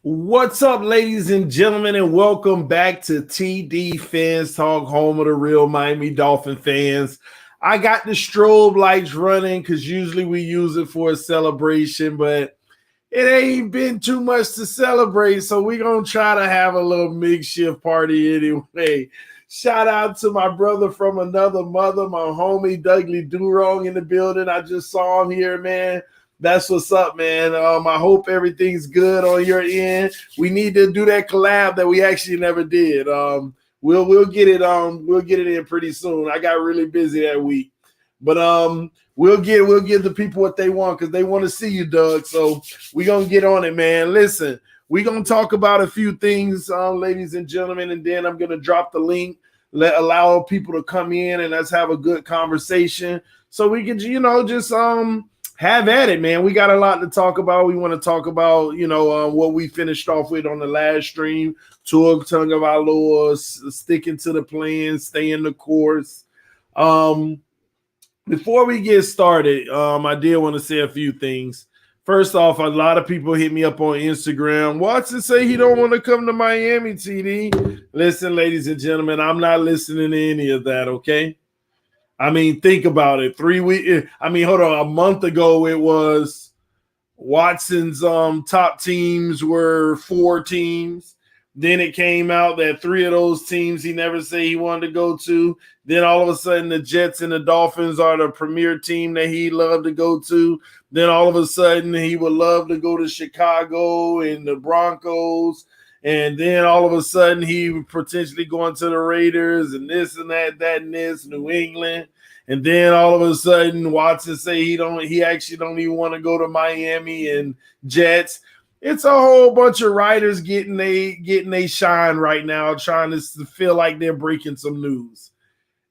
What's up, ladies and gentlemen, and welcome back to TD Fans Talk, home of the real Miami Dolphin fans. I got the strobe lights running because usually we use it for a celebration, but it ain't been too much to celebrate, so we're going to try to have a little makeshift party anyway. Shout out to my brother from another mother, my homie Dougley Durong in the building. I just saw him here, man. That's what's up, man. I hope everything's good on your end. We need to do that collab that we actually never did. We'll get it in pretty soon. I got really busy that week, but we'll get the people what they want because they want to see you, Doug. So we're gonna get on it, man. Listen, we're gonna talk about a few things, ladies and gentlemen, and then I'm gonna drop the link, allow people to come in and let's have a good conversation so we can, just have at it, man. We got a lot to talk about. We want to talk about, what we finished off with on the last stream. Tua Tagovailoa, sticking to the plan, staying the course. Before we get started, I did want to say a few things. First off, a lot of people hit me up on Instagram. Watson say he don't want to come to Miami, TD. Listen, ladies and gentlemen, I'm not listening to any of that, okay? I mean, think about it. 3 weeks. I mean, hold on. A month ago, it was Watson's top teams were 4 teams. Then it came out that 3 of those teams he never said he wanted to go to. Then all of a sudden, the Jets and the Dolphins are the premier team that he loved to go to. Then all of a sudden, he would love to go to Chicago and the Broncos. And then all of a sudden, he would potentially going to the Raiders and this and that and this, New England. And then all of a sudden, Watson say he actually don't even want to go to Miami and Jets. It's a whole bunch of writers getting they shine right now, trying to feel like they're breaking some news.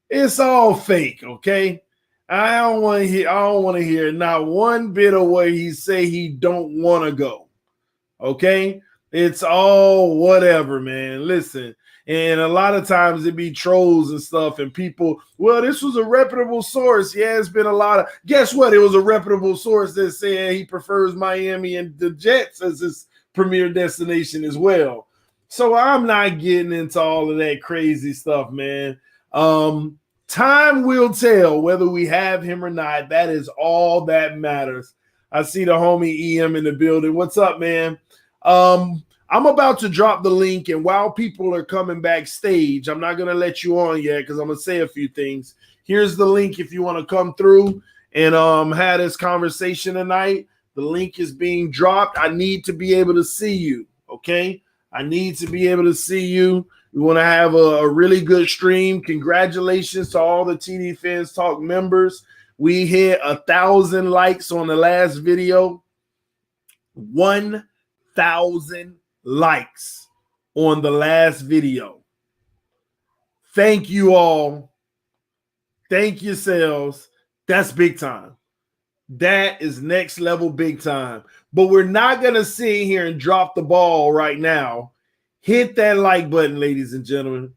It's all fake, okay? I don't want to hear not one bit of what he say he don't want to go. Okay? It's all whatever, man. Listen, and a lot of times it be trolls and stuff, and people, well, this was a reputable source. Yeah, it's been a lot of, guess what? It was a reputable source that said he prefers Miami and the Jets as his premier destination as well. So I'm not getting into all of that crazy stuff, man. Time will tell whether we have him or not. That is all that matters. I see the homie EM in the building. What's up, man? I'm about to drop the link, and while people are coming backstage, I'm not going to let you on yet because I'm going to say a few things. Here's the link if you want to come through and have this conversation tonight. The link is being dropped. I need to be able to see you, okay? I need to be able to see you. We want to have a really good stream. Congratulations to all the TD Fans Talk members. We hit 1,000 likes on the last video. 1,000 likes on the last video. Thank you all. Thank yourselves. That's big time. That is next level big time. But we're not going to sit here and drop the ball right now. Hit that like button, ladies and gentlemen.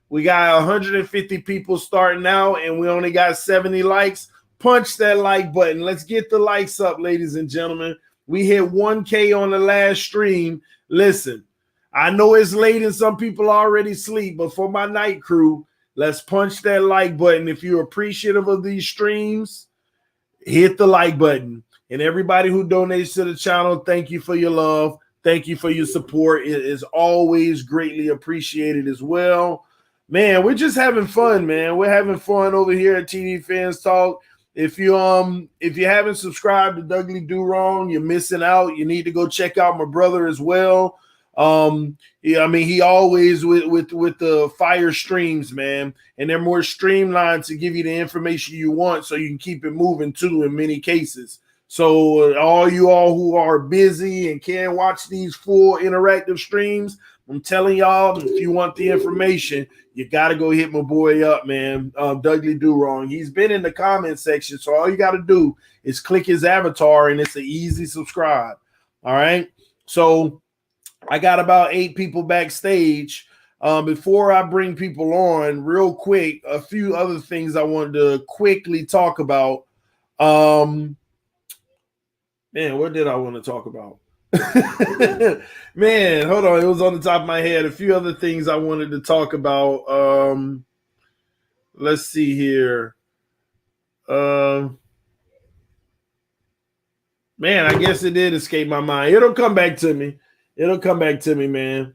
We got 150 people starting out, and we only got 70 likes. Punch that like button. Let's get the likes up, ladies and gentlemen. We hit 1K on the last stream. Listen, I know it's late and some people already sleep, but for my night crew, let's punch that like button. If you're appreciative of these streams, hit the like button. And everybody who donates to the channel, thank you for your love. Thank you for your support. It is always greatly appreciated as well. Man, we're just having fun, man. We're having fun over here at TD Fans Talk. If you haven't subscribed to Dougly Do Wrong, you're missing out. You need to go check out my brother as well. Yeah, I mean, he always with the fire streams, man, and they're more streamlined to give you the information you want, so you can keep it moving too. In many cases, so all you all who are busy and can't watch these full interactive streams, I'm telling y'all, if you want the information, you got to go hit my boy up, man. Dougly Do Wrong. He's been in the comment section, so all you got to do is click his avatar, and it's an easy subscribe. All right. So I got about 8 people backstage. Before I bring people on, real quick, a few other things I wanted to quickly talk about. Man, what did I want to talk about? Man, hold on. It was on the top of my head. A few other things I wanted to talk about. Let's see here. Man, I guess it did escape my mind. It'll come back to me. It'll come back to me, man.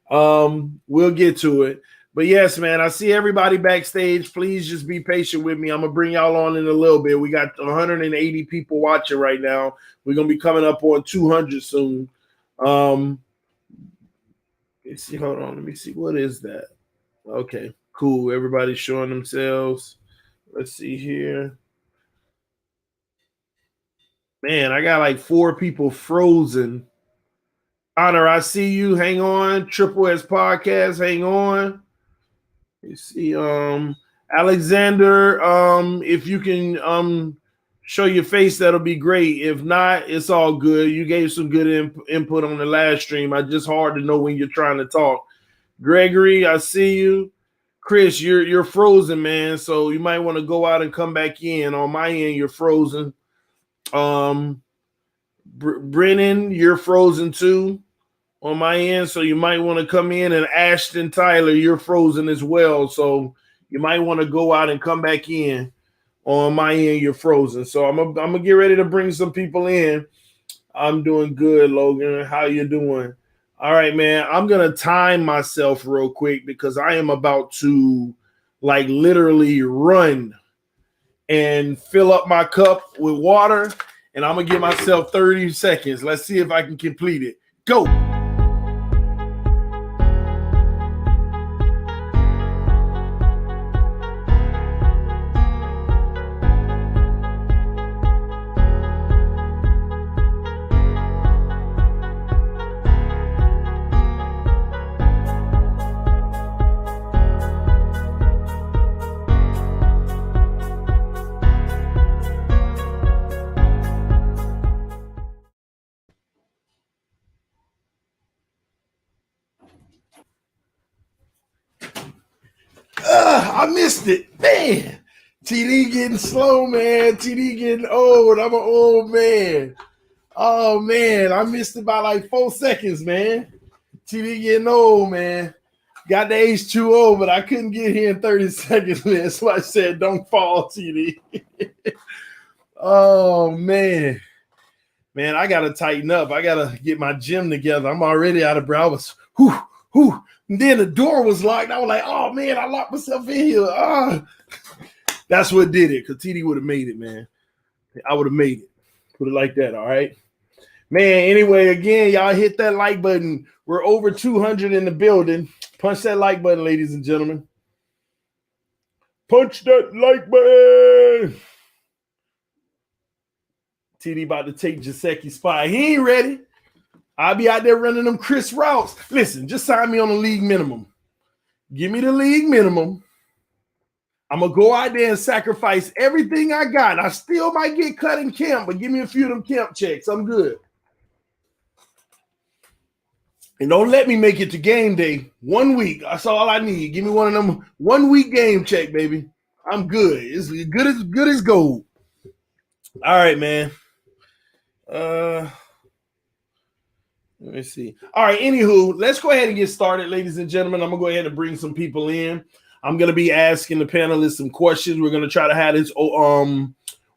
We'll get to it. But yes, man, I see everybody backstage. Please just be patient with me. I'm going to bring y'all on in a little bit. We got 180 people watching right now. We're going to be coming up on 200 soon. Let's see. Hold on. Let me see. What is that? Okay, cool. Everybody's showing themselves. Let's see here. Man, I got like 4 people frozen. Honor, I see you. Hang on. Triple S Podcast. Hang on. You see, Alexander, if you can show your face, that'll be great. If not, it's all good. You gave some good input on the last stream. I just hard to know when you're trying to talk. Gregory, I see you. Chris, you're frozen, man. So you might want to go out and come back in. On my end, you're frozen. Brennan, you're frozen too. On my end, so you might want to come in. And Ashton Tyler, you're frozen as well, so you might want to go out and come back in. On my end, you're frozen, so I'm gonna get ready to bring some people in. I'm doing good, Logan. How you doing? All right, man. I'm gonna time myself real quick because I am about to like literally run and fill up my cup with water, and I'm gonna give myself 30 seconds. Let's see if I can complete it. Go. I missed it. Man, TD getting slow, man. TD getting old. I'm an old man. Oh, man, I missed it by like 4 seconds, man. TD getting old, man. Got the H2O, but I couldn't get here in 30 seconds, man. So I said, don't fall, TD. Oh, man. Man, I got to tighten up. I got to get my gym together. I'm already out of breath. I was, whew. And then the door was locked. I was like, oh, man, I locked myself in here. That's what did it, because TD would have made it, man. I would have made it. Put it like that, all right? Man, anyway, again, y'all hit that like button. We're over 200 in the building. Punch that like button, ladies and gentlemen. Punch that like button. TD about to take Jasecki's spot. He ain't ready. I'll be out there running them Chris routes. Listen, just sign me on the league minimum. Give me the league minimum. I'm going to go out there and sacrifice everything I got. I still might get cut in camp, but give me a few of them camp checks. I'm good. And don't let me make it to game day. 1 week. That's all I need. Give me one of them 1 week game check, baby. I'm good. It's good as gold. All right, man. Let me see. All right, anywho, let's go ahead and get started, ladies and gentlemen. I'm going to go ahead and bring some people in. I'm going to be asking the panelists some questions. We're going to try to have this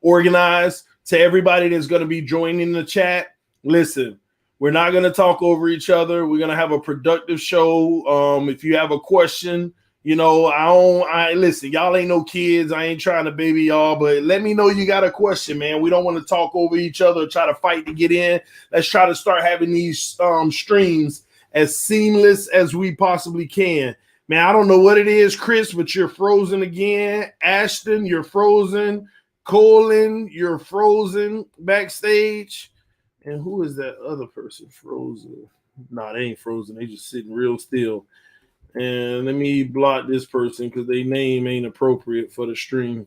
organized to everybody that's going to be joining the chat. Listen, we're not going to talk over each other. We're going to have a productive show. If you have a question, listen, y'all ain't no kids. I ain't trying to baby y'all, but let me know you got a question, man. We don't want to talk over each other, try to fight to get in. Let's try to start having these streams as seamless as we possibly can. Man, I don't know what it is, Chris, but you're frozen again. Ashton, you're frozen. Colin, you're frozen backstage. And who is that other person frozen? Nah, they ain't frozen. They just sitting real still. And let me block this person because their name ain't appropriate for the stream.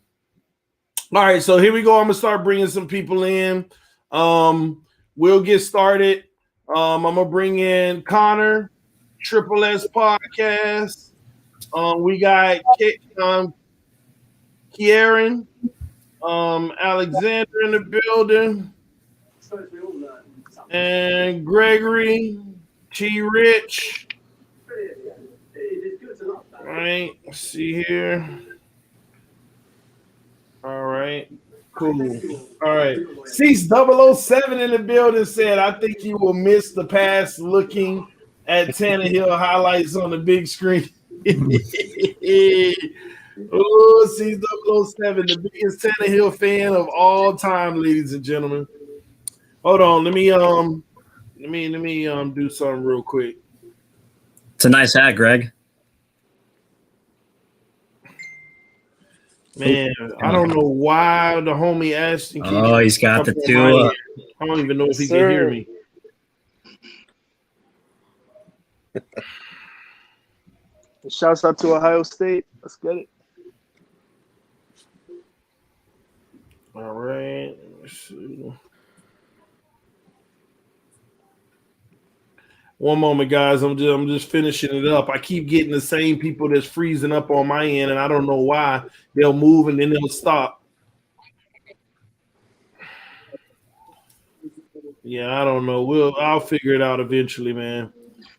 All right, so here we go. I'm going to start bringing some people in. We'll get started. I'm going to bring in Connor, Triple S Podcast. We got Kieran, Alexander in the building, and Gregory, T. Rich. All right, let's see here. All right, cool. All right, Cease 007 in the building said, I think you will miss the pass looking at Tannehill highlights on the big screen. Oh, C007, the biggest Tannehill fan of all time, ladies and gentlemen. Hold on, let me do something real quick. It's a nice hat, Greg. Man, I don't know why the homie Ashton. Oh, he's got the Tua. I don't even know if he can hear me. Shouts out to Ohio State. Let's get it. All right. Let's see. One moment, guys. I'm just finishing it up. I keep getting the same people that's freezing up on my end, and I don't know why. They'll move and then they'll stop. Yeah, I don't know. I'll figure it out eventually, man.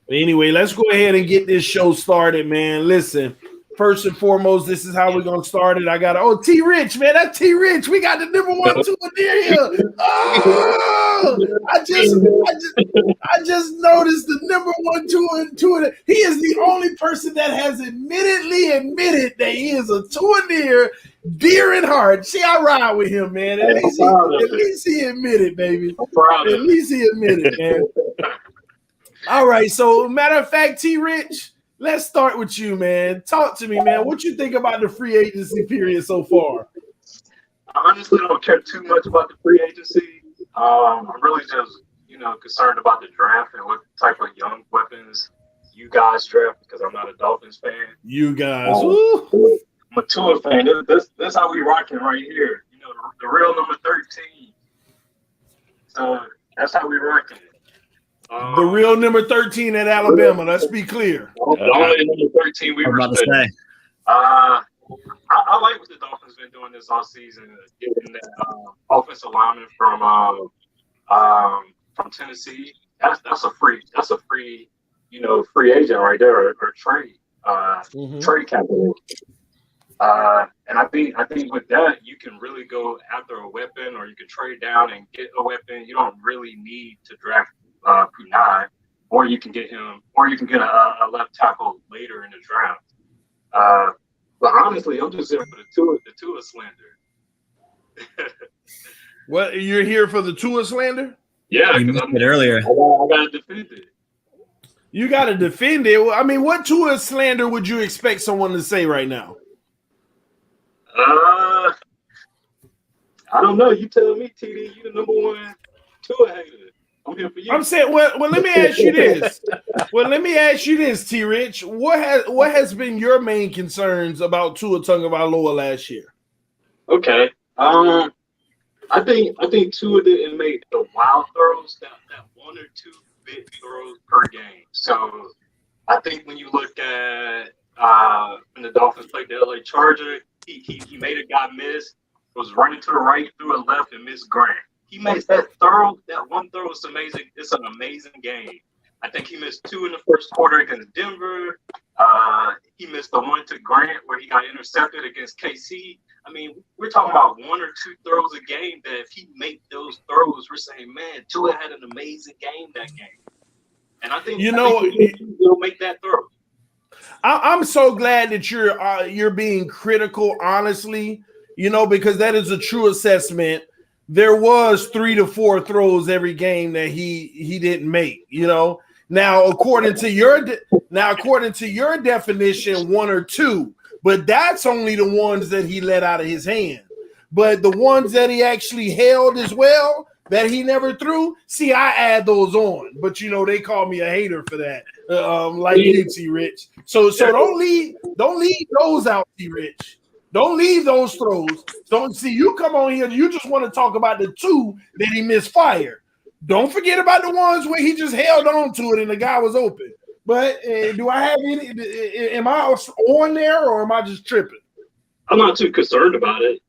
But anyway, let's go ahead and get this show started, man. Listen, first and foremost, this is how we're gonna start it. I got T Rich, man. That's T Rich. We got the number 1, 2, and here. Oh, I just noticed the number 1, 2, and 2. He is the only person that has admitted that he is a 2 dear in heart. See, I ride with him, man. At least he admitted, baby. At least he admitted, man. All right, so matter of fact, T Rich, let's start with you, man. Talk to me, man. What you think about the free agency period so far? I honestly don't care too much about the free agency. I'm really just, concerned about the draft and what type of young weapons you guys draft because I'm not a Dolphins fan. You guys. I'm a Tua fan. This how we rocking right here. The real number 13. So that's how we rocking it. The real number 13 at Alabama. Let's be clear. The only number 13 we respect. I like what the Dolphins been doing this offseason, getting that offensive lineman from Tennessee. That's a free free agent right there, or trade capital. And I think with that you can really go after a weapon, or you can trade down and get a weapon. You don't really need to draft Punai, or you can get him, or you can get a left tackle later in the draft. But honestly, I'm just here for the Tua slander. What, you're here for the Tua slander? Yeah, You missed it earlier. I gotta defend it. You got to defend it. I mean, what Tua slander would you expect someone to say right now? I don't know. You tell me, TD. You the number one Tua hater. I'm here for you. I'm saying, well, let me ask you this. T. Rich. What has been your main concerns about Tua Tagovailoa last year? Okay. I think Tua didn't make the wild throws, that one or two big throws per game. So I think when you look at when the Dolphins played the LA Charger, he made a guy miss, was running to the right, threw a left, and missed Grant. He makes that one throw is amazing. It's an amazing game. I think he missed 2 in the first quarter against Denver. He missed the one to Grant where he got intercepted against KC. I mean, we're talking about 1 or 2 throws a game that if he make those throws, we're saying, man, Tua had an amazing game that game. And I think he'll make that throw. I'm so glad that you're being critical, honestly, because that is a true assessment. There was 3 to 4 throws every game that he didn't make, Now, according to your definition, 1 or 2, but that's only the ones that he let out of his hand. But the ones that he actually held as well, that he never threw, see, I add those on. But they call me a hater for that, like you, T. Rich. So don't leave those out, T. Rich. Don't leave those throws. Don't see you come on here. You just want to talk about the 2 that he misfired. Don't forget about the ones where he just held on to it and the guy was open. But do I have any? Am I on there, or am I just tripping? I'm not too concerned about it.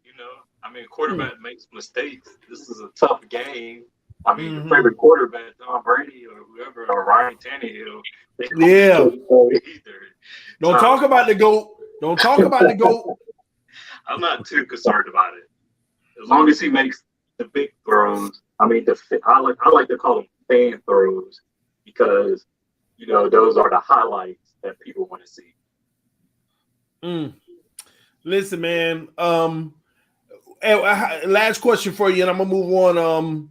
I mean, quarterback makes mistakes. This is a tough game. I mean, your favorite quarterback, Tom Brady or whoever, or Ryan Tannehill. Yeah. Don't talk about the GOAT. Don't talk about the GOAT. I'm not too concerned about it. As long as he makes the big throws. I mean, I like to call them fan throws, because those are the highlights that people want to see. Listen, man. Last question for you, and I'm gonna move on.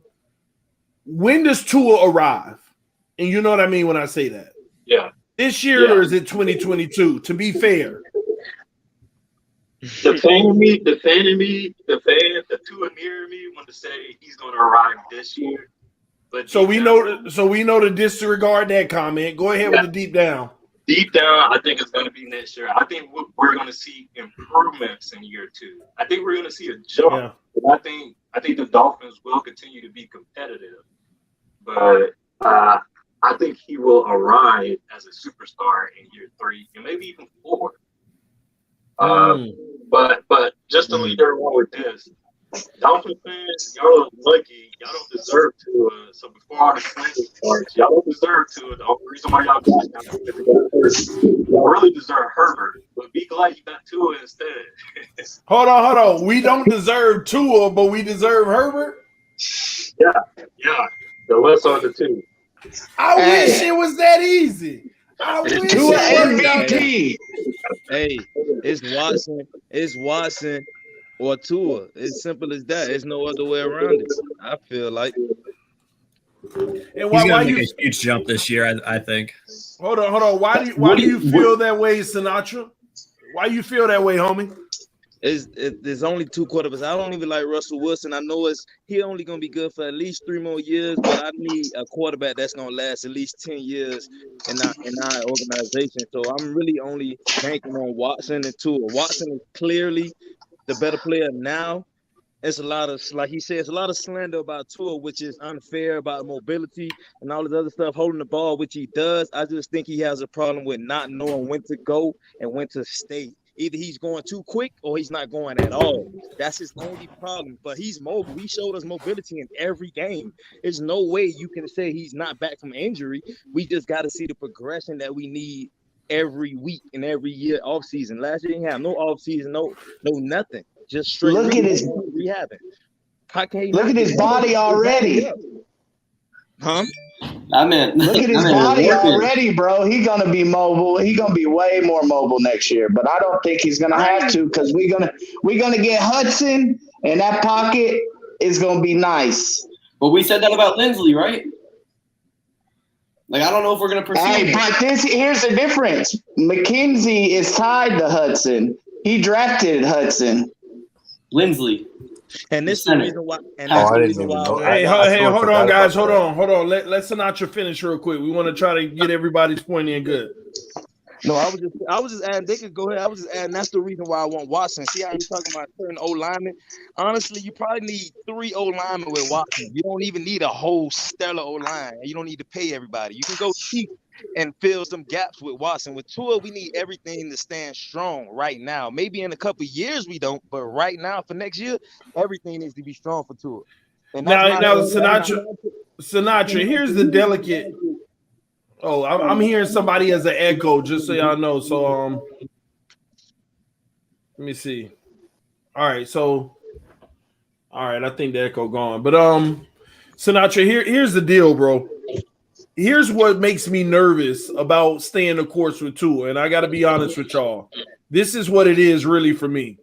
When does Tua arrive? And you know what I mean when I say that. Yeah. This year, or is it 2022? To be fair. The Tua near me want to say he's going to arrive this year. But so we know to disregard that comment. Go ahead with the deep down. Deep down, I think it's going to be next year. I think we're going to see improvements in year 2. I think we're going to see a jump. Yeah. I think the Dolphins will continue to be competitive, but I think he will arrive as a superstar in year 3 and maybe even 4. But just to leave everyone with this, Dolphin fans, y'all are lucky. Y'all don't deserve Tua. So before all the slander starts, y'all don't deserve Tua. The only reason why y'all got him is because he got hurt. Y'all really deserve Herbert. But be glad you got Tua instead. Hold on. We don't deserve Tua, but we deserve Herbert? Yeah. The less on the 2. I wish it was that easy. I wish Tua MVP. Hey, it's Watson or Tua. It's simple as that. There's no other way around it. I feel like. And he's gonna make a huge jump this year, I think. Hold on. Why do you feel that way, Sinatra? Why you feel that way, homie? There's only 2 quarterbacks. I don't even like Russell Wilson. I know he only gonna be good for at least 3 more years, but I need a quarterback that's gonna last at least 10 years in our organization. So I'm really only banking on Watson and Tua. Watson is clearly the better player now. It's a lot of, like he says, a lot of slander about Tua, which is unfair, about mobility and all this other stuff, holding the ball, which he does. I just think he has a problem with not knowing when to go and when to stay. Either he's going too quick or he's not going at all. That's his only problem. But he's mobile. He showed us mobility in every game. There's no way you can say he's not back from injury. We just got to see the progression that we need every week and every year off season. Last year he didn't have no off season, no nothing. Just straight Look at his rehabbing. Look at his body already. Huh? Look at his body already, bro. He's gonna be mobile. He's gonna be way more mobile next year. But I don't think he's gonna have to because we're gonna get Hudson, and that pocket is gonna be nice. But we said that about Lindsley, right? Like, I don't know if we're gonna proceed. Hey, but here's the difference. McKenzie is tied to Hudson. He drafted Hudson. Lindsley. And this is the reason why. And that's the reason why. Hey, hold on, guys. Hold on. Let Sinatra finish real quick. We want to try to get everybody's point in good. No, I was just adding. They could go ahead. I was just adding. That's the reason why I want Watson. See how you're talking about certain O linemen. Honestly, you probably need 3 O linemen with Watson. You don't even need a whole stellar O line. You don't need to pay everybody. You can go cheap and fill some gaps with Watson. With Tua, we need everything to stand strong right now. Maybe in a couple of years we don't, but right now for next year, everything needs to be strong for Tua. And now Sinatra, here's the delicate. Oh, I'm hearing somebody as an echo, just so y'all know. So let me see. All right, I think the echo gone. But Sinatra, here's the deal, bro. Here's what makes me nervous about staying the course with Tua, and I got to be honest with y'all. This is what it is really for me.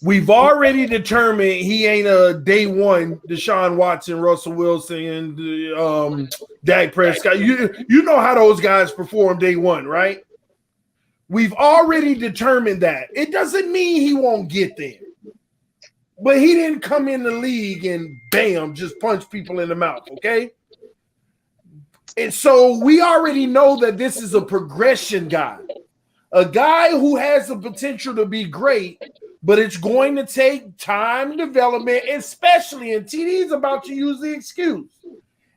We've already determined he ain't a day one Deshaun Watson, Russell Wilson, and Dak Prescott. You know how those guys perform day one, right? We've already determined that. It doesn't mean he won't get there. But he didn't come in the league and bam, just punch people in the mouth, okay? And so we already know that this is a progression guy, a guy who has the potential to be great, but it's going to take time, development, especially, and TD is about to use the excuse,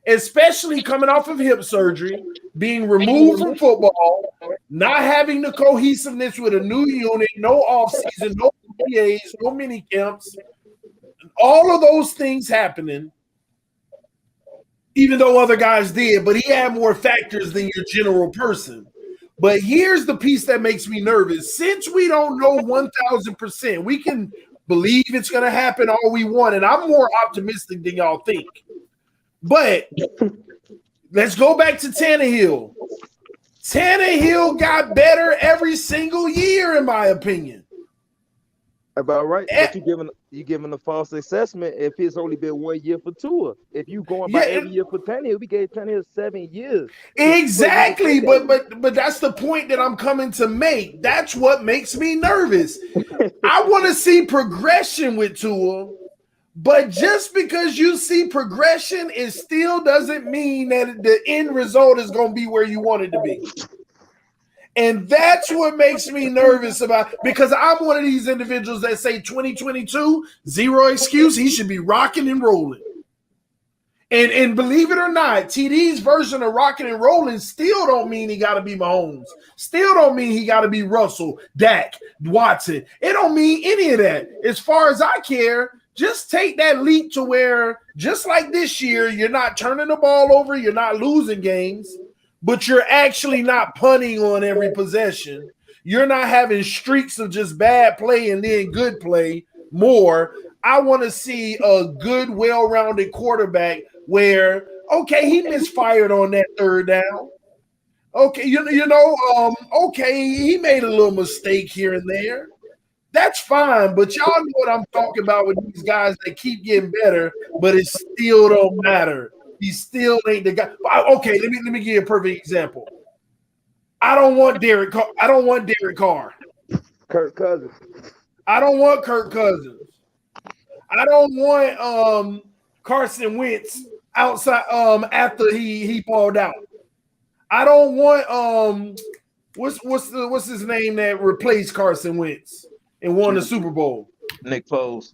especially coming off of hip surgery, being removed from football, not having the cohesiveness with a new unit, no offseason, no PAs, no mini camps, all of those things happening. Even though other guys did, but he had more factors than your general person. But here's the piece that makes me nervous. Since we don't know 1,000%, we can believe it's going to happen all we want, and I'm more optimistic than y'all think. But let's go back to Tannehill. Tannehill got better every single year, in my opinion. About right. But you giving a false assessment if it's only been 1 year for Tua. If you going by every year for Tannehill, we gave Tannehill 7 years. Exactly, but that's the point that I'm coming to make. That's what makes me nervous. I want to see progression with Tua, but just because you see progression, it still doesn't mean that the end result is going to be where you want it to be. And that's what makes me nervous about, because I'm one of these individuals that say 2022, zero excuse. He should be rocking and rolling. And believe it or not, TD's version of rocking and rolling still don't mean he got to be Mahomes. Still don't mean he got to be Russell, Dak, Watson. It don't mean any of that. As far as I care, just take that leap to where, just like this year, you're not turning the ball over, you're not losing games, but you're actually not punting on every possession. You're not having streaks of just bad play and then good play more. I want to see a good, well-rounded quarterback where, okay, he misfired on that third down. Okay, okay, he made a little mistake here and there. That's fine, but y'all know what I'm talking about with these guys that keep getting better, but it still don't matter. He still ain't the guy. Okay, let me give you a perfect example. I don't want Derek Carr. Kirk Cousins. I don't want Kirk Cousins. I don't want Carson Wentz outside after he balled out. I don't want what's his name that replaced Carson Wentz and won the Super Bowl? Nick Foles.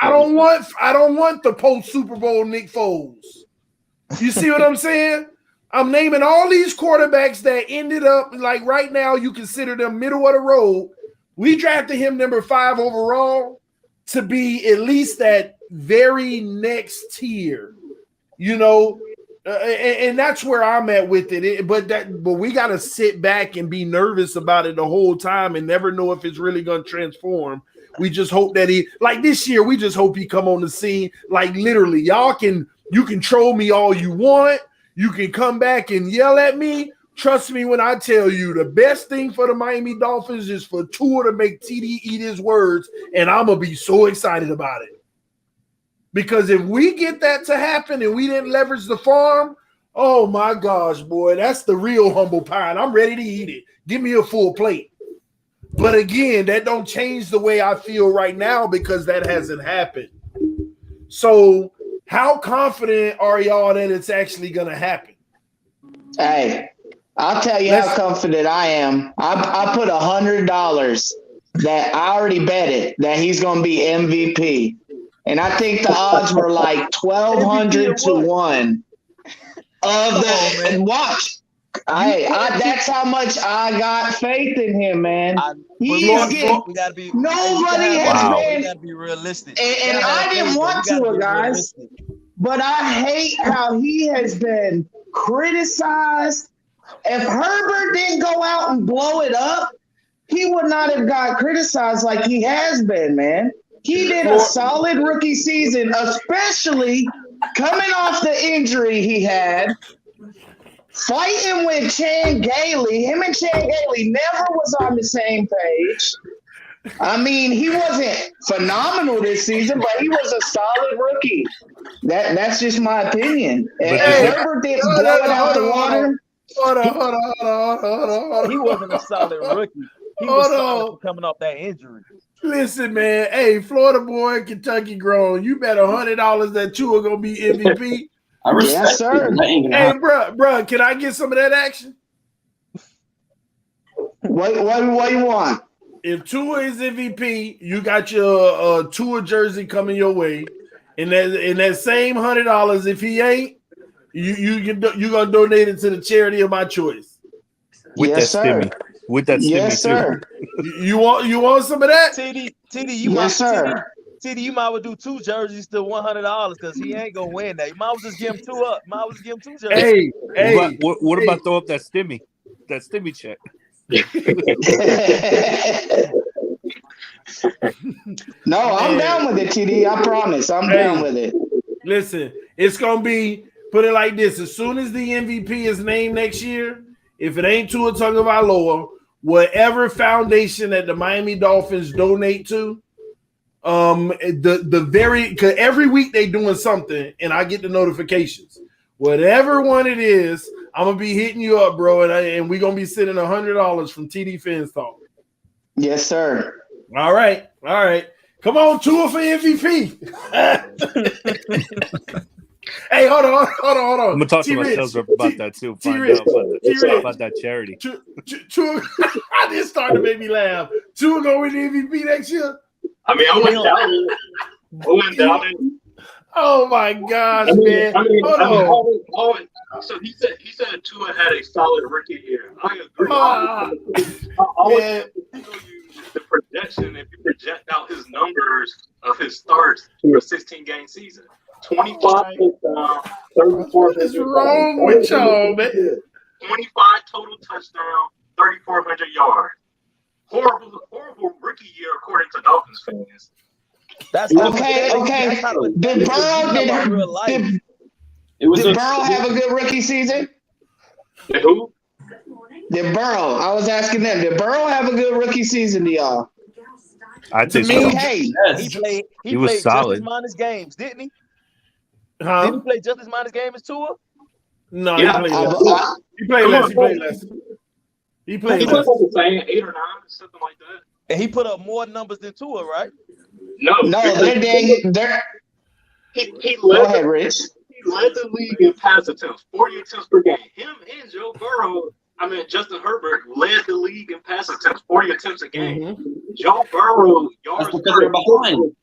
I don't want the post Super Bowl Nick Foles. You see what I'm saying? I'm naming all these quarterbacks that ended up like right now. You consider them middle of the road. We drafted him number 5 overall to be at least that very next tier, you know, and that's where I'm at with it. But we got to sit back and be nervous about it the whole time and never know if it's really going to transform. We just hope that like this year, we just hope he come on the scene. Like literally, you can troll me all you want. You can come back and yell at me. Trust me when I tell you the best thing for the Miami Dolphins is for Tua to make TD eat his words, and I'm going to be so excited about it. Because if we get that to happen and we didn't leverage the farm, oh my gosh, boy, that's the real humble pie. And I'm ready to eat it. Give me a full plate. But again, that don't change the way I feel right now because that hasn't happened. So how confident are y'all that it's actually going to happen? Hey, I'll tell you how confident I am. I put $100 that I already betted that he's going to be MVP. And I think the odds were like 1,200 to 1. And watch. That's how much I got faith in him, man. We gotta be realistic. And I didn't want to, guys. But I hate how he has been criticized. If Herbert didn't go out and blow it up, he would not have got criticized like he has been, man. He did a solid rookie season, especially coming off the injury he had. Fighting with Chan Gailey. Him and Chan Gailey never was on the same page. I mean, he wasn't phenomenal this season, but he was a solid rookie. That's just my opinion. And Herbert didn't blow it out the water. Hold on. He wasn't a solid rookie. He was solid coming off that injury. Listen, man. Hey, Florida boy, Kentucky grown. You bet $100 that Tua gonna be MVP. I respect yes, sir. Hey, bro, can I get some of that action? What you want? If Tua is MVP, you got your Tua jersey coming your way, and that same $100. If he ain't, you gonna donate it to the charity of my choice. With yes, that sir. stimmy. With that stimmy yes, sir. You want some of that? TD, TD, you might well do 2 jerseys to $100 because he ain't gonna win that. You might as well just give him 2 up. Might as well give him 2 jerseys. Hey, what about throw up that stimmy check? No, I'm down with it, TD. I promise. I'm down with it. Listen, it's gonna be put it like this: as soon as the MVP is named next year, if it ain't Tua Tagovailoa, whatever foundation that the Miami Dolphins donate to, because every week they doing something, and I get the notifications. Whatever one it is, I'm gonna be hitting you up, bro, and we're gonna be sending $100 from TDPHINSTALK. Yes, sir. All right. Come on, Tua for MVP. Hey, hold on. I'm gonna talk to myself about that too. Find out about that charity. Tua, I just started to make me laugh. Tua gonna win the MVP next year. I mean, I wouldn't doubt it. Oh my gosh, man! Hold on. So he said Tua had a solid rookie year. I agree. The projection, if you project out his numbers of his starts to a 16-game season, 25 touchdowns, 34. What is wrong with y'all, man? 25 total touchdowns, 3,400 yards. Horrible rookie year according to Dolphins fans. That's okay. Did Burrow have a good rookie season? Who? Did Burrow? I was asking them. Did Burrow have a good rookie season to y'all? I think so. He was played solid. just as minus games, didn't he? Huh? Didn't he play just as minus games as Tua? No, Yeah. he played less. He played less. The same 8 or 9, something like that. And he put up more numbers than Tua, right? No, they're he Go ahead, Rich. He led the league in pass attempts, 40 attempts per game. Him and Justin Herbert led the league in pass attempts, 40 attempts a game. Mm-hmm. Joe Burrow yards That's because they're behind.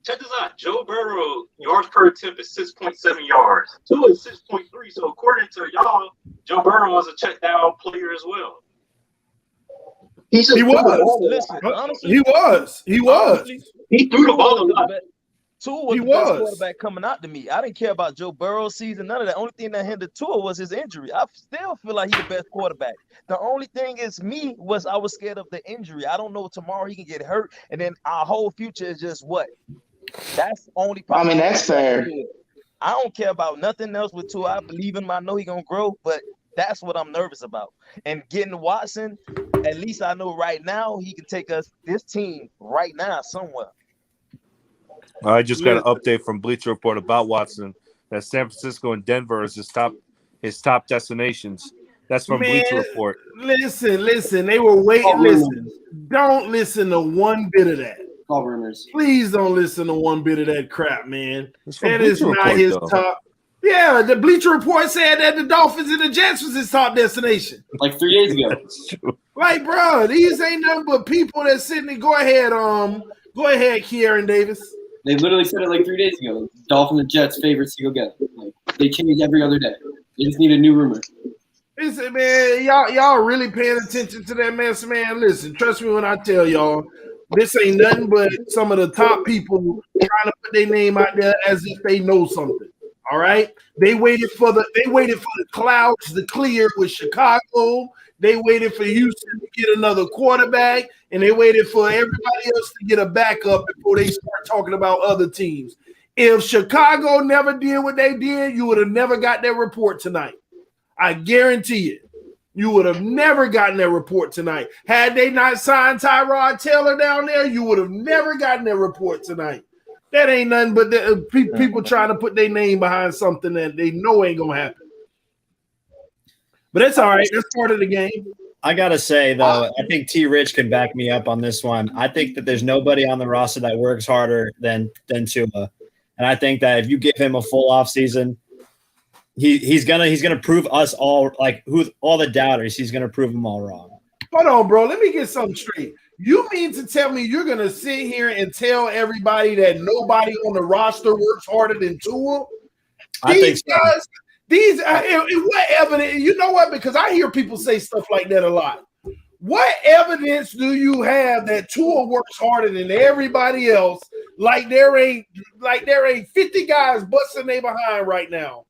check this out. Joe Burrow yards per attempt is 6.7 yards. Tua is 6.3. So according to y'all, Joe Burrow was a check down player as well. He was. Listen, honestly, He was. honestly, He threw the ball a lot. Tua was the best quarterback coming out to me. I didn't care about Joe Burrow's season, none of that. Only thing that hindered Tua was his injury. I still feel like he's the best quarterback. The only thing is I was scared of the injury. I don't know tomorrow he can get hurt, and then our whole future is just what? That's the only problem. I mean, that's fair. I don't care about nothing else with Tua. I believe him. I know he's gonna grow, but that's what I'm nervous about. And getting Watson, at least I know right now he can take this team right now somewhere. I just got an update from Bleacher Report about Watson that San Francisco and Denver is his top destinations. That's from Bleacher Report. Listen. They were waiting. Listen, don't listen to one bit of that. All rumors. Please don't listen to one bit of that crap, man. That is Bleacher not Report, his though. top. Yeah, the Bleacher Report said that the Dolphins and the Jets was his top destination. Like 3 days ago. That's true. Like, bro, these ain't nothing but people that sitting there. Go ahead, Kieran Davis. They literally said it like 3 days ago. Dolphins and Jets favorites to go get it. Like, they change every other day. They just need a new rumor. Listen, man, y'all really paying attention to that mess, man. Listen, trust me when I tell y'all, this ain't nothing but some of the top people trying to put their name out there as if they know something. All right, they waited for the clouds to clear with Chicago. They waited for Houston to get another quarterback, and they waited for everybody else to get a backup before they start talking about other teams. If Chicago never did what they did, you would have never got that report tonight. I guarantee it. You would have never gotten that report tonight. Had they not signed Tyrod Taylor down there, you would have never gotten that report tonight. That ain't nothing but people trying to put their name behind something that they know ain't going to happen. But it's all right. That's part of the game. I got to say, though, I think T. Rich can back me up on this one. I think that there's nobody on the roster that works harder than Tua. And I think that if you give him a full offseason, he's gonna prove us all, like all the doubters, he's gonna prove them all wrong. Hold on, bro. Let me get something straight. You mean to tell me you're gonna sit here and tell everybody that nobody on the roster works harder than Tua? I think so. What evidence? You know what? Because I hear people say stuff like that a lot. What evidence do you have that Tua works harder than everybody else? Like there ain't 50 guys busting their behind right now.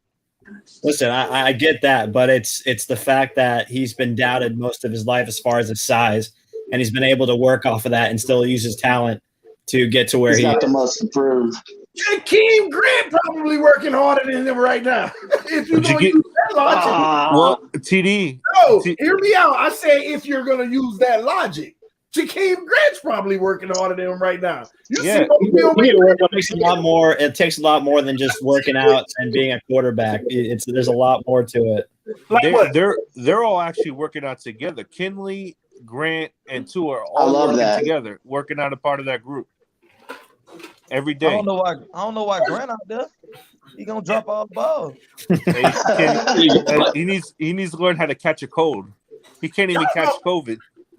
Listen, I get that, but it's the fact that he's been doubted most of his life as far as his size, and he's been able to work off of that and still use his talent to get to where He's he got is. the most to prove. Jakeem Grant probably working harder than him right now. If you're going to use that logic. Well, TD. No, hear me out. I say if you're going to use that logic, Jakeem Grant's probably working harder than him right now. It takes a lot more than just working out and being a quarterback. There's a lot more to it. They're all actually working out together. Kinley, Grant, and Tua are all working together, working out a part of that group every day. I don't know why Grant out there. He gonna drop all the balls. He needs to learn how to catch a cold. He can't even catch COVID.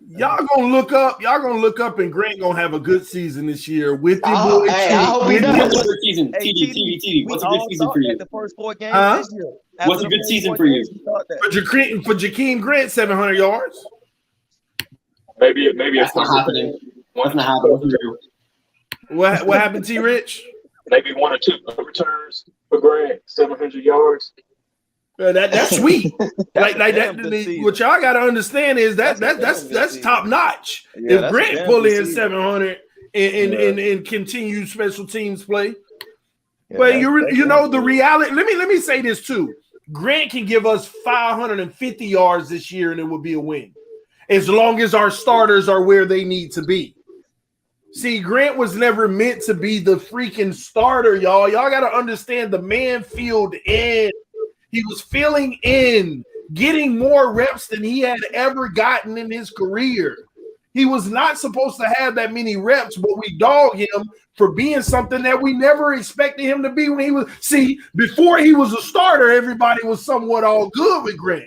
Y'all gonna look up, and Grant gonna have a good season this year with the boy. I hope he does. What's a good season? TD. What's a good season for you? The first 4 games this year. What's a good season for you? For Jakeem Grant, 700 yards. Maybe That's not happening. What's not happening for you? What happened, T. Rich? Maybe 1 or 2 returns for Grant, 700 yards. That's sweet. like that. What y'all got to understand is that's top notch. Yeah, if Grant pull in 700 and continue special teams play, but you know the reality. Let me say this too. Grant can give us 550 yards this year, and it would be a win, as long as our starters are where they need to be. See, Grant was never meant to be the freaking starter, y'all. Y'all got to understand the man filled in. He was filling in, getting more reps than he had ever gotten in his career. He was not supposed to have that many reps, but we dog him for being something that we never expected him to be when he was. See, before he was a starter, everybody was somewhat all good with Grant.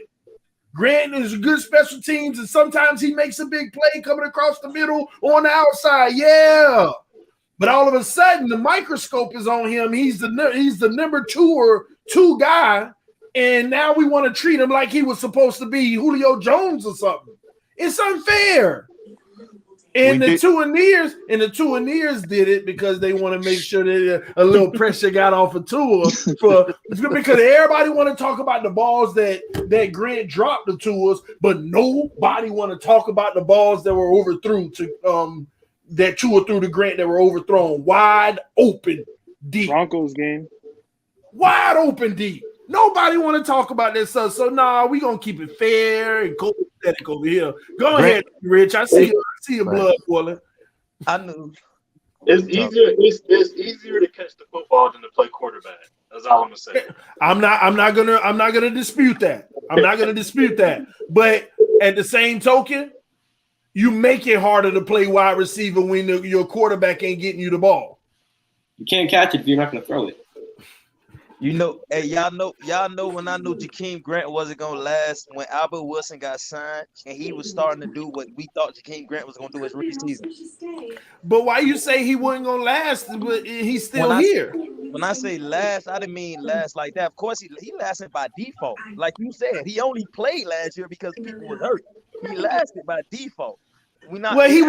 Grant is good special teams, and sometimes he makes a big play coming across the middle on the outside. Yeah. But all of a sudden, the microscope is on him. He's the number 2 guy, and now we want to treat him like he was supposed to be Julio Jones or something. It's unfair. And the Tuaneers did it because they want to make sure that a little pressure got off of Tua because everybody want to talk about the balls that Grant dropped the Tuas, but nobody want to talk about the balls that were overthrown to that Tua threw to Grant that were overthrown wide open deep. Broncos game. Wide open deep. Nobody want to talk about that stuff. So we gonna keep it fair and copacetic over here. Go ahead, Rich. I see your blood boiling. I knew. It's easier to catch the football than to play quarterback. That's all I'm gonna say. I'm not gonna dispute that. I'm not gonna dispute that. But at the same token, you make it harder to play wide receiver when your quarterback ain't getting you the ball. You can't catch it if you're not gonna throw it. You know, hey, y'all know when I knew Jakeem Grant wasn't gonna last when Albert Wilson got signed and he was starting to do what we thought Jakeem Grant was gonna do his rookie season. But why you say he wasn't gonna last? But he's still here. When I say last, I didn't mean last like that. Of course, he lasted by default. Like you said, he only played last year because people was hurt. He lasted by default. He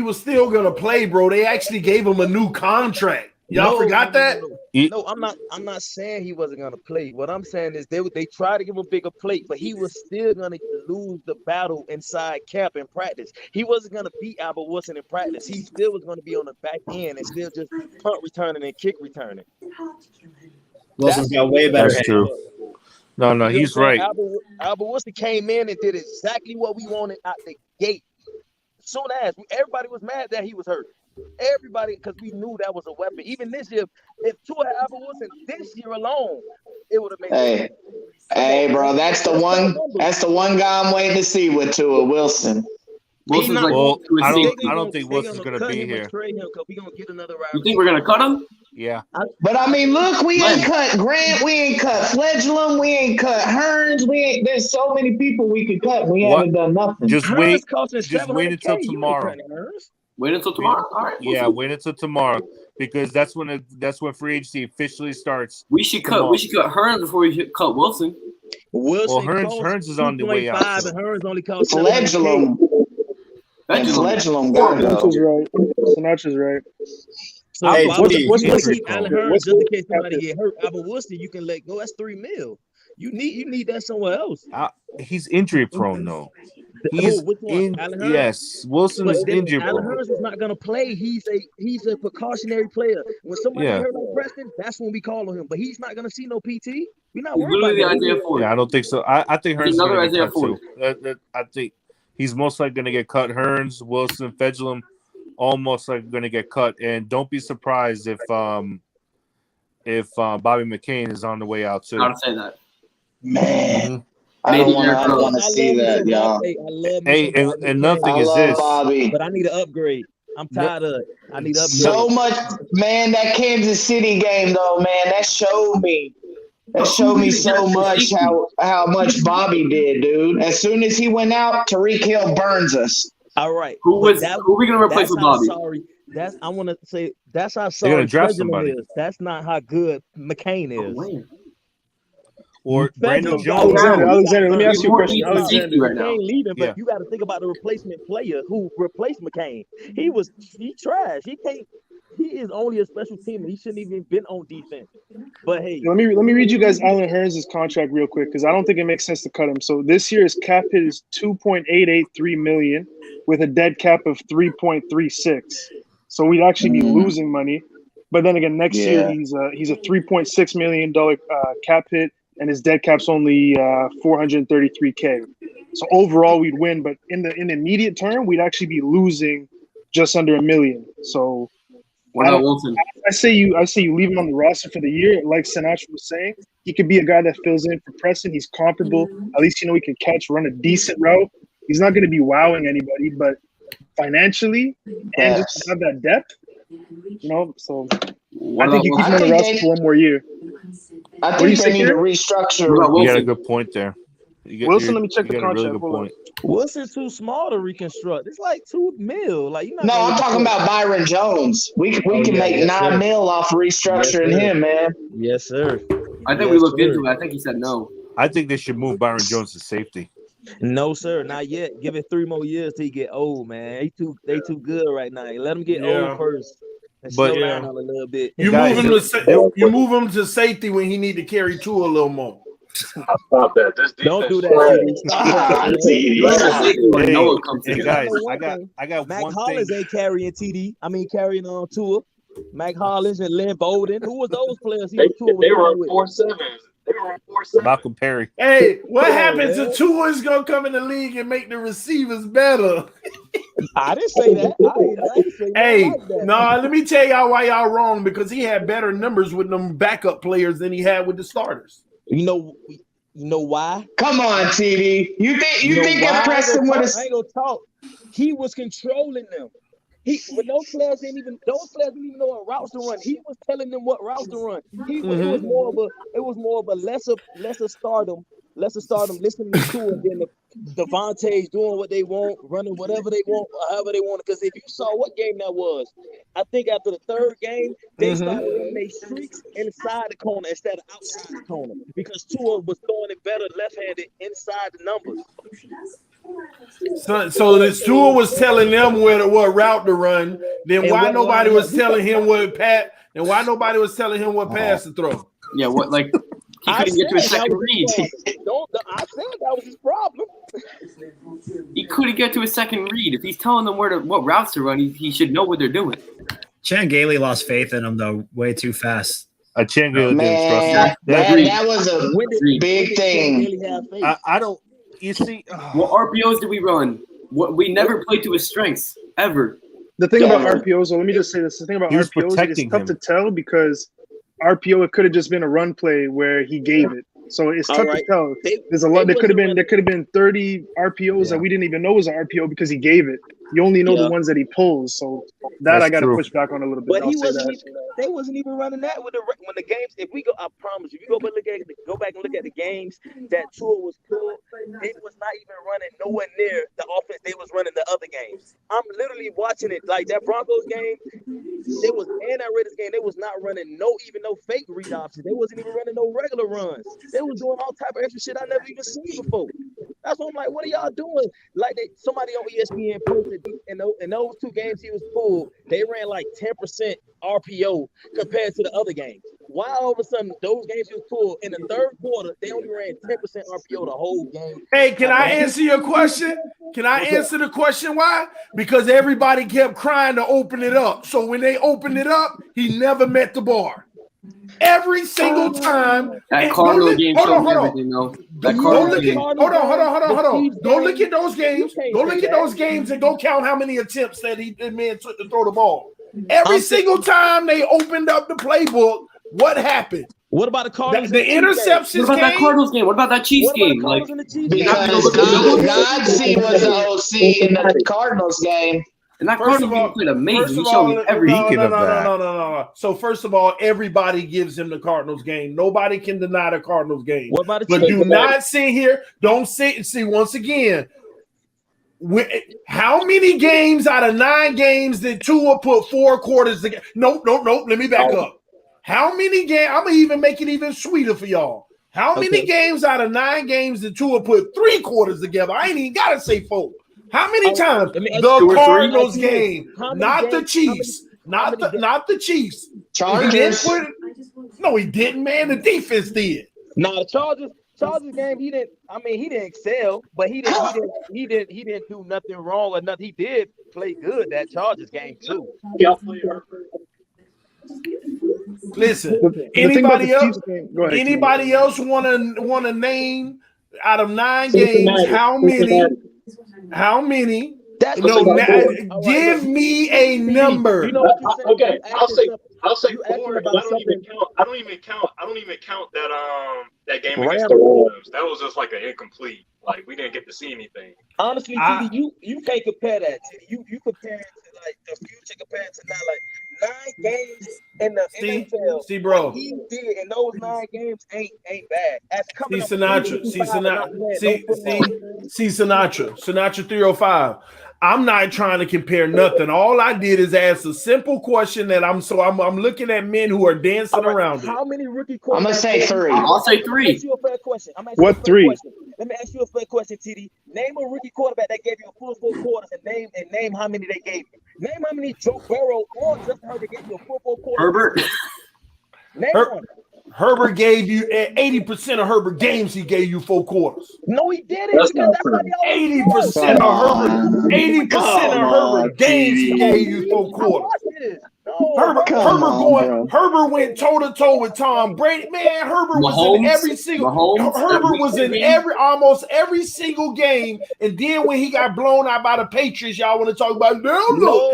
was still gonna play, bro. They actually gave him a new contract. Y'all forgot that? No, I'm not saying he wasn't gonna play. What I'm saying is they tried to give him a bigger plate, but he was still gonna lose the battle inside camp and practice. He wasn't gonna beat Albert Wilson in practice. He still was gonna be on the back end and still just punt returning and kick returning. Wilson's got way better. That's true. No, he's right. Albert Wilson came in and did exactly what we wanted out the gate. Soon as everybody was mad that he was hurt. Everybody, because we knew that was a weapon. Even this year, if Tua had Albert Wilson this year alone, it would have made sense. Hey, bro, that's the one guy I'm waiting to see with Tua Wilson. Wilson's I don't think Wilson's gonna be here. You think we're gonna cut him? Yeah. But I mean, look, we ain't cut Grant, we ain't cut Fledglum, we ain't cut Hearns, there's so many people we could cut. We haven't done nothing. Just wait until tomorrow. Wait until tomorrow. All right. Yeah, wait until tomorrow because that's when free agency officially starts. We should cut Hearns before we cut Wilson. Hearns is on the way out. And Hearns only cost Fledglum. Fledglum got Sinatra's right. So what's Alan Hearns just in case somebody get hurt? Albert Wilson, you can let go. That's $3 million. You need that somewhere else. He's injury prone though. Yes, Wilson is injured. Alan Hearns is not gonna play. He's a precautionary player. When somebody hurt like Preston, that's when we call on him. But he's not gonna see no PT. We're not worried about that. Yeah, I don't think so. I think Hearns is gonna get cut too. I think he's most likely gonna get cut. Hearns, Wilson, Fedulum, almost like going to get cut. And don't be surprised if Bobby McCain is on the way out too. I'd say that. Man. I don't want to see that, y'all. Hey, and another thing is this. Bobby. But I need an upgrade. I'm tired of it. I need an upgrade. So much, man, that Kansas City game, though, man, that showed me so much how much Bobby did, dude. As soon as he went out, Tyreek Hill burns us. All right. Who are we going to replace with Bobby? Sorry. I want to say that's how sorry Fredulum is. That's not how good McCain is. Or Brandon Jones. Alexander, let me ask you a question. Alexander, right now. Leaving, but you got to think about the replacement player who replaced McCain. He trash. He is only a special teamer. He shouldn't even been on defense. But hey, let me read you guys Alan Hearns' contract real quick because I don't think it makes sense to cut him. So this year his cap hit is $2.883 million with a dead cap of 3.36. So we'd actually be losing money. But then again, next year he's a $3.6 million cap hit. And his dead cap's only $433K. So overall, we'd win, but in the immediate term, we'd actually be losing just under $1 million. So, I say you leave him on the roster for the year, like Sinatra was saying. He could be a guy that fills in for Preston. He's comparable. At least he can catch, run a decent route. He's not going to be wowing anybody, but financially and just have that depth, So I think you keep him on the roster for one more year. I think they need to restructure. You got a good point there. Wilson, let me check the got a really contract. good point. Wilson too small to reconstruct. It's like $2 million. Like No, I'm talking about Byron Jones. We can make $9 million off restructuring him, man. Yes, sir. I think we looked into it. I think he said no. I think they should move Byron Jones to safety. No, sir, not yet. Give it 3 more years till he get old, man. They too good right now. Let him get old first. And slow down a little bit. You move him to safety when he need to carry Tua a little more. Stop that. Don't do that. Hey, guys, I got Mac one Hollins thing. ain't carrying TD. I mean, carrying on Tua. Mac Hollins and Lynn Bowden. Who was those players? They were 4.7s. They were 4.7. Malcolm Perry. Hey, what happened to Tua is gonna come in the league and make the receivers better? I didn't say that. I didn't say Hey, like that. let me tell y'all why y'all wrong, because he had better numbers with them backup players than he had with the starters. You know why? Come on, TD. You think if Preston would have? I ain't gonna talk. He was controlling them. When those players didn't even know what routes to run. He was telling them what routes to run. It was more of a lesser stardom listening to him than the Devontae's doing what they want, running whatever they want, however they want. Because if you saw what game that was, I think after the third game, they started running their streaks inside the corner instead of outside the corner because Tua was throwing it better left-handed inside the numbers. So this Tua was telling them what route to run. Then why nobody was telling him what pass to throw? Yeah, what like he couldn't get to a second read. I said that was his problem. He couldn't get to a second read. If he's telling them what routes to run, he should know what they're doing. Chan Gailey lost faith in him though way too fast. Chan Gailey didn't trust him. That was a big thing. I don't. You see, what RPOs did we run? We never played to his strengths ever. The thing about RPOs, let me just say this. The thing about RPOs is tough to tell because RPO, it could have just been a run play where he gave it. So it's tough to tell. There's a lot. There could have been 30 RPOs that we didn't even know was an RPO because he gave it. You only know the ones that he pulls. So that I got to push back on a little bit. But they wasn't even running that when the games. If we go, I promise you, if you go back and look at the games that Tua was pulled, they was not even running nowhere near the offense they was running the other games. I'm literally watching it like that Broncos game. And that Raiders game. They was not running no fake read options. They wasn't even running no regular runs. They was doing all type of extra shit I never even seen before. That's why I'm like, what are y'all doing? Like somebody on ESPN posted in those 2 games he was pulled, they ran like 10% RPO compared to the other games. Why all of a sudden those games he was pulled in the third quarter, they only ran 10% RPO the whole game? Hey, can I answer your question? Can I answer the question why? Because everybody kept crying to open it up. So when they opened it up, he never met the bar. Every single time. That Cardinal game showed me everything, though. Hold on. Go look at those games. Go look at those games and go count how many attempts that man took to throw the ball. Every single time they opened up the playbook, what happened? What about the Cardinals? The interceptions. What about that Cardinals game? What about that Chiefs game? Like, because Godsey was the OC in the Cardinals game. And that Cardinals game played amazing. He showed me everything. No. So first of all, everybody gives him the Cardinals game. Nobody can deny the Cardinals game. What about but do not sit here. Don't sit. See, once again, how many games out of 9 games did Tua put 4 quarters together? No. Let me back up. How many games? I'm gonna even make it even sweeter for y'all. How many games out of 9 games did Tua put 3 quarters together? I ain't even gotta say 4. How many times? The Cardinals game, not the Chiefs, not the Chiefs. Chargers. He didn't. Man, the defense did. No, the Chargers game, he didn't. I mean, he didn't excel, but he didn't do nothing wrong or nothing. He did play good that Chargers game too. Listen, anybody else want to name out of 9 games how many? Give me a number. Okay, I'll say 4. I don't even count that game against the Rams. That was just like an incomplete. Like we didn't get to see anything. Honestly, TD, you can't compare that. TD. You compare it to like the future compared to now. Like 9 games in the NFL. See, bro. What he did in those 9 games ain't bad. That's coming Sinatra. Sinatra 305. I'm not trying to compare nothing. All I did is ask a simple question that I'm looking at men who are dancing around. How many rookie quarterbacks? I'm gonna say 3. I'll say 3. Let me ask you a fair question. What 3? Let me ask you a fair question, TD. Name a rookie quarterback that gave you a full 4 quarters and name how many they gave you. Name how many Joe Burrow or Justin Herbert gave you a full 4 quarters. Herbert. Name one. Herbert gave you 80% of Herbert games. He gave you 4 quarters. No, he didn't. That's 80% of Herbert. 80% of Herbert games. He gave you 4 quarters. Herbert went toe to toe with Tom Brady. Man, Herbert was in every single. Herbert was in almost every single game. And then when he got blown out by the Patriots, y'all want to talk about no.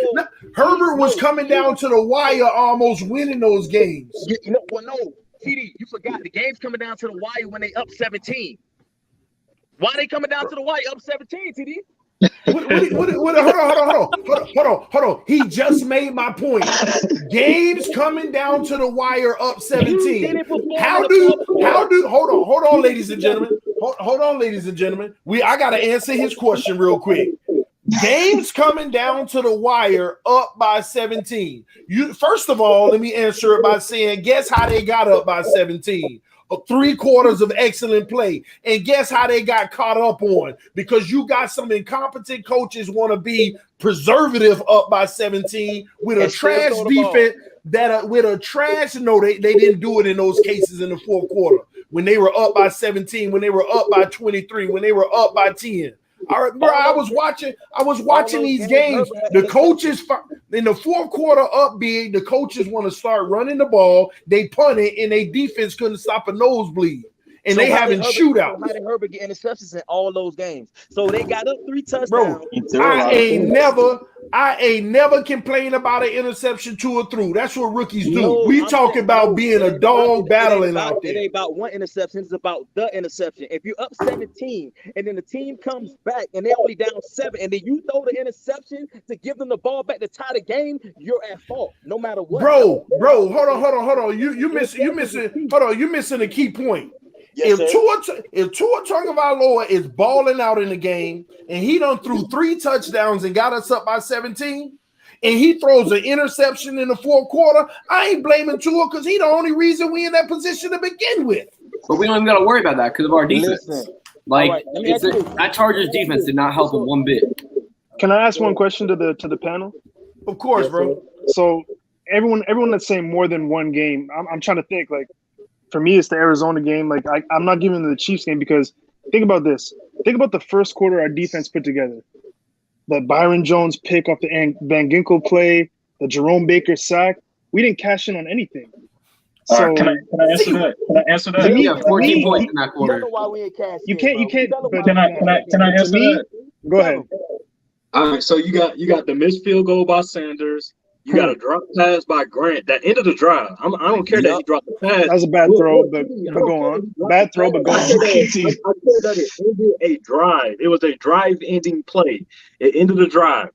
Herbert was coming down to the wire, almost winning those games. No. TD, you forgot the game's coming down to the wire when they up 17. Why they coming down to the wire up 17, TD? Hold on. He just made my point. Games coming down to the wire up 17. Hold on, ladies and gentlemen. Hold on, ladies and gentlemen. I gotta answer his question real quick. Games coming down to the wire up by 17. First of all, let me answer it by saying, guess how they got up by 17? 3 quarters of excellent play. And guess how they got caught up on? Because you got some incompetent coaches want to be preservative up by 17 with a trash defense they didn't do it in those cases in the 4th quarter. When they were up by 17, when they were up by 23, when they were up by 10. All right, bro. I was watching these games. The coaches in the 4th quarter up big. The coaches want to start running the ball. They punt it, and their defense couldn't stop a nosebleed. And they having shootouts. How did Herbert get interceptions in all those games? So they got up 3 touchdowns. Bro, I ain't never complained about an interception to or through. That's what rookies do. We talk about being a dog battling out there. It ain't about one interception. It's about the interception. If you're up 17 and then the team comes back and they're only down 7 and then you throw the interception to give them the ball back to tie the game, you're at fault no matter what. Bro, hold on. You missing a key point. Yes, if Tua Tagovailoa is balling out in the game and he done threw 3 touchdowns and got us up by 17 and he throws an interception in the 4th quarter, I ain't blaming Tua because he the only reason we in that position to begin with. But we don't even got to worry about that because of our defense. That Chargers defense did not help him one bit. Can I ask one question to the panel? Of course, bro. So everyone that's saying more than one game, I'm trying to think like. For me, it's the Arizona game. Like I'm not giving them the Chiefs game because think about this. Think about the first quarter our defense put together. The Byron Jones pick off the Van Ginkel play, the Jerome Baker sack. We didn't cash in on anything. So can I answer that? Can I answer that? We have 14 points in that quarter. You can't. But can I answer that? Go ahead. All right. So you got the missed field goal by Sanders. You got a drop pass by Grant. That ended the drive. I don't care that he dropped the pass. That was a bad throw, but go on. Bad throw, but go on. I said that it ended a drive. It was a drive-ending play. It ended the drive.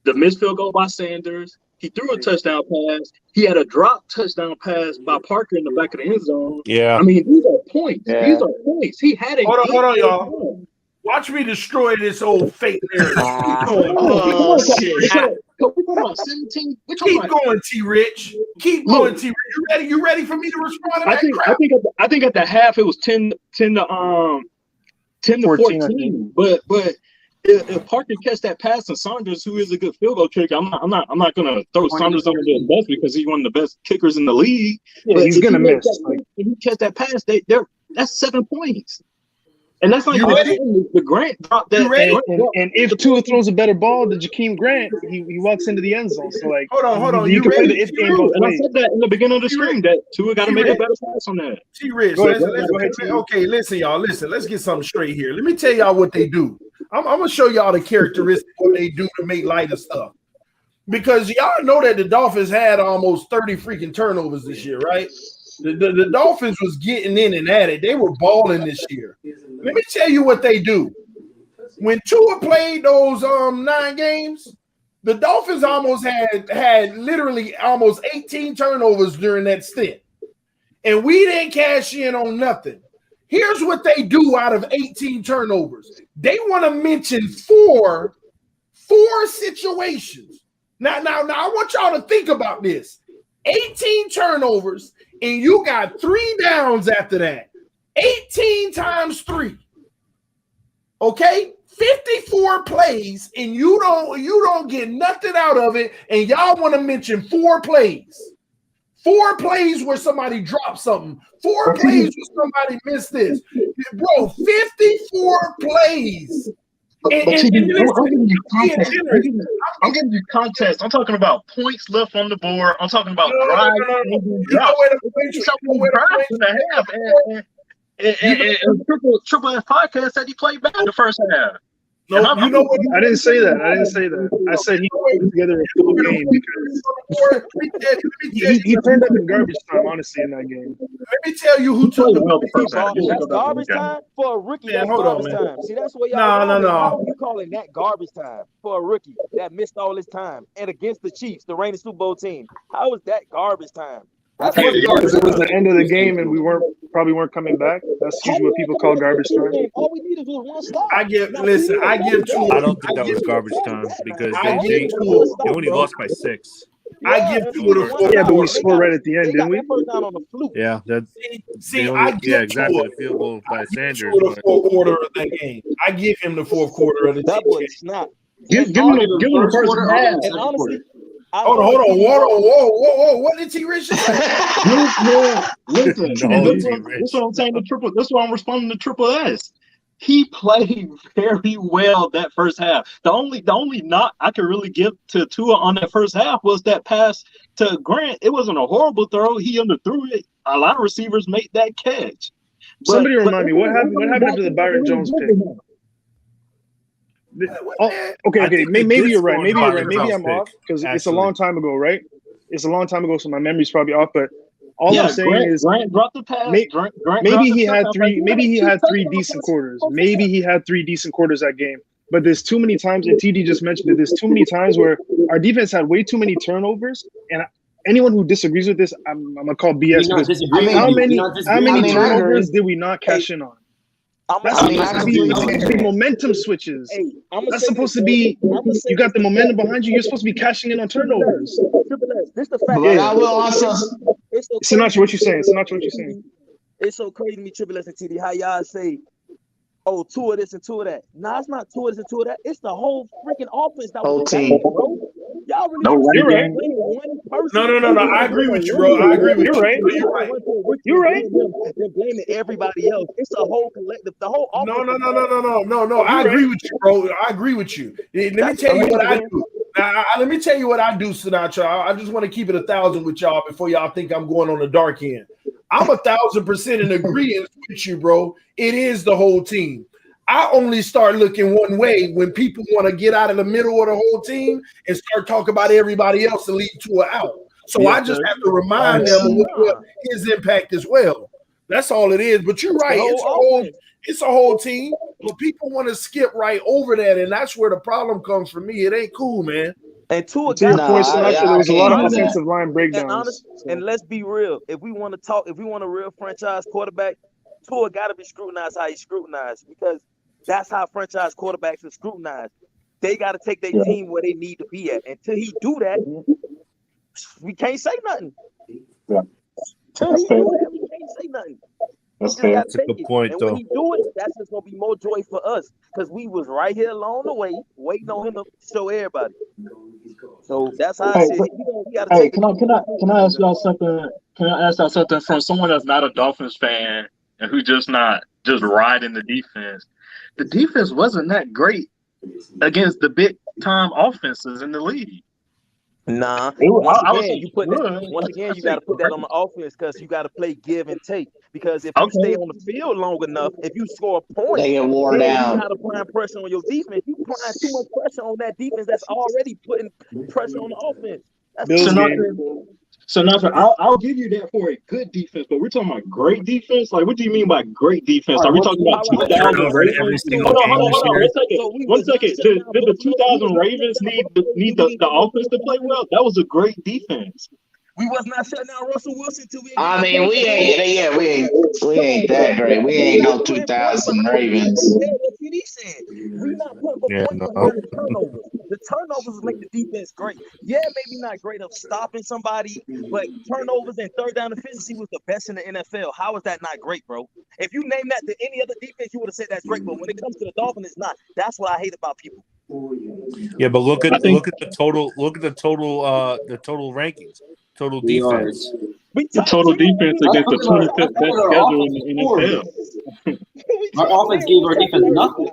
The missed field goal by Sanders. He threw a touchdown pass. He had a drop touchdown pass by Parker in the back of the end zone. Yeah. I mean, these are points. Yeah. These are points. He had a Hold on, y'all. Watch me destroy this old fake narrative. Keep going, T-Rich. Keep going, T-Rich. You ready for me to respond to that crap? I think at the half it was 10 to 14. But if Parker catch that pass and Saunders, who is a good field goal kicker, I'm not gonna throw Saunders under the bus because he's one of the best kickers in the league. Yeah, he's gonna miss. If he catch that pass, that's 7 points. And that's like the Grant dropped that. And if Tua throws a better ball to Jakeem Grant, he walks into the end zone. So like, hold on. You can play the if game both ways. And I said that in the beginning of the stream that Tua got to make a better pass on that. T-Rich, okay, listen, y'all. Let's get something straight here. Let me tell y'all what they do. I'm gonna show y'all the characteristics what they do to make light of stuff. Because y'all know that the Dolphins had almost 30 freaking turnovers this year, right? The Dolphins was getting in and at it. They were balling this year. Let me tell you what they do. When Tua played those 9 games, The Dolphins almost had literally almost 18 turnovers during that stint. And we didn't cash in on nothing. Here's what they do out of 18 turnovers. They want to mention four situations. Now, I want y'all to think about this. 18 turnovers, and you got 3 downs after that. 18 times 3. Okay? 54 plays, and you don't get nothing out of it, and y'all want to mention 4 plays. 4 plays where somebody dropped something. 4 plays where somebody missed this. Bro, 54 plays. I'm giving you context. I'm talking about points left on the board. I'm talking about drives. And Triple F Podcast said he played bad the first half. No, you know what? I didn't say that. I said he put together a full game because he turned up in garbage time, honestly, in that game. Let me tell you who took the first half. That's garbage time for a rookie. That's garbage time. See, that's what y'all. No. How are you calling that garbage time for a rookie that missed all his time and against the Chiefs, the reigning Super Bowl team? How is that garbage time? Because it was the end of the game and we probably weren't coming back. That's usually what people call garbage time. All we needed was one stop. I don't think that was garbage time because they only lost by 6. I give Tua the 4th. Yeah, but we scored right at the end, didn't we? Yeah, that's exactly. The field goal by Sanders. The 4th quarter of that game. I give him the 4th quarter of the that was not. Give him the first half. And honestly, hold on. Whoa. What did T Rich say? Listen, that's what I'm saying to Triple. That's why I'm responding to Triple S. He played very well that first half. The only knock I could really give to Tua on that first half was that pass to Grant. It wasn't a horrible throw. He underthrew it. A lot of receivers made that catch. Somebody remind me what happened to the Byron Jones pick? Okay. Maybe you're right. Maybe I'm off because it's a long time ago, right? It's a long time ago, so my memory's probably off. But all I'm saying is, Grant dropped the pass. Maybe he had 3 decent quarters. Maybe he had 3 decent quarters that game. But there's too many times, and TD just mentioned it. There's too many times where our defense had way too many turnovers. And anyone who disagrees with this, I'm gonna call BS. How many turnovers did we not cash in on? That's supposed to be momentum switches. That's supposed to be you got the momentum behind you. You're supposed to be cashing in on turnovers. This the fact. Yeah, I will also. Sinatra, what you saying? It's so crazy to me, Triple S and TD, how y'all say, oh, Tua this and Tua that. Nah, it's not Tua this and Tua that. It's the whole freaking offense. That whole team. Y'all really you're right. No. I agree with you, bro. I agree with you. You're right. They're blaming everybody else. It's a whole collective. The whole offense. No. I agree with you, bro. I agree with you. Let me tell you what I do. Let me tell you what I do, Sinatra. I just want to keep it 1,000 with y'all before y'all think I'm going on the dark end. I'm 1,000% in agreement with you, bro. It is the whole team. I only start looking one way when people want to get out of the middle of the whole team and start talking about everybody else and leave Tua out. So I just have to remind them of what his impact as well. That's all it is. But you're right. It's a whole team. But people want to skip right over that, and that's where the problem comes for me. It ain't cool, man. And Tua there was a lot of offensive line breakdowns. And let's be real. If we want a real franchise quarterback, Tua got to be scrutinized how he's scrutinized because that's how franchise quarterbacks are scrutinized. They got to take their team where they need to be at. Until he do that, we can't say nothing. Yeah. Until he do that, we can't say nothing. That's a good point, though. When he do it, that's just gonna be more joy for us because we was right here along the way, waiting on him to show everybody. So that's how I see it. Can I ask y'all something? Can I ask y'all something from someone that's not a Dolphins fan and who just riding the defense? The defense wasn't that great against the big time offenses in the league. Nah. Once again, you got to put that on the offense because you got to play give and take. Because if you stay on the field long enough, if you score a point, they get worn down. You got to apply pressure on your defense. You apply too much pressure on that defense that's already putting pressure on the offense. Bills game. Sinatra, I'll give you that for a good defense, but we're talking about great defense. Like, what do you mean by great defense? Are we talking about 2000 Ravens? Hold on. One second. Did the 2000 Ravens need the offense to play well? That was a great defense. We was not shutting down Russell Wilson till we. I mean, we ain't that great. We ain't no 2000 Ravens. He said we not putting turnovers. The turnovers make the defense great. Yeah, maybe not great of stopping somebody, but turnovers and third down efficiency was the best in the NFL. How is that not great, bro? If you name that to any other defense, you would have said that's great. But when it comes to the Dolphins, it's not. That's what I hate about people. Yeah, but look at the total rankings. Total defense. The total defense against the 25th best schedule in the NFL. Our offense gave our defense nothing.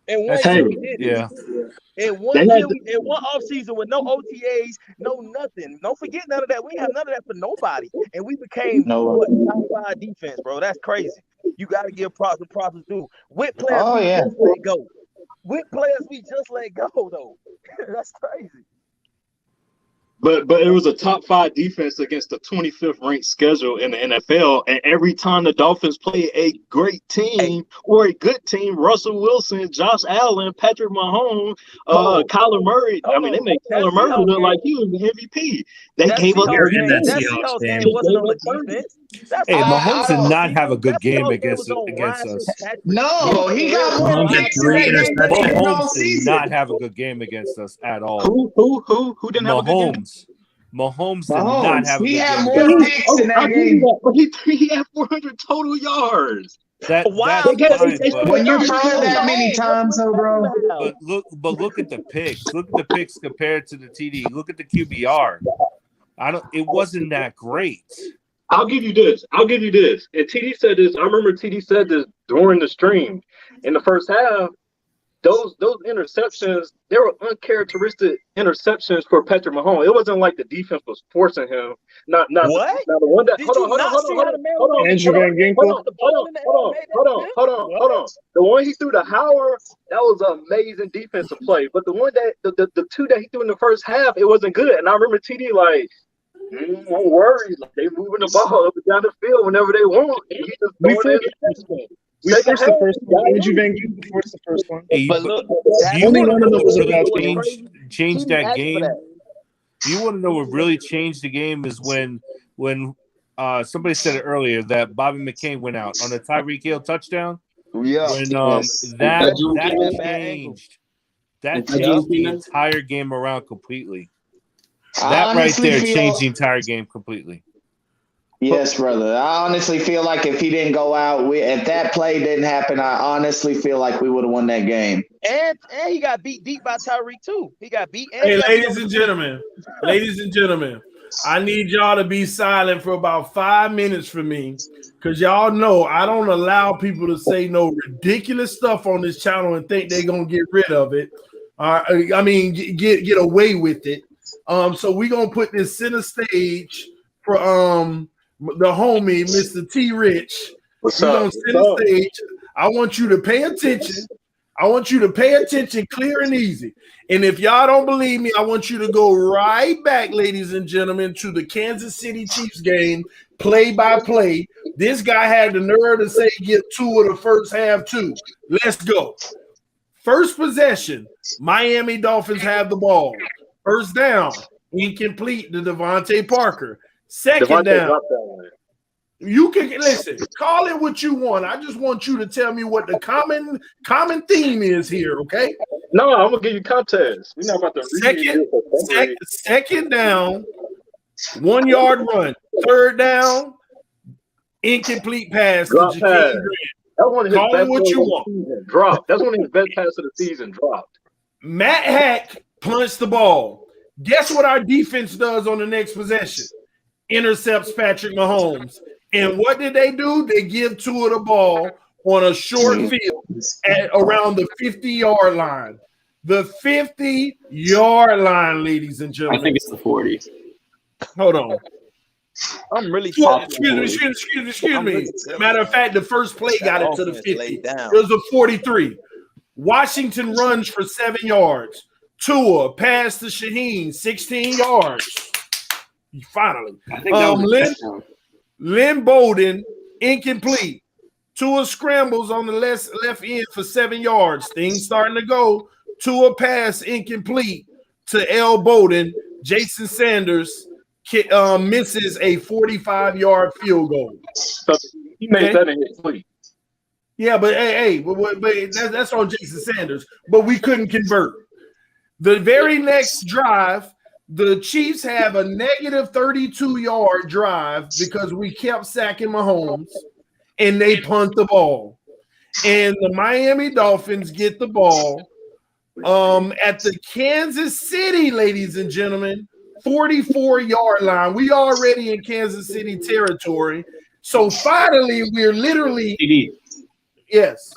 And one year we did it. In one offseason with no OTAs, no nothing. Don't forget none of that. We have none of that for nobody. And we became top 5 defense, bro. That's crazy. You got to give props and props is due. With players just let go. With players we just let go, though. That's crazy. But it was a top 5 defense against the 25th ranked schedule in the NFL. And every time the Dolphins play a great team or a good team, Russell Wilson, Josh Allen, Patrick Mahomes, Kyler Murray. I mean, they made Kyler Murray look like he was the MVP. They gave up their Seahawks game wasn't on the defense. Hey, Mahomes did not have a good game against us. No, he got more picks in that game. Mahomes did not have a good game against us at all. Who didn't have a good game? Mahomes did not have a good game. He had more picks in that game. But he had 400 total yards. When you throw that many times, bro. But look at the picks. Look at the picks compared to the TD. Look at the QBR. It wasn't that great. I'll give you this. And TD said this. I remember TD said this during the stream. In the first half, those interceptions, they were uncharacteristic interceptions for Patrick Mahomes. It wasn't like the defense was forcing him. Not what? Not the one that. Hold on. Andrew Van Ginkel. Hold on. The one he threw to Howard, that was an amazing defensive play. But the one that the two that he threw in the first half, it wasn't good. And I remember TD like, don't worry, they moving the ball up and down the field whenever they want. We forced the first one. Andrew Van Ginkel forced the first one. But look, only one of them was a bad change that game. You want to know what really changed the game is when somebody said it earlier that Bobby McCain went out on a Tyreek Hill touchdown. Yeah, when that changed the entire game around completely. That right there changed the entire game completely. Yes, brother. I honestly feel like if he didn't go out, if that play didn't happen, I honestly feel like we would have won that game. And he got beat deep by Tyreek too. He got beat. Ladies and gentlemen, I need y'all to be silent for about 5 minutes for me, because y'all know I don't allow people to say no ridiculous stuff on this channel and think they're gonna get rid of it. Get away with it. So we're gonna put this center stage for the homie, Mr. T Rich. What's we're up? gonna center stage. I want you to pay attention. Clear and easy. And if y'all don't believe me, I want you to go right back, ladies and gentlemen, to the Kansas City Chiefs game, play by play. This guy had the nerve to say get 2 of the first half too. Let's go. First possession, Miami Dolphins have the ball. First down, incomplete to Devontae Parker. Second down, you can listen. Call it what you want. I just want you to tell me what the common theme is here. Okay? No, I'm gonna give you context. We're not about to second down, 1 yard run. Third down, incomplete pass to Jakeem Grant. That's one of his Call best it what you want. Drop. That's one of his best passes of the season. Dropped. Matt Hack punched the ball. Guess what our defense does on the next possession? Intercepts Patrick Mahomes. And what did they do? They give Tua the ball on a short field at around the 50-yard line. The 50-yard line, ladies and gentlemen. I think it's the 40. Hold on. I'm really Excuse me. Matter of fact, the first play got it to the 50. It was a 43. Washington runs for 7 yards. Tua pass to Shaheen, 16 yards. Finally. I think that was a touchdown. Lynn Bowden, incomplete. Tua scrambles on the left end for 7 yards. Things starting to go. Tua pass incomplete to L. Bowden. Jason Sanders misses a 45-yard field goal. So he made that in his sleep. Yeah, but but that's on Jason Sanders. But we couldn't convert. The very next drive, the Chiefs have a negative 32-yard drive because we kept sacking Mahomes, and they punt the ball. And the Miami Dolphins get the ball at the Kansas City, ladies and gentlemen, 44-yard line. We already in Kansas City territory. So finally, we're literally yes.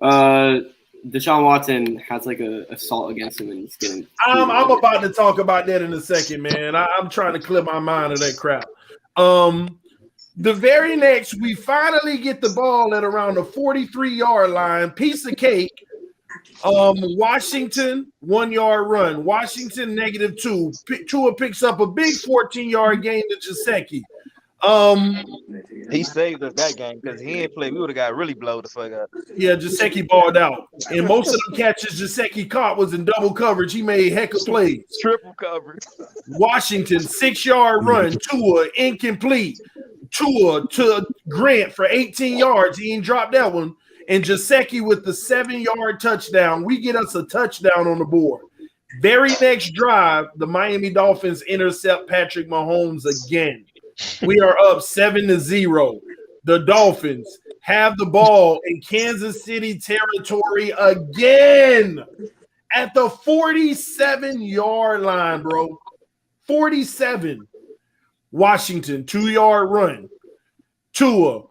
Deshaun Watson has like a assault against him, and he's getting. I'm about to talk about that in a second, man. I'm trying to clear my mind of that crap. The very next, we finally get the ball at around the 43-yard line. Piece of cake. Washington 1-yard run. Washington -2. Tua picks up a big 14-yard gain to Gesicki. He saved us that game because he ain't played. We would have got really blowed the fuck up. Yeah, Gesicki balled out. And most of them catches Gesicki caught was in double coverage. He made heck of plays. Triple coverage. Washington 6-yard run. Tua incomplete. Tua to Grant for 18 yards. He ain't dropped that one. And Gesicki with the 7-yard touchdown. We get us a touchdown on the board. Very next drive, the Miami Dolphins intercept Patrick Mahomes again. We are up 7-0. The Dolphins have the ball in Kansas City territory again at the 47-yard line, bro. 47. Washington, 2-yard run. Tua,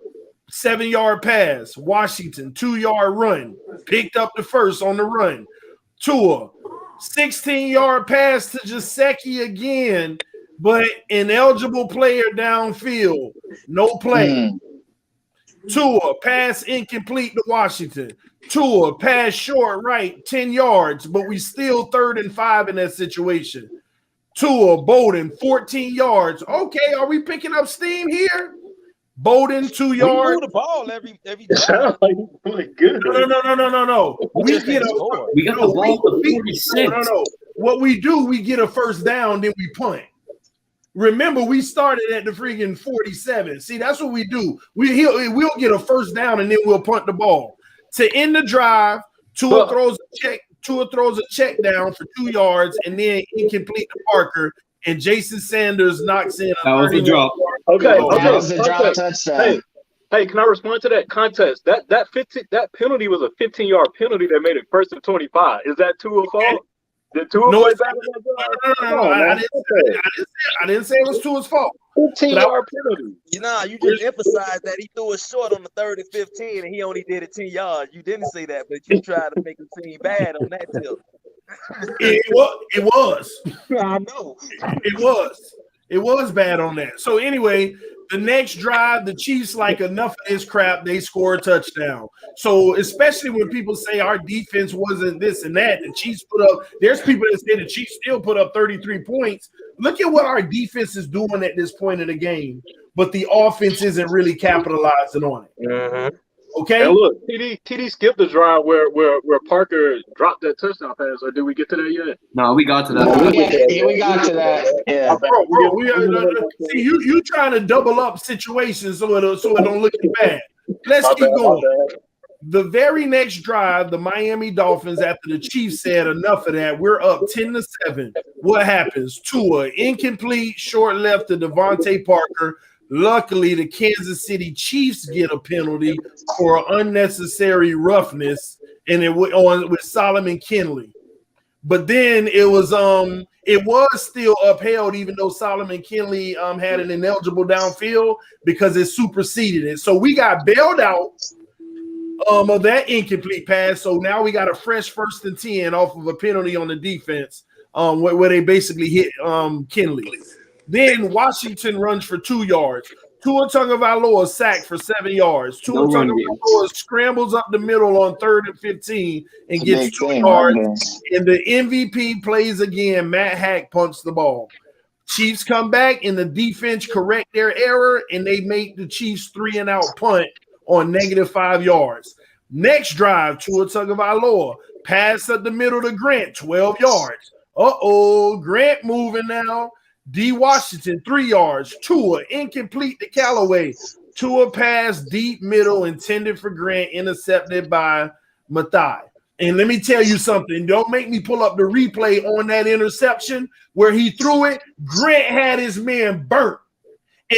7-yard pass. Washington, 2-yard run. Picked up the first on the run. Tua, 16-yard pass to Gesicki again, but ineligible player downfield. No play. Tua, pass incomplete to Washington. Tua, pass short right, 10 yards, but we still 3rd and 5 in that situation. Tua, Bowden, 14 yards. Okay, are we picking up steam here? Bowden, 2 yards. We move the ball every Sounds like he's really good. No. We get the ball to 46. No. What we do, we get a first down, then we punt. Remember, we started at the freaking 47. See, that's what we do. We'll get a first down, and then we'll punt the ball. To end the drive, Tua throws a check down for 2 yards, and then incomplete to Parker, and Jason Sanders knocks in. That was a drop. Okay. That was a drop touchdown. Hey, can I respond to that contest? That penalty was a 15-yard penalty that made it 1st and 25. Is that Tua's fault? Did Tua play back? No. I didn't say it was Tua's fault. 15-yard penalty. You just emphasized that he threw it short on the 3rd and 15, and he only did it 10 yards. You didn't say that, but you tried to make him seem bad on that tip. It was. I know. It was bad on that. So anyway, the next drive, the Chiefs like enough of this crap. They score a touchdown. So especially when people say our defense wasn't this and that, the Chiefs put up. There's people that say the Chiefs still put up 33 points. Look at what our defense is doing at this point in the game, but the offense isn't really capitalizing on it. Mm-hmm. Okay. And look, TD skipped the drive where Parker dropped that touchdown pass. Or did we get to that yet? No, we got to that. We got to that. Yeah, bro. See, you trying to double up situations so it don't look bad. Let's keep going. The very next drive, the Miami Dolphins, after the Chiefs said enough of that, we're up 10-7. What happens? Tua, incomplete, short left to Devontae Parker. Luckily, the Kansas City Chiefs get a penalty for unnecessary roughness, and it went on with Solomon Kinley. But then it was still upheld, even though Solomon Kinley had an ineligible downfield because it superseded it. So we got bailed out of that incomplete pass. So now we got a fresh 1st and 10 off of a penalty on the defense where they basically hit Kinley. Then Washington runs for 2 yards. Tua Tagovailoa sacked for 7 yards. Tua Tagovailoa scrambles up the middle on 3rd and 15 and gets 2 yards. And the MVP plays again. Matt Hack punts the ball. Chiefs come back and the defense correct their error and they make the Chiefs 3-and-out punt on -5 yards. Next drive, Tua Tagovailoa pass up the middle to Grant, 12 yards. Grant moving now. D. Washington, 3 yards. Tua incomplete to Callaway. Tua pass deep middle intended for Grant, intercepted by Mathai. And let me tell you something. Don't make me pull up the replay on that interception where he threw it. Grant had his man burnt.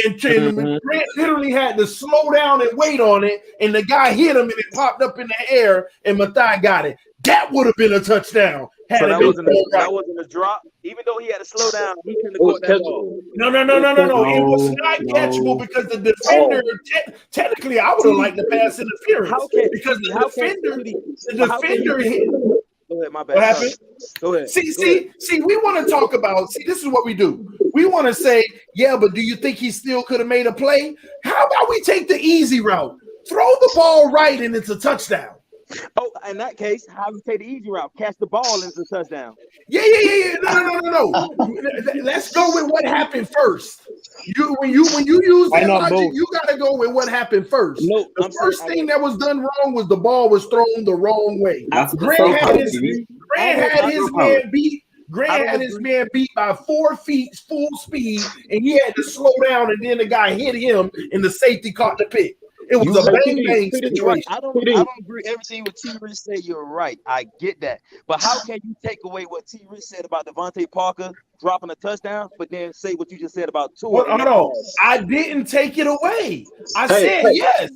And Grant literally had to slow down and wait on it. And the guy hit him and it popped up in the air and Mathai got it. That would have been a touchdown. So that wasn't a drop. Even though he had to slow down, he couldn't have caught that ball. No. It was not catchable because the defender, technically, I would have liked the pass interference. Because the defender hit. Go ahead, my bad. What happened? Go ahead. See, we want to talk about, this is what we do. We want to say, yeah, but do you think he still could have made a play? How about we take the easy route? Throw the ball right and it's a touchdown. Oh, in that case, how you take the easy route? Catch the ball and it's a touchdown. Yeah. No. Let's go with what happened first. When you use that logic, you gotta go with what happened first. No, the first thing that was done wrong was the ball was thrown the wrong way. Grant had his man beat by 4 feet full speed, and he had to slow down, and then the guy hit him, and the safety caught the pick. It was a bang situation. I don't agree everything what T. Rich said. You're right. I get that. But how can you take away what T. Rich said about Devontae Parker dropping a touchdown, but then say what you just said about Tua? Hold on. I didn't take it away. I said yes.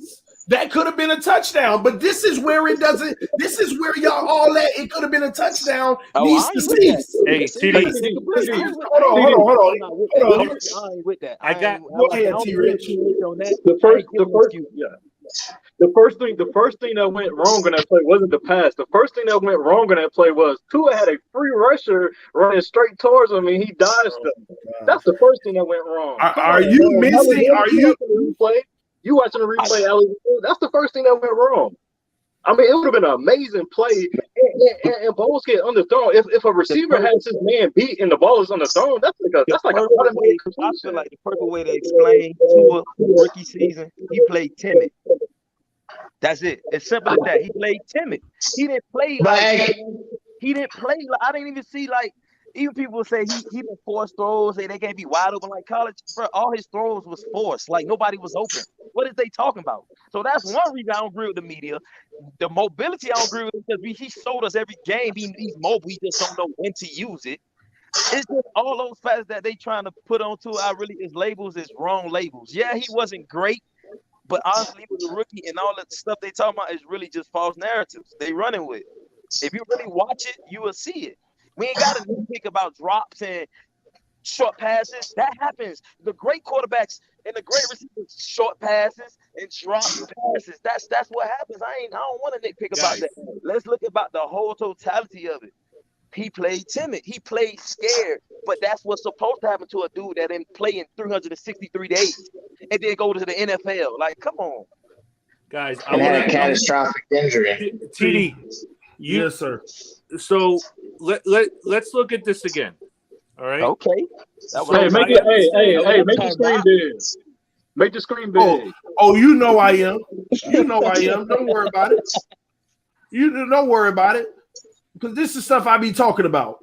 That could have been a touchdown, but this is where it doesn't. This is where y'all all at. It could have been a touchdown. Needs to cease. Hey, TD. Hold on. I ain't with that. Go ahead, T. Rich. The first thing that went wrong on that play wasn't the pass. The first thing that went wrong on that play was Tua had a free rusher running straight towards him, and he dodged him. That's the first thing that went wrong. Are you missing? Are you replay? You watching the replay, Alex? That's the first thing that went wrong. I mean, it would have been an amazing play, and balls get underthrown. If a receiver has his man beat and the ball is underthrown, that's like a automatic completion. I feel like the perfect way to explain Tua rookie season, he played timid. That's it. It's simple as that. He played timid. He didn't play like I didn't even see like. Even people say he didn't force throws, say they can't be wide open like college. Bro, all his throws was forced, like nobody was open. What is they talking about? So that's one reason I don't agree with the media. The mobility I don't agree with because he showed us every game he's mobile. He just don't know when to use it. It's just all those facts that they trying to put onto his labels is wrong labels. Yeah, he wasn't great, but honestly, he was a rookie, and all that stuff they talking about is really just false narratives they running with. If you really watch it, you will see it. We ain't got to think about drops and short passes. That happens. The great quarterbacks and the great receivers, short passes and drop passes. That's what happens. I don't want to nitpick about that. Let's look about the whole totality of it. He played timid. He played scared. But that's what's supposed to happen to a dude that didn't play in 363 days and then go to the NFL. Like, come on. Guys, I had a catastrophic injury. TD. Yes, sir. So let's look at this again. All right. Okay. Make the screen big. Make the screen big. Oh, you know I am. Don't worry about it. Don't worry about it. Because this is stuff I be talking about.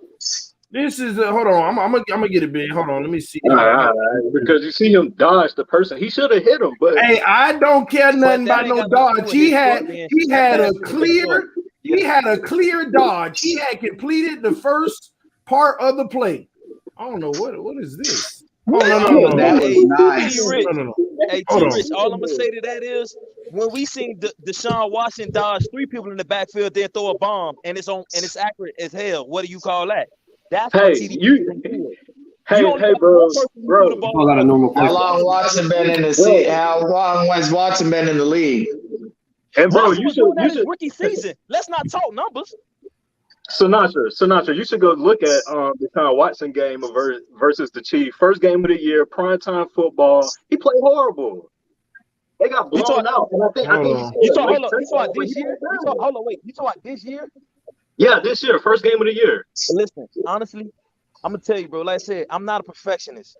This is hold on. I'm gonna get it big. Hold on. Let me see. All right. Because you see him dodge the person. He should have hit him. But hey, I don't care nothing about no dodge. He had a clear. He had a clear dodge. He had completed the first part of the play. I don't know what is this. Oh, no. That was nice. No. Hey, T-Rich, all I'm gonna say to that is when we seen Deshaun Watson dodge 3 people in the backfield, then throw a bomb, and it's accurate as hell. What do you call that? That's what Hey, bro. How long Watson been in the seat? How long has Watson been in the league? And bro, you should rookie season. Let's not talk numbers. Sinatra, you should go look at the Deshaun Watson game versus the Chiefs. First game of the year, primetime football. He played horrible. They got blown out. And I think you talking this year? You talking this year? Yeah, this year, first game of the year. Listen, honestly, I'm gonna tell you, bro. Like I said, I'm not a perfectionist.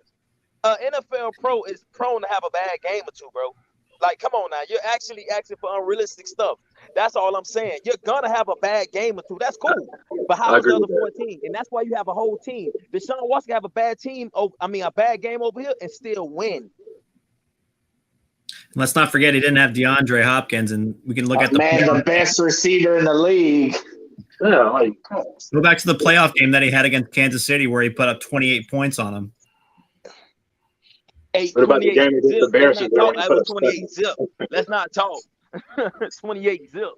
NFL pro is prone to have a bad game or two, bro. Like, come on now, you're actually asking for unrealistic stuff. That's all I'm saying. You're gonna have a bad game or two. That's cool. But how is the other 14? And that's why you have a whole team. Deshaun Watson can have a bad team. A bad game over here and still win. Let's not forget he didn't have DeAndre Hopkins, and we can look at the best receiver in the league. Yeah, go back to the playoff game that he had against Kansas City, where he put up 28 points on him. What about the game against the Bears? That was 28 zip. Let's not talk. 28 zip.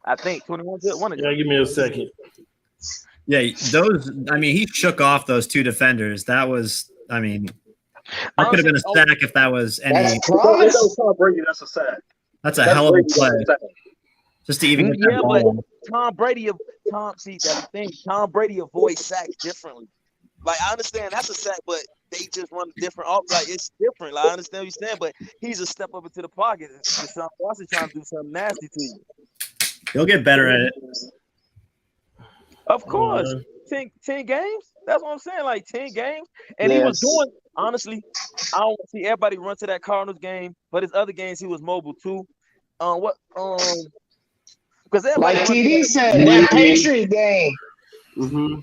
I think 21 zip. Give me a second. Yeah, he shook off those two defenders. That was, that could have been a sack if that was any. That's promise. That's a sack. That's a hell of a play. Just to even. Yeah, but Tom Brady, that's the thing. Tom Brady avoids sacks differently. Like, I understand that's a sack, but they just run different off. Like, it's different. Like, I understand what you're saying, but he's a step up into the pocket. Deshaun Watson trying to do something nasty to you. He'll get better at it. Of course. 10 games? That's what I'm saying. Like, 10 games. And he was doing, honestly, I don't see everybody run to that Cardinals game, but his other games he was mobile too. Because like TD said, that Patriot game. Mm-hmm.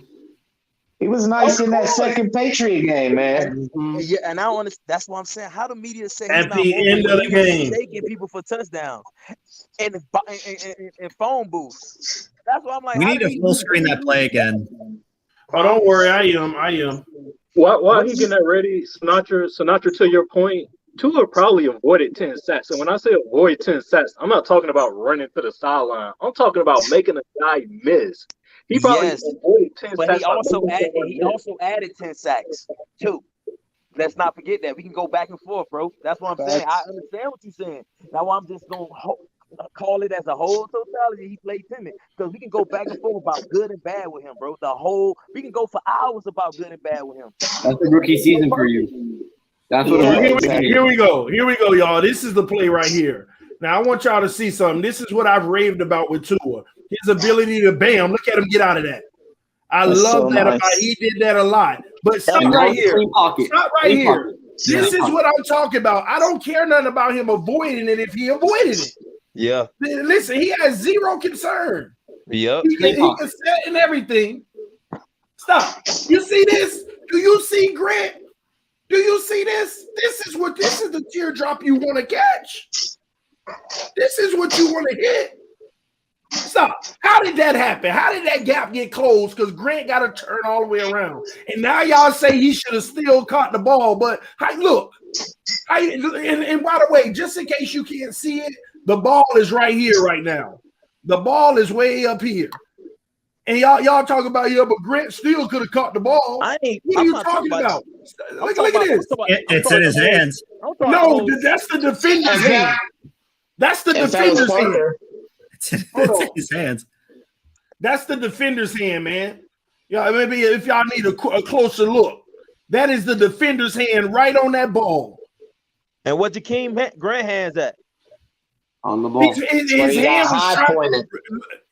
He was nice in that second Patriot game, man. Mm-hmm. Yeah, and I don't understand. That's what I'm saying. How the media say at the end of the game, taking people for touchdowns and phone booths. That's what I'm like. We need to full screen that play again. Oh, don't worry, I am. While he's getting that ready, Sinatra, to your point, Tua probably avoided 10 sacks. And when I say avoid 10 sacks, I'm not talking about running to the sideline. I'm talking about making a guy miss. He probably avoided 10 but sacks. He also added 10 sacks too. Let's not forget that. We can go back and forth, bro. That's what I'm saying. I understand what you're saying. Now I'm just gonna call it as a whole totality. He played timid because we can go back and forth about good and bad with him, bro. We can go for hours about good and bad with him. That's a rookie season for you. That's what here we go, y'all. This is the play right here. Now I want y'all to see something. This is what I've raved about with Tua. His ability to bam. Look at him get out of that. That's love so that nice. About he did that a lot. But stop right here. Stop right here. This is what I'm talking about. I don't care nothing about him avoiding it if he avoided it. Yeah. Listen, he has zero concern. Yep. He can set and everything. Stop. You see this? Do you see Grant? Do you see this? This is the teardrop you want to catch. This is what you want to hit. Stop. How did that happen? How did that gap get closed? Because Grant got to turn all the way around. And now y'all say he should have still caught the ball. But look. And by the way, just in case you can't see it, the ball is right here right now. The ball is way up here. And y'all talk about, but Grant still could have caught the ball. What are you talking about? Look at this. It's in his hands. No, that's the defender's hand. That's the defender's hand. It's in his hands. That's the defender's hand, man. Yeah, maybe if y'all need a closer look, that is the defender's hand right on that ball. And what Jakeem Grant hands at? On the ball. His hand was trying,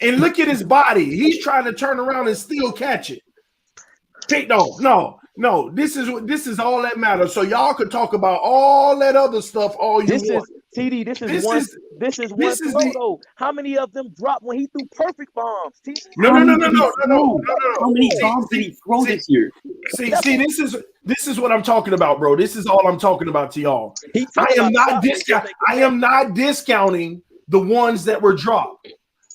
and look at his body. He's trying to turn around and still catch it. No. This is all that matters. So y'all could talk about all that other stuff all you want. TD, this is one throw. How many of them dropped when he threw perfect bombs? TD? No. How many bombs did he throw this year? See, this is what I'm talking about, bro. This is all I'm talking about to y'all. I am not discounting the ones that were dropped,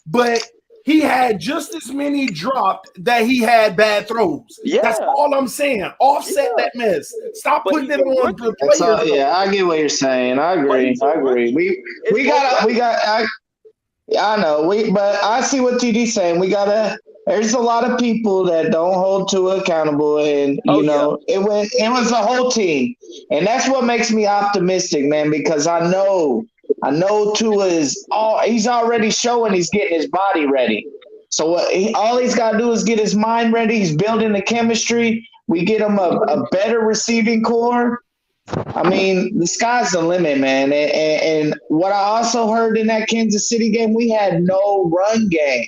but he had just as many dropped that he had bad throws. Yeah. That's all I'm saying. Offset that mess. Stop putting it on the players. I get what you're saying. I agree. I know. But I see what TD's saying. There's a lot of people that don't hold Tua accountable, and it was the whole team. And that's what makes me optimistic, man, because I know Tua he's already showing he's getting his body ready. So all he's got to do is get his mind ready. He's building the chemistry. We get him a better receiving core. I mean, the sky's the limit, man. And what I also heard in that Kansas City game, we had no run game.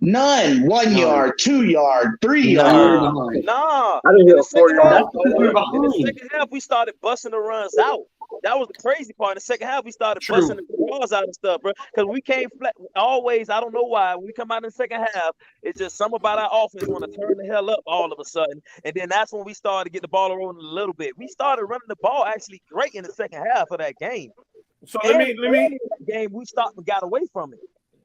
None. 1 yard, 2 yard, 3 yard. Nah. I didn't hear 4 yards. In the second half, we started busting the runs out. That was the crazy part. In the second half, we started busting the balls out and stuff, bro. Because we came flat. Always, I don't know why. When we come out in the second half, it's just something about our offense want to turn the hell up all of a sudden. And then that's when we started to get the ball rolling a little bit. We started running the ball actually great in the second half of that game. So let me game we stopped and got away from it.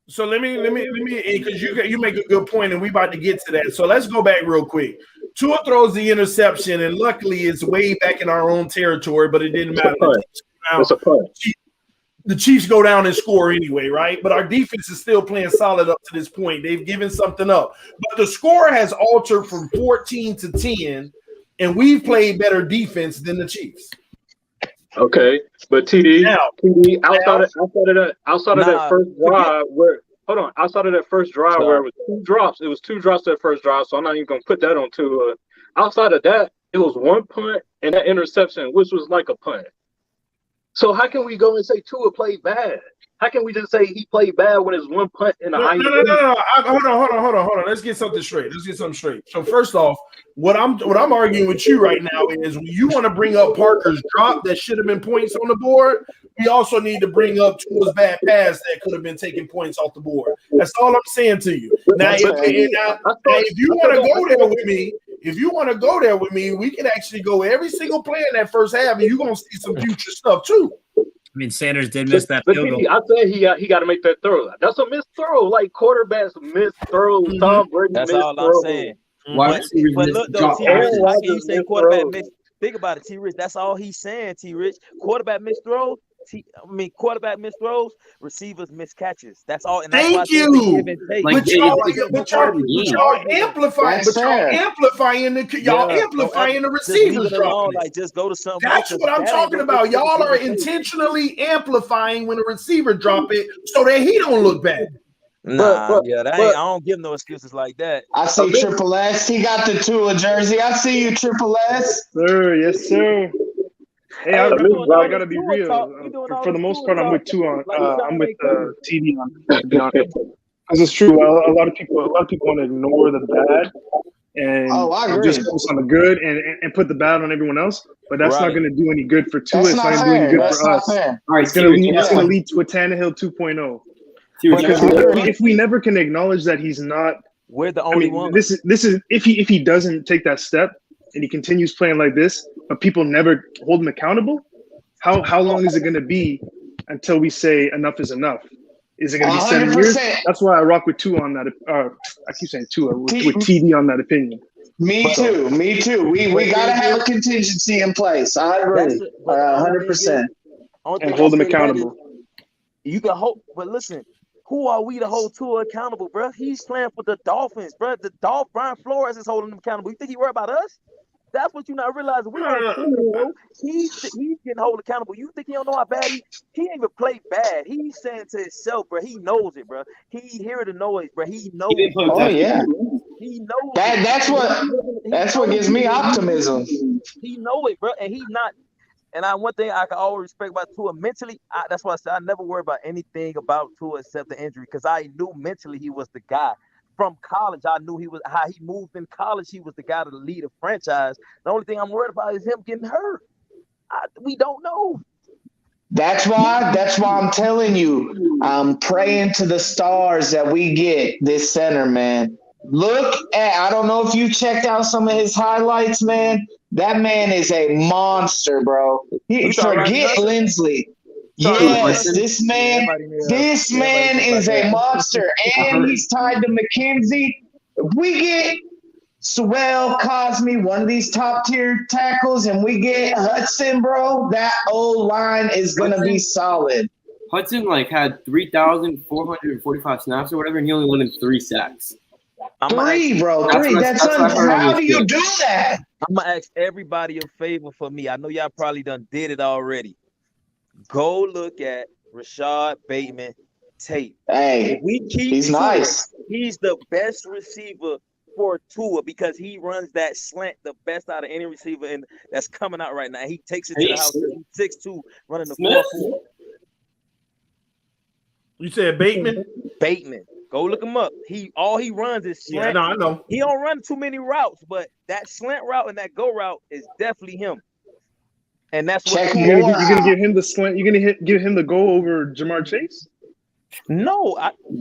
So let me, because you make a good point, and we about to get to that. So let's go back real quick. Tua throws the interception, and luckily it's way back in our own territory, but it didn't matter. It's a punt. The Chiefs go down and score anyway, right? But our defense is still playing solid up to this point. They've given something up, but the score has altered from 14 to 10, and we've played better defense than the Chiefs. Okay, but TD, outside of that first drive where where it was 2 drops, it was 2 drops that first drive, so I'm not even gonna put that on Tua. Outside of that, it was 1 punt and that interception, which was like a punt. So how can we go and say Tua played bad? How can we just say he played bad when it's 1 punt in a high? No. Hold on. Let's get something straight. So first off, what I'm arguing with you right now is when you want to bring up Parker's drop that should have been points on the board, we also need to bring up Tua's bad pass that could have been taking points off the board. That's all I'm saying to you. Now, if you want to go there with me, we can actually go every single play in that first half, and you're gonna see some future stuff too. I mean, Sanders did miss that field goal. I said he got to make that throw. That's a missed throw. Like quarterbacks miss throws. Tom Brady That's missed all throws. I'm saying. But look, though, T-Rich, how can you say quarterback miss? Think about it, T-Rich. That's all he's saying, T-Rich. Quarterback miss throws. Quarterback miss throws. Receivers miss catches. That's all. And that's Thank you. But y'all amplifying the receivers dropping. Like just go to something. That's what I'm talking about. Y'all are intentionally amplifying when a receiver drop it so that he don't look bad. I don't give no excuses like that. I see Triple S. He got the Tua jersey. I see you, Triple S. Sir, yes, sir. Hey, I gotta be real. For the most part, I'm with Tua. I'm with TD on that, to be honest. Because it's true. A lot of people want to ignore the bad and just focus on the good and put the bad on everyone else. But that's not going to do any good for Tua. It's not going to do any good for us. It's going to lead to a Tannehill 2.0. If we never can acknowledge that he's not, we're the only one. This is if he doesn't take that step and he continues playing like this, but people never hold him accountable. How long is it going to be until we say enough is enough? Is it going to be 7 years? That's why I rock with Tua on that. I keep saying Tua with TD on that opinion. Me too. We got to have a contingency in place. I agree, 100%, and hold him accountable. You can hope, but listen. Who are we to hold Tua accountable, bro? He's playing for the Dolphins, bro. Brian Flores is holding him accountable. You think he worried about us? That's what you not realizing. We don't. He's getting held accountable. You think he don't know how bad he ain't even played bad. He's saying to himself, bro. He knows it, bro. He hear the noise, bro. He knows. He knows. That's what gives me optimism. He know it, bro, and he's not. And one thing I can always respect about Tua mentally, that's why I said I never worry about anything about Tua except the injury, because I knew mentally he was the guy. From college, I knew how he moved in college. He was the guy to lead a franchise. The only thing I'm worried about is him getting hurt. We don't know. That's why I'm telling you, I'm praying to the stars that we get this center, man. I don't know if you checked out some of his highlights, man. That man is a monster, bro. Forget Lindsley. Yes, this man is a monster, and he's tied to McKenzie. If we get Sewell, Cosme, one of these top tier tackles, and we get Hudson, bro, that old line is gonna be solid. Hudson had 3,445 snaps or whatever, and he only won in 3 sacks. Three. How do you do that? I'm gonna ask everybody a favor for me. I know y'all probably done did it already. Go look at Rashad Bateman tape. Hey, If we keep he's Tua, nice. he's the best receiver for Tua because he runs that slant the best out of any receiver and that's coming out right now. He takes it to the house. He's 6'2", running the 4.4. You said Bateman? Bateman. Go look him up. All he runs is slant. Yeah, no, I know. He don't run too many routes, but that slant route and that go route is definitely him. And that's what you're gonna give him the slant. You're gonna give him the go over Jamar Chase. No,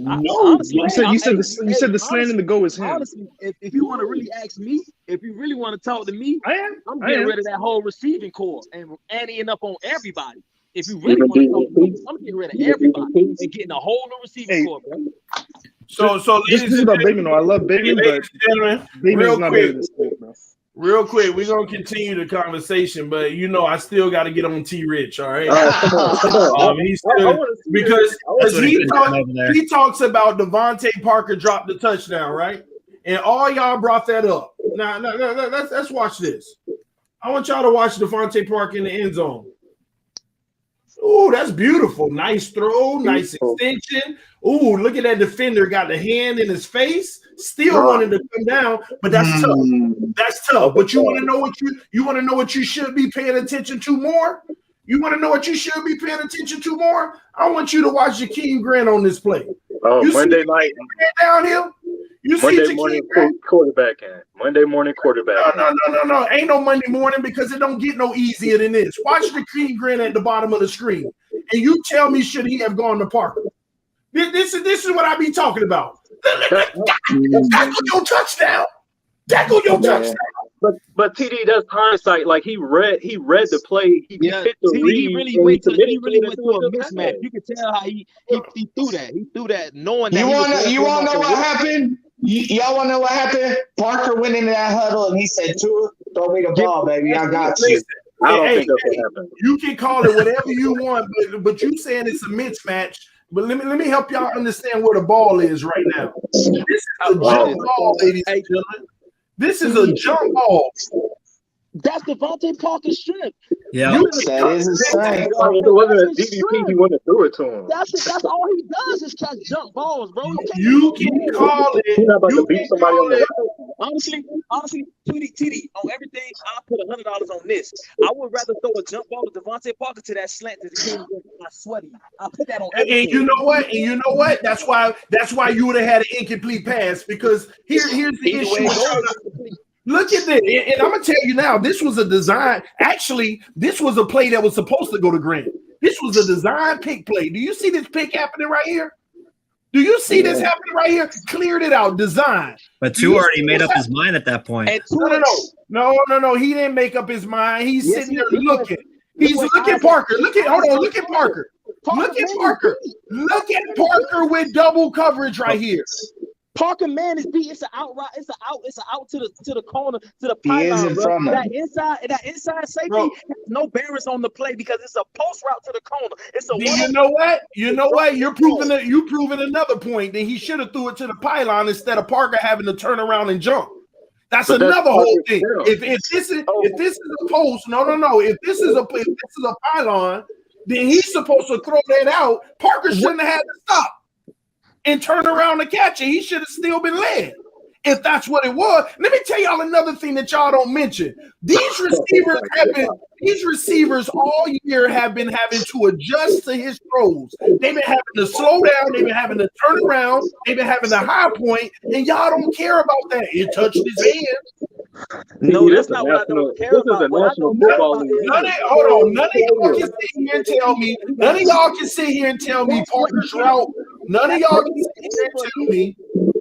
honestly, you said the slant and the go is him. Honestly, if you want to really ask me, if you really want to talk to me, I'm getting rid of that whole receiving core and adding up on everybody. If you really want to talk to me, I'm getting rid of everybody and getting a whole new receiving core, bro. So this is about Bateman. I love Bateman, but Bateman's not better than this place, bro. Real quick, we're gonna continue the conversation, but I still got to get on T. Rich. All right, because he talks about Devontae Parker dropped the touchdown, right? And all y'all brought that up. Now, let's watch this. I want y'all to watch Devontae Parker in the end zone. Oh, that's beautiful. Nice throw, nice extension. Oh, look at that defender. Got the hand in his face. Still wanted to come down, but that's tough. That's tough. But you want to know what you should be paying attention to more? You want to know what you should be paying attention to more? I want you to watch Jakeem Grant on this play. Monday night downhill. You Monday see morning quarterback. Monday morning quarterback. No. Ain't no Monday morning because it don't get no easier than this. Watch Jakeem Grant at the bottom of the screen, and you tell me should he have gone to Parker? This is what I be talking about. Tackle your touchdown. Tackle your touchdown. But TD, that's hindsight. Like he read the play. He fit the read. He really went to a mismatch. You can tell how he threw that. He threw that knowing that. You want to know what happened? Y'all want to know what happened? Parker went into that huddle and he said, "Tua, throw me the ball, baby. I got you." I don't think that's what happened. You can call it whatever you want, but you saying it's a mismatch. But let me help y'all understand where the ball is right now. This is a jump ball, ladies and gentlemen. This is a jump ball. That's Devontae Parker's strength. Yeah, that is his strength. It wasn't a DDP. He wouldn't have threw it to him. That's all he does is catch jump balls, bro. You can call it. He's not about to beat somebody on the Honestly, TD, on everything, I'll put $100 on this. I would rather throw a jump ball to Devontae Parker to that slant to the King. I swear to you. I'll put that on everything. And you know what? That's why you would have had an incomplete pass because here's the issue. Look at this. And I'm going to tell you now, this was a design. Actually, this was a play that was supposed to go to Grant. This was a design pick play. Do you see this pick happening right here? Do you see this happening right here? Cleared it out. Design. But Tua already made up his mind at that point. No. He didn't make up his mind. He's sitting there looking. He's looking at Parker. Look at Parker. Look at Parker. Look at Parker with double coverage right here. Parker man is beat. It's an out route. It's an out to the corner to the pylon. That inside safety has no bearings on the play because it's a post route to the corner. It's a. You know what? You're proving another point that he should have threw it to the pylon instead of Parker having to turn around and jump. That's another whole thing. If this is a post, no. If this is a pylon, then he's supposed to throw that out. Parker shouldn't have had to stop and turn around to catch it. He should have still been led. If that's what it was. Let me tell y'all another thing that y'all don't mention. These receivers all year have been having to adjust to his throws. They've been having to slow down. They've been having to turn around. They've been having to high point, and y'all don't care about that. It touched his hand. No, that's not what I don't care about. Hold on. None of y'all can sit here and tell me. None of y'all can sit here and tell me Parker's route. None of y'all can sit here and tell me.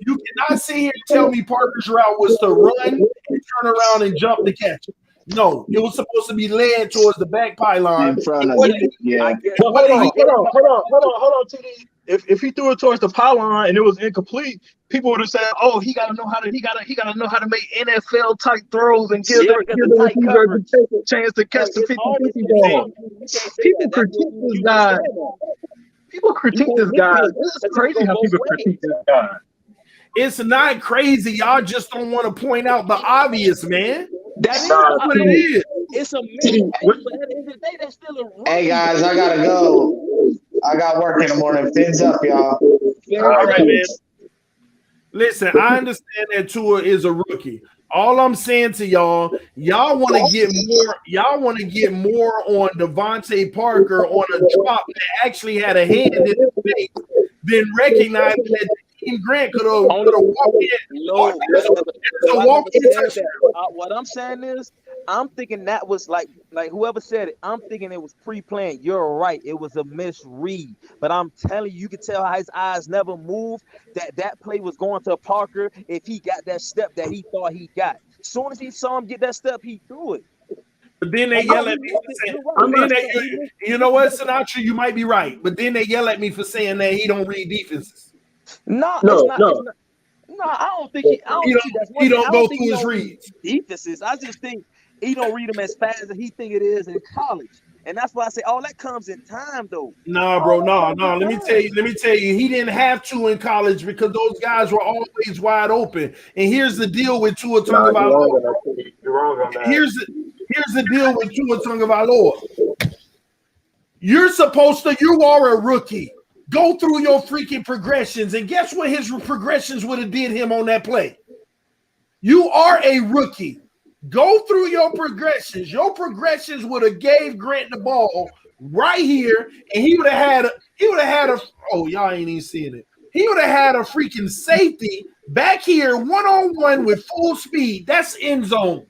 You cannot sit here and tell me Parker's route was to run and turn around and jump to catch it. No, it was supposed to be led towards the back pylon. In front of you. Yeah. Hold on, TD. If he threw it towards the pylon and it was incomplete, people would have said, "Oh, he gotta know how to know how to make NFL type throws and give the receiver a chance to catch the 50-50 ball." People critique this guy. This is crazy how people critique this guy. It's not crazy. Y'all just don't want to point out the obvious, man. That's what it is. It's a myth. But at the end of the day, that's still a rule. Hey guys, I gotta go. I got work in the morning. Fins up, y'all. All right, man. Listen, I understand that Tua is a rookie. All I'm saying to y'all want to get more. Y'all want to get more on Devontae Parker on a drop that actually had a hand in his face, then recognizing that Jakeem Grant could have walked in. No, what I'm saying is, I'm thinking that was like whoever said it. I'm thinking it was pre-planned. You're right. It was a misread. But I'm telling you, you could tell how his eyes never moved. That play was going to Parker if he got that step that he thought he got. As soon as he saw him get that step, he threw it. But then they yell at me for saying, you know what, Sinatra, you might be right. But then they yell at me for saying that he don't read defenses. No, I don't think he don't go through his reads. Defenses. I just think he don't read them as fast as he think it is in college. And that's why I say all that comes in time, though. Nah, bro, no. Let me tell you, he didn't have to in college because those guys were always wide open. And here's the deal with Tua Tagovailoa. You're wrong on that. Here's the deal with Tua Tagovailoa. You are a rookie. Go through your freaking progressions, and guess what his progressions would have did him on that play? You are a rookie. Go through your progressions. Your progressions would have gave Grant the ball right here, and he would have had a oh, y'all ain't even seeing it. He would have had a freaking safety back here, one-on-one with full speed. That's end zone.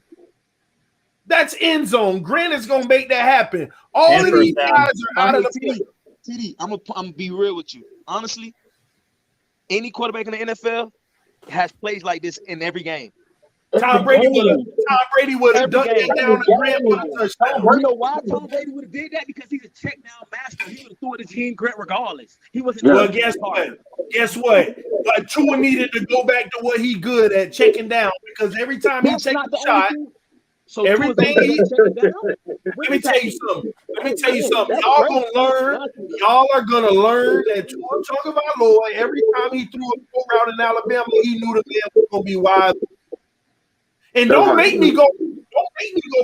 That's end zone. Grant is gonna make that happen. All of these guys are out of the TD, I'm gonna be real with you. Honestly, any quarterback in the NFL has plays like this in every game. Tom Brady would have dunked it down to Grant with a touchdown. You know why Tom Brady would have did that? Because he's a check down master. He would have threw it to Jakeem Grant regardless. He wasn't. Well, guess what? But Tua needed to go back to what he good at, checking down, because every time he takes a shot. So everything let me tell you something. Y'all are gonna learn that Tua Tagovailoa, every time he threw a go route in Alabama, he knew the man was gonna be wide. And don't make me go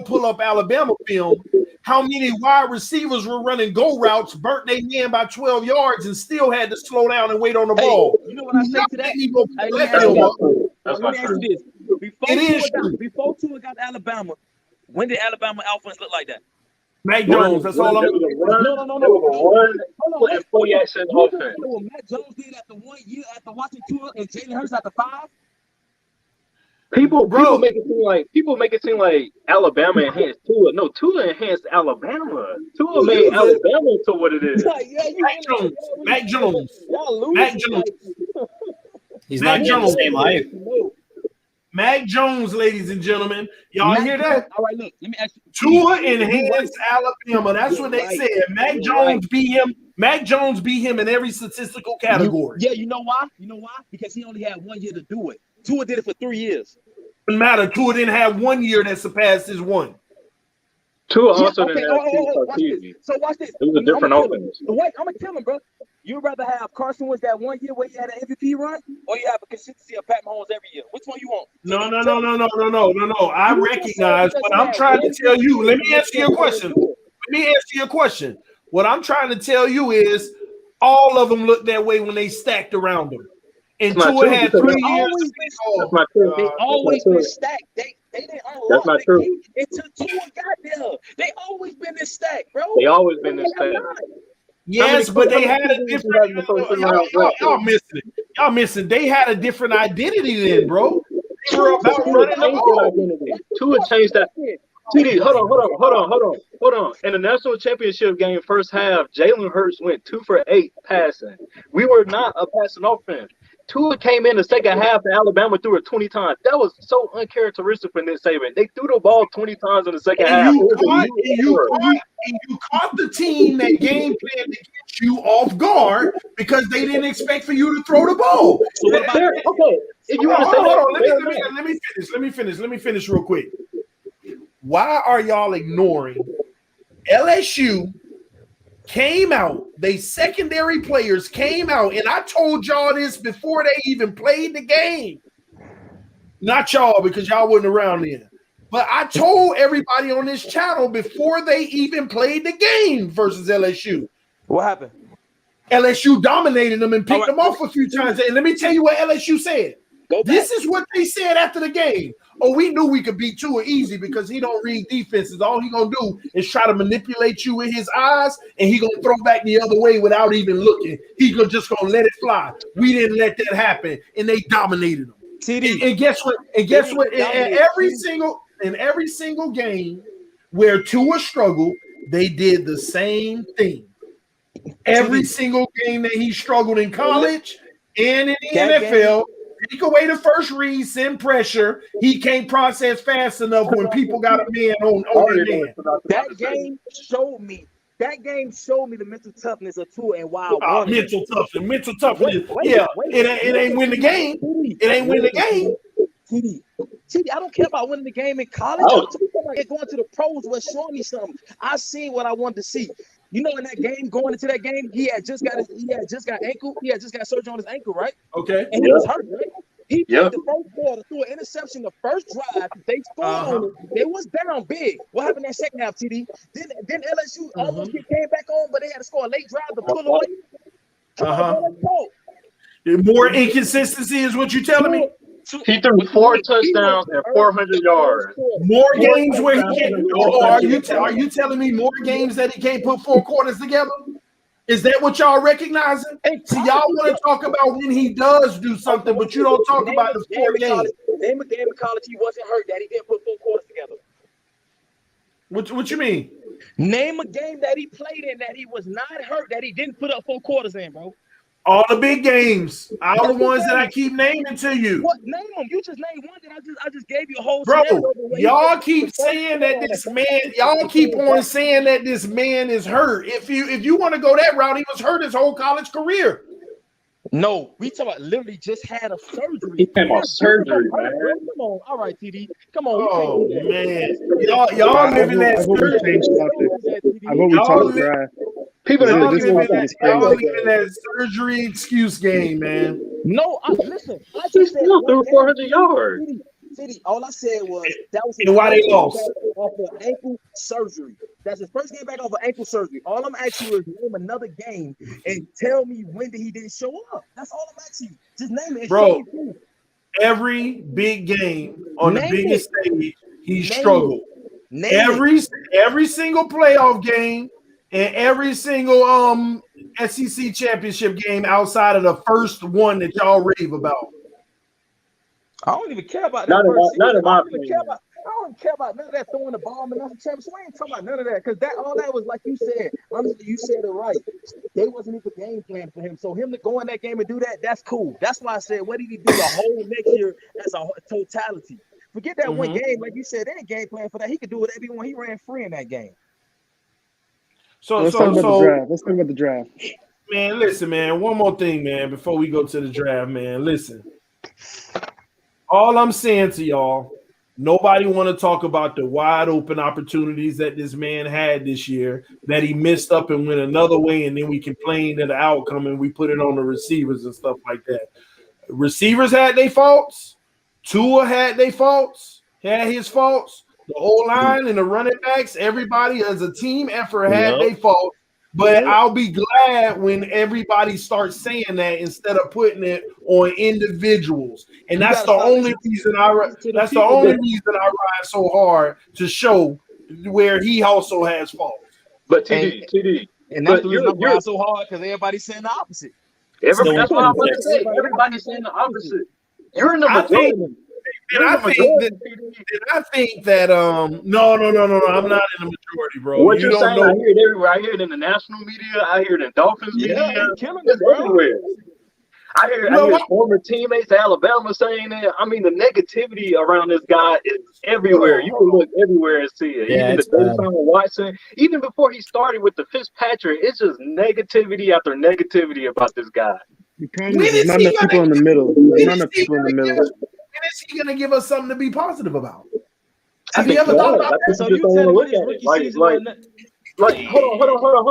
pull up Alabama film. How many wide receivers were running go routes, burnt their man by 12 yards, and still had to slow down and wait on the ball? You know what I say to that? Let me ask you this. Before Tua got to Alabama, when did Alabama offense look like that? Mac Jones, that's all I'm saying. No. Mac Jones did after 1 year after watching Tua and Jalen Hurts after 5. People make it seem like Alabama enhanced Tua. No, Tua enhanced Alabama. Tua made Alabama to what it is. Mac Jones. He's not getting the same life. Mac Jones, ladies and gentlemen. Y'all hear that? All right, look. Let me ask you. Tua enhanced Alabama. That's what they said. Mac Jones beat him. Mac Jones beat him in every statistical category. You know why? Because he only had 1 year to do it. Tua did it for 3 years. Doesn't matter. Tua didn't have 1 year that surpassed his one. Tua also didn't have So watch this. It was a different offense. Wait, I'm gonna tell him, bro. You'd rather have Carson Wentz that 1 year where he had an MVP run, or you have a consistency of Pat Mahomes every year? Which one you want? No. I recognize, but I'm trying to tell you. Let me answer your question. What I'm trying to tell you is all of them look that way when they stacked around them. And Tua had 3 years. They always been stacked. They didn't unlock. That's not true. Until Tua got there. They always been this stacked, bro. They always been this stacked. Yes, but they had a different. Y'all missing it. Y'all missing. They had a different identity then, bro. They were about running the ball. Tua changed that. TD, hold on. In the national championship game, first half, Jalen Hurts went 2 for 8 passing. We were not a passing offense. Tua came in the second half, and Alabama threw it 20 times. That was so uncharacteristic for Nick Saban. They threw the ball 20 times in the second half. You caught the team that game planned to get you off guard because they didn't expect for you to throw the ball. So what about okay? If you want to say that, let me finish real quick. Why are y'all ignoring LSU? Came out, they secondary players came out, and I told y'all this before they even played the game. Not y'all, because y'all wasn't around then. But I told everybody on this channel before they even played the game versus LSU. What happened? LSU dominated them and picked them off a few times. And let me tell you what LSU said. This is what they said after the game. Oh, we knew we could beat Tua easy because he don't read defenses. All he gonna do is try to manipulate you with his eyes, and he gonna throw back the other way without even looking. He just gonna let it fly. We didn't let that happen, and they dominated them. And guess what? In every single game where Tua struggled, they did the same thing. Every single game that he struggled in college and in the NFL. Take away the first read, send pressure. He can't process fast enough when people got a man on their man. That game showed me the mental toughness of Tua and why I wanted mental toughness. It ain't win the game. It ain't win the game. TD, I don't care about winning the game in college. I'm talking about going to the pros was showing me something. I seen what I wanted to see. You know, in that game, going into that game, he had just got surgery on his ankle, right? Okay. And he was hurt, right? He played the first quarter, threw an interception the first drive. They scored on it. They was down big. What happened that second half, TD? Then LSU almost came back on, but they had to score a late drive to pull away. More inconsistency is what you're telling me? He threw 4 touchdowns and 400 yards. More games where he can't. Are you telling me more games that he can't put 4 quarters together? Is that what y'all recognizing? See, y'all want to talk about when he does do something, but you don't talk about the 4 games. Name a game in college he wasn't hurt that he didn't put 4 quarters together. What you mean? Name a game that he played in that he was not hurt that he didn't put up 4 quarters in, bro. All the big games, all the ones that I keep naming to you. What name them? You just named one that I just gave you a whole. Bro, y'all keep saying that this man. Y'all keep on saying that this man is hurt. If you want to go that route, he was hurt his whole college career. No, we talking about literally just had a surgery. He came off surgery, man. Come on, all right, TD. Come on. Oh man, y'all living that surgery. I hope we talk draft. People are living that surgery excuse game, man. No, listen. I just said 400 yards. City, all I said was that was his why they lost off of ankle surgery. That's his first game back off of ankle surgery. All I'm asking you is name another game and tell me when did he didn't show up. That's all I'm asking you. Just name it. Bro, every big game on the biggest stage, he struggled. Every single playoff game and every single SEC championship game outside of the first one that y'all rave about. I don't even care about that. I don't care about none of that throwing the ball and nothing. So I ain't talking about none of that because all that was like you said. Honestly, you said it right. They wasn't even game plan for him. So him to go in that game and do that, that's cool. That's why I said, what did he do the whole next year as a totality? Forget that one game, like you said, they ain't game plan for that. He could do whatever he want. He ran free in that game. Let's talk about the draft. Man, listen, man. One more thing, man, before we go to the draft, man. Listen. All I'm saying to y'all, nobody want to talk about the wide open opportunities that this man had this year that he missed up and went another way, and then we complain at the outcome and we put it on the receivers and stuff like that. Receivers had their faults. Tua had their faults. Had his faults. The O-line and the running backs, everybody as a team effort had their faults. But I'll be glad when everybody starts saying that instead of putting it on individuals. And that's the only reason I ride so hard to show where he also has faults. But TD, and that's the reason I ride so hard because everybody's saying the opposite. That's what I'm about to say. Everybody's saying the opposite. You're in the majority. And I think that no, I'm not in the majority, bro. What you're saying, I hear it everywhere. I hear it in the national media. I hear it in Dolphins media. Killing it, bro. Everywhere. I hear former teammates at Alabama saying that. I mean, the negativity around this guy is everywhere. You can look everywhere and see it. Yeah, even the Deshaun Watson, even before he started with the Fitzpatrick, it's just negativity after negativity about this guy. There's not enough people in the middle. There's not enough people in the middle. When is he going to give us something to be positive about? Have you ever thought about that? So you tell me hold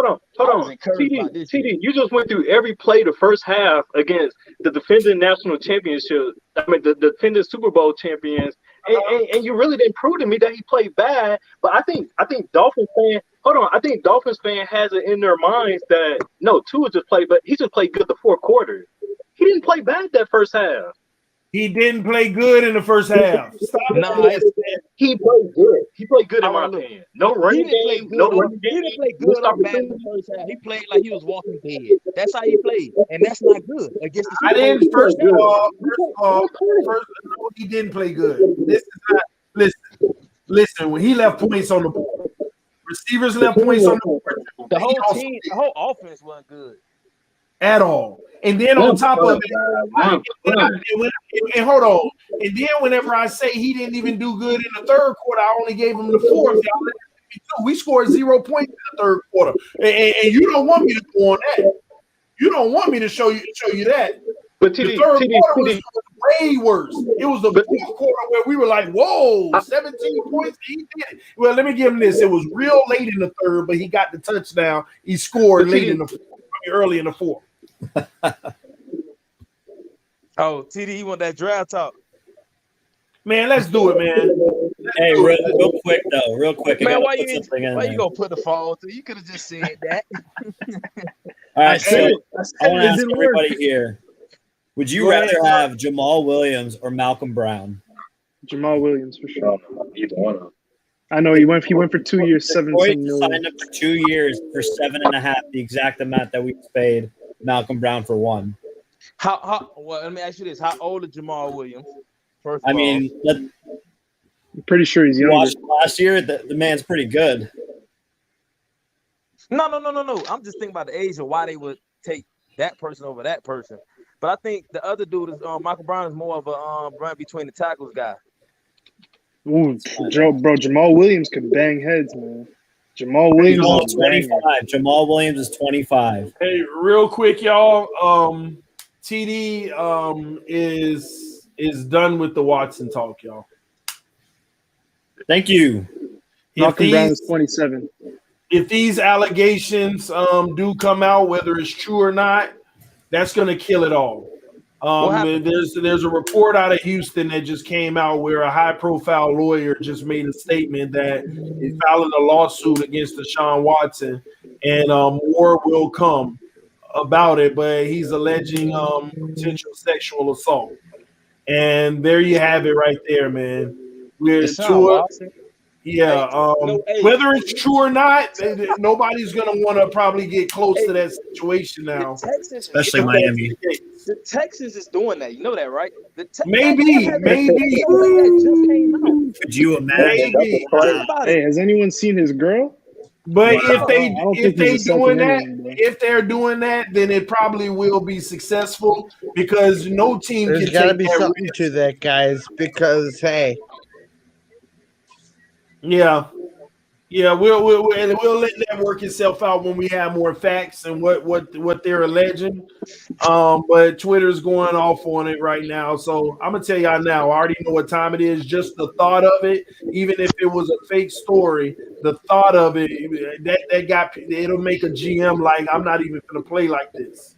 on. TD, you just went through every play the first half against the defending national championship. I mean, the defending Super Bowl champions and you really didn't prove to me that he played bad. But I think Dolphins fan. Hold on, I think Dolphins fan has it in their minds that no, Tua just played, but he just played good the fourth quarter. He didn't play bad that first half. He didn't play good in the first half. He played good. He played good in my opinion. No running game. No running game. He didn't play good or bad in the first half. He played like he was walking dead. That's how he played, and that's not good against the. I didn't. First of all, he didn't play good. This is not. Listen. When he left points on the board, receivers left points on the board. The whole team, the whole offense wasn't good at all. And then on top of it, and hold on. And then whenever I say he didn't even do good in the third quarter, I only gave him the fourth. We scored 0 points in the third quarter, and you don't want me to go on that. You don't want me to show you that. But the third quarter was way worse. It was the fourth quarter where we were like, "Whoa, 17 points! He did it." Well, let me give him this. It was real late in the third, but he got the touchdown. He scored late in the early in the fourth. Oh, TD, you want that draft talk? Man, let's do it, man. Hey, real quick though, real quick. Man, why you gonna put the phone through? You could have just said that. All right, so I want to ask everybody here: would you rather have Jamal Williams or Malcolm Brown? Jamal Williams for sure. Either one of them. I know he went for 2 years, 17 million. Signed up for 2 years for 7.5, the exact amount that we paid Malcolm Brown for 1. Well, let me ask you this: how old is Jamal Williams? First I mean, I'm pretty sure he's younger. Last year, the man's pretty good. No. I'm just thinking about the age of why they would take that person over that person. But I think the other dude is Michael Brown is more of a run between the tackles guy. Ooh, Jamal Williams could bang heads, man. Jamal Williams is 25. Jamal Williams is 25. Hey, real quick, y'all. TD is done with the Watson talk, y'all. Thank you. Malcolm Brown is 27. If these allegations do come out, whether it's true or not, that's going to kill it all. There's a report out of Houston that just came out where a high-profile lawyer just made a statement that he's filing a lawsuit against Deshaun Watson, and more will come about it. But he's alleging potential sexual assault, and there you have it right there, man. We're Tua. Yeah, whether it's true or not, nobody's going to want to probably get close to that situation now. Especially Miami. The Texans is doing that. You know that, right? Maybe. Could you imagine? Hey, has anyone seen his girl? But if they're doing that, then it probably will be successful because no team There's can got to take be that something risk. to that, guys, because, hey. Yeah, we'll let that work itself out when we have more facts and what they're alleging. But Twitter's going off on it right now, so I'm gonna tell y'all now. I already know what time it is. Just the thought of it, even if it was a fake story, the thought of it it'll make a GM like I'm not even gonna play like this.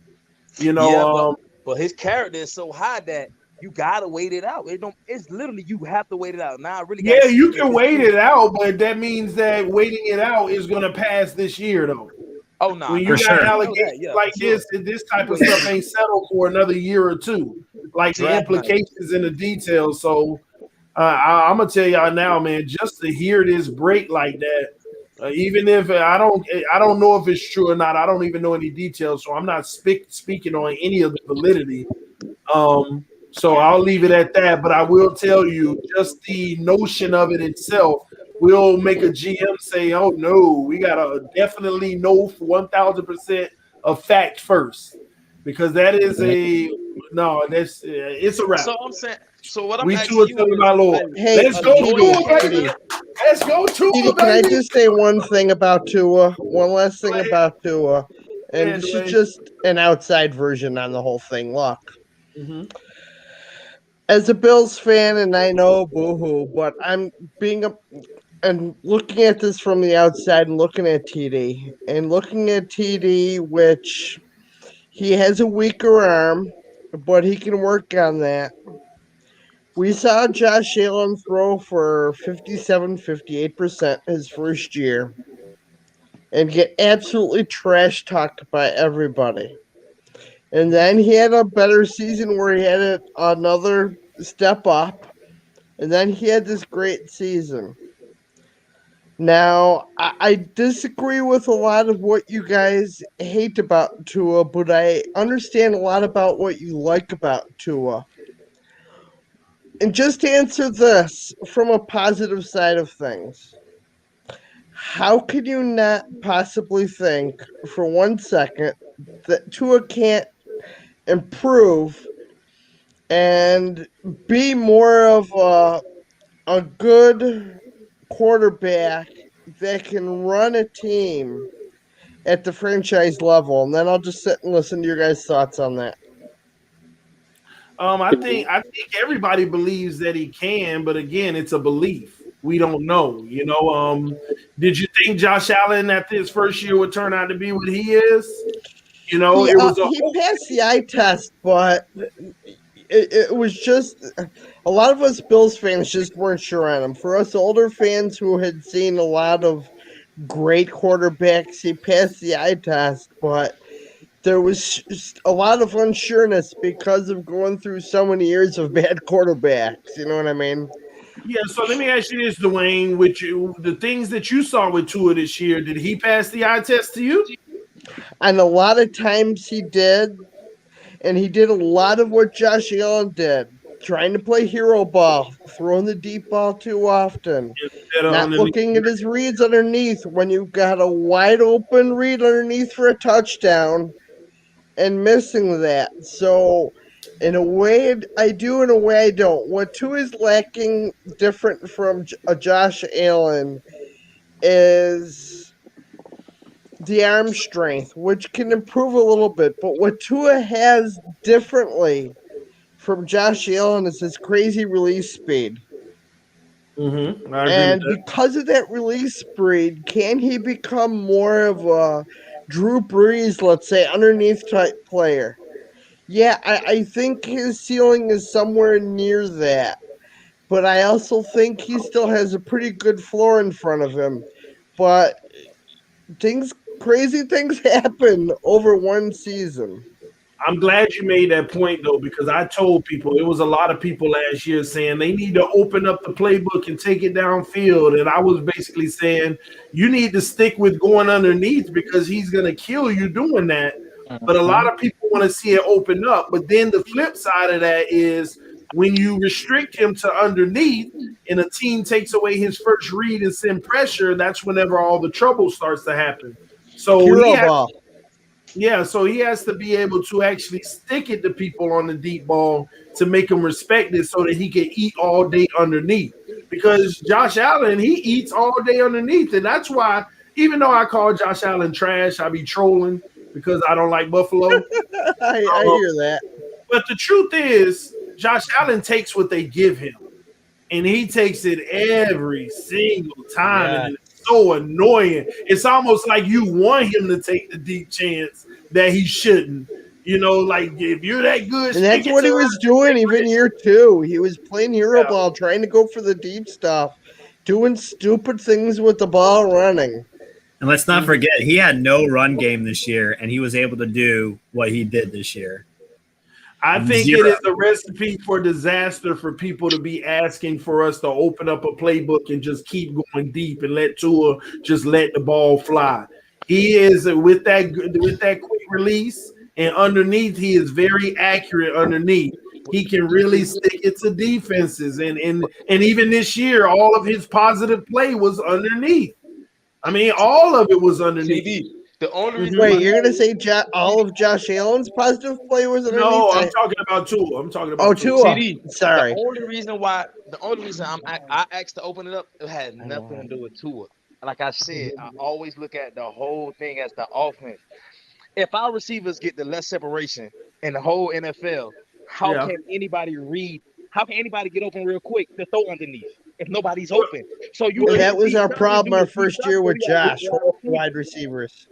You know, yeah, but his character is so high that you gotta wait it out. It's literally you have to wait it out. Now I really you can wait it out, but that means that waiting it out is gonna pass this year though. Oh no, when you got allegations like this type of stuff ain't settled for another year or two. Like the implications and the details. So I'm gonna tell y'all now, man, just to hear this break like that, even if I don't know if it's true or not. I don't even know any details, so I'm not speaking on any of the validity. So I'll leave it at that, but I will tell you just the notion of it itself will make a GM say, oh no, we gotta definitely know for 1,000% a fact first. Because that is it's a wrap. So I'm saying, so what I'm we asking Tua Tagovailoa. Hey, let's go Tua, baby. Let's go Tua, baby. Can I just say one thing about Tua? One last thing about Tua. And this is just an outside version on the whole thing. Look. Mm-hmm. As a Bills fan, and I know boo-hoo, but I'm and looking at this from the outside and looking at TD, which he has a weaker arm, but he can work on that. We saw Josh Allen throw for 57-58% his first year and get absolutely trash talked by everybody. And then he had a better season where he had another step up. And then he had this great season. Now, I disagree with a lot of what you guys hate about Tua, but I understand a lot about what you like about Tua. And just to answer this from a positive side of things, how could you not possibly think for 1 second that Tua can't improve and be more of a good quarterback that can run a team at the franchise level? And then I'll just sit and listen to your guys' thoughts on that. I think everybody believes that he can, but again, it's a belief. We don't know. Did you think Josh Allen at his first year would turn out to be what he is? He passed the eye test, but it was just a lot of us Bills fans just weren't sure on him. For us older fans who had seen a lot of great quarterbacks, he passed the eye test, but there was a lot of unsureness because of going through so many years of bad quarterbacks. You know what I mean? Yeah, so let me ask you this, Dwayne. The things that you saw with Tua this year, did he pass the eye test to you? And a lot of times he did. And he did a lot of what Josh Allen did. Trying to play hero ball, throwing the deep ball too often, not looking at his reads underneath when you've got a wide open read underneath for a touchdown and missing that. So, in a way, I do, in a way, I don't. What Tua is lacking different from a Josh Allen is the arm strength, which can improve a little bit. But what Tua has differently from Josh Allen is his crazy release speed. Mm-hmm. And because of that release speed, can he become more of a Drew Brees, let's say, underneath type player? Yeah, I think his ceiling is somewhere near that. But I also think he still has a pretty good floor in front of him. But crazy things happen over one season. I'm glad you made that point, though, because I told people, it was a lot of people last year saying they need to open up the playbook and take it downfield. And I was basically saying, you need to stick with going underneath because he's going to kill you doing that. But a lot of people want to see it open up. But then the flip side of that is when you restrict him to underneath and a team takes away his first read and send pressure, that's whenever all the trouble starts to happen. So so he has to be able to actually stick it to people on the deep ball to make them respect it so that he can eat all day underneath. Because Josh Allen, he eats all day underneath. And that's why, even though I call Josh Allen trash, I be trolling because I don't like Buffalo. I hear that. But the truth is, Josh Allen takes what they give him. And he takes it every single time. Yeah. And it's so annoying. It's almost like you want him to take the deep chance that he shouldn't. Like if you're that good. And that's what he was doing even year 2. He was playing hero ball, trying to go for the deep stuff, doing stupid things with the ball running. And let's not forget, he had no run game this year, and he was able to do what he did this year. I think it is a recipe for disaster for people to be asking for us to open up a playbook and just keep going deep and let Tua just let the ball fly. He is with that quick release and underneath, he is very accurate underneath. He can really stick it to defenses. And even this year, all of his positive play was underneath. I mean, all of it was underneath. The only reason Wait, you're gonna say all of Josh Allen's positive play was underneath? No, I'm talking about Tua. Tua. Sorry. The only reason I asked to open it up, it had nothing to do with Tua. Like I said, I always look at the whole thing as the offense. If our receivers get the less separation in the whole NFL, how can anybody read? How can anybody get open real quick to throw underneath if nobody's open? So that was our problem our first year with Josh, wide receivers.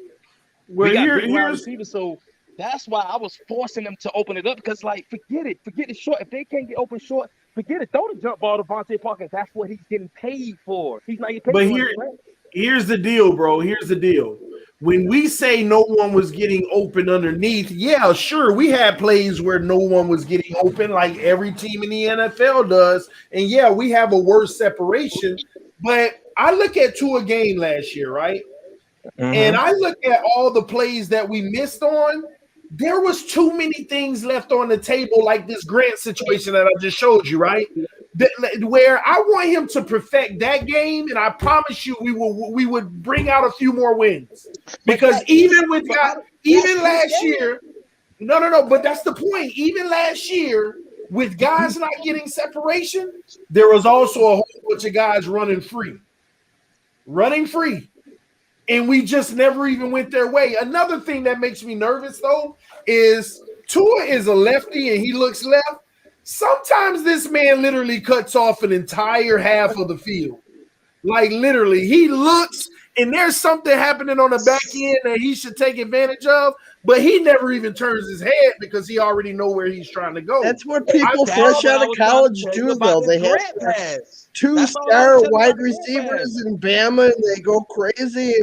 We got big wide receivers, so that's why I was forcing them to open it up because, forget it short. If they can't get open short, forget it. Throw the jump ball to Vontae Parker. That's what he's getting paid for. He's not getting paid But for it. here's the deal, bro. Here's the deal. When we say no one was getting open underneath, yeah, sure, we had plays where no one was getting open, like every team in the NFL does. And yeah, we have a worse separation. But I look at Tua game last year, right? And I look at all the plays that we missed on. There was too many things left on the table, like this Grant situation that I just showed you, right? Where I want him to perfect that game, and I promise you, we would bring out a few more wins. Because even last year, but that's the point. Even last year, with guys not getting separation, there was also a whole bunch of guys running free. And we just never even went their way. Another thing that makes me nervous, though, is Tua is a lefty and he looks left. Sometimes this man literally cuts off an entire half of the field. Like, literally, he looks, and there's something happening on the back end that he should take advantage of, but he never even turns his head because he already know where he's trying to go. That's what people fresh out of college do, though. They have two-star wide receivers in Bama, and they go crazy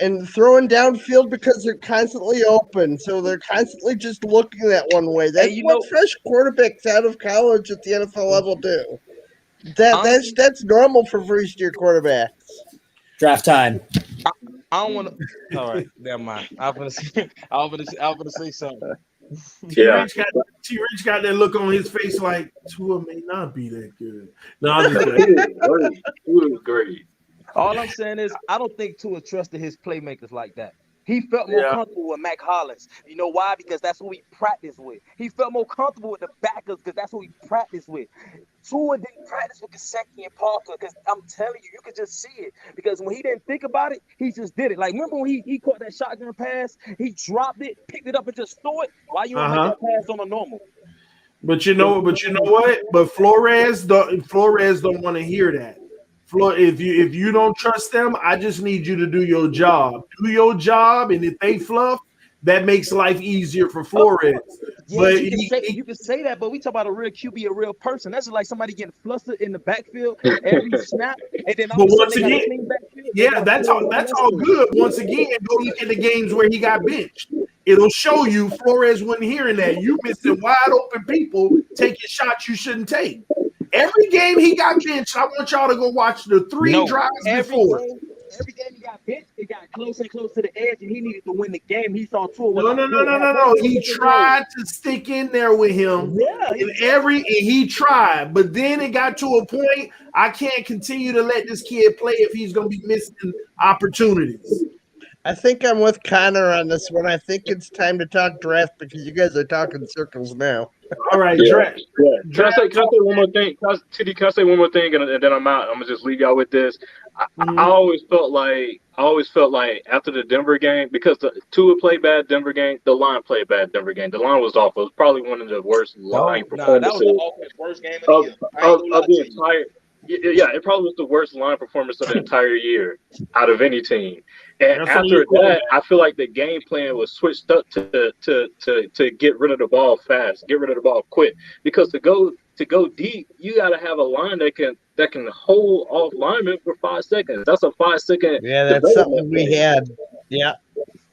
and throwing downfield because they're constantly open. So they're constantly just looking that one way. That's what fresh quarterbacks out of college at the NFL level do. That's normal for first-year quarterbacks. Draft time. I don't want to. All right, never mind. I'm gonna say something. Yeah, T-Rich got that look on his face like Tua may not be that good. No, I'm just Tua was great. All I'm saying is, I don't think Tua trusted his playmakers like that. He felt more comfortable with Mac Hollins. You know why? Because that's who he practiced with. He felt more comfortable with the backers because that's who he practiced with. Tua didn't practice with Gesicki and Parker because I'm telling you, you could just see it. Because when he didn't think about it, he just did it. Like, remember when he caught that shotgun pass? He dropped it, picked it up, and just threw it? Why you don't make that pass on a normal? But you know what? But Flores don't want to hear that. If you don't trust them, I just need you to do your job. Do your job, and if they fluff, that makes life easier for Flores. Yeah, but you can say that, but we talk about a real QB, a real person. That's like somebody getting flustered in the backfield every snap, and then all of a sudden they got a clean backfield. Yeah, that's all good. Once again, go look at the games where he got benched. It'll show you Flores wasn't hearing that. You missing wide open people taking shots you shouldn't take. Every game he got benched, I want y'all to go watch the three drives before. Every game he got benched, it got close and close to the edge, and he needed to win the game. He saw Tua. No. He tried to stick in there with him. Yeah, and he tried, but then it got to a point I can't continue to let this kid play if he's going to be missing opportunities. I think I'm with Connor on this one. I think it's time to talk draft because you guys are talking circles now. All right, draft. Can I say one more thing? TD, can I say one more thing, and then I'm out. I'm gonna just leave y'all with this. I always felt like after the Denver game, because the Tua played bad Denver game, the line played bad Denver game. The line was awful. It was probably one of the worst line performances that was the worst game of the entire. Yeah, it probably was the worst line performance of the entire year out of any team. And after that, I feel like the game plan was switched up to get rid of the ball fast, get rid of the ball quick. Because to go deep, you got to have a line that can hold off linemen for 5 seconds. That's a 5 second. Yeah, that's something we had. Yeah.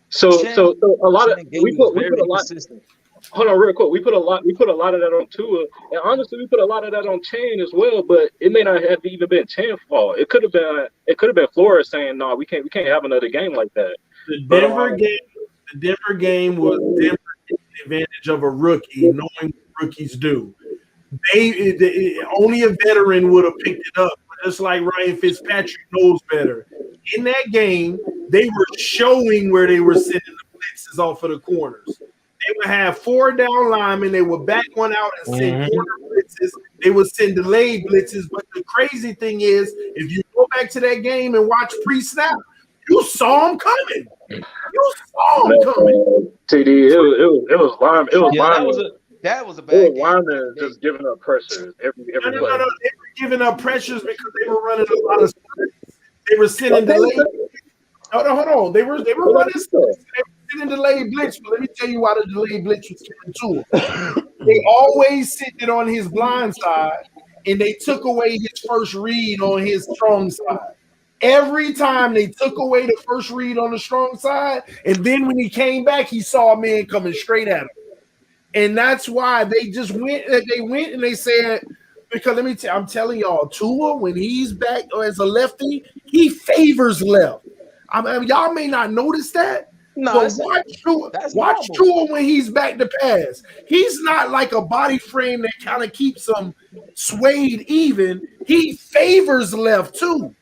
So a lot of we put a lot. Hold on, real quick. We put a lot of that on Tua, and honestly, we put a lot of that on Chan as well. But it may not have even been Chan's fault. It could have been Flores saying, "No, we can't have another game like that." The Denver game was Denver taking advantage of a rookie, knowing what rookies do. Only a veteran would have picked it up, just like Ryan Fitzpatrick knows better. In that game, they were showing where they were sending the blitzes off of the corners. They would have 4 down linemen. They would back one out and send corner blitzes. They would send delayed blitzes. But the crazy thing is, if you go back to that game and watch pre-snap, you saw them coming. TD, it was linemen. It was linemen. That was a bad game. Linemen just giving up pressures every play. No. They were giving up pressures because they were running a lot of splits. They were sending delayed. Hold on. They were running splits. In delayed blitz, but let me tell you why the delayed blitz was coming to him. They always sent it on his blind side, and they took away his first read on his strong side. Every time they took away the first read on the strong side, and then when he came back, he saw a man coming straight at him. And that's why they just went. They went and they said, because let me tell, I'm telling y'all, Tua, when he's back as a lefty, he favors left. I mean, y'all may not notice that, but watch Tua when he's back to pass. He's not like a body frame that kind of keeps him swayed even. He favors left too.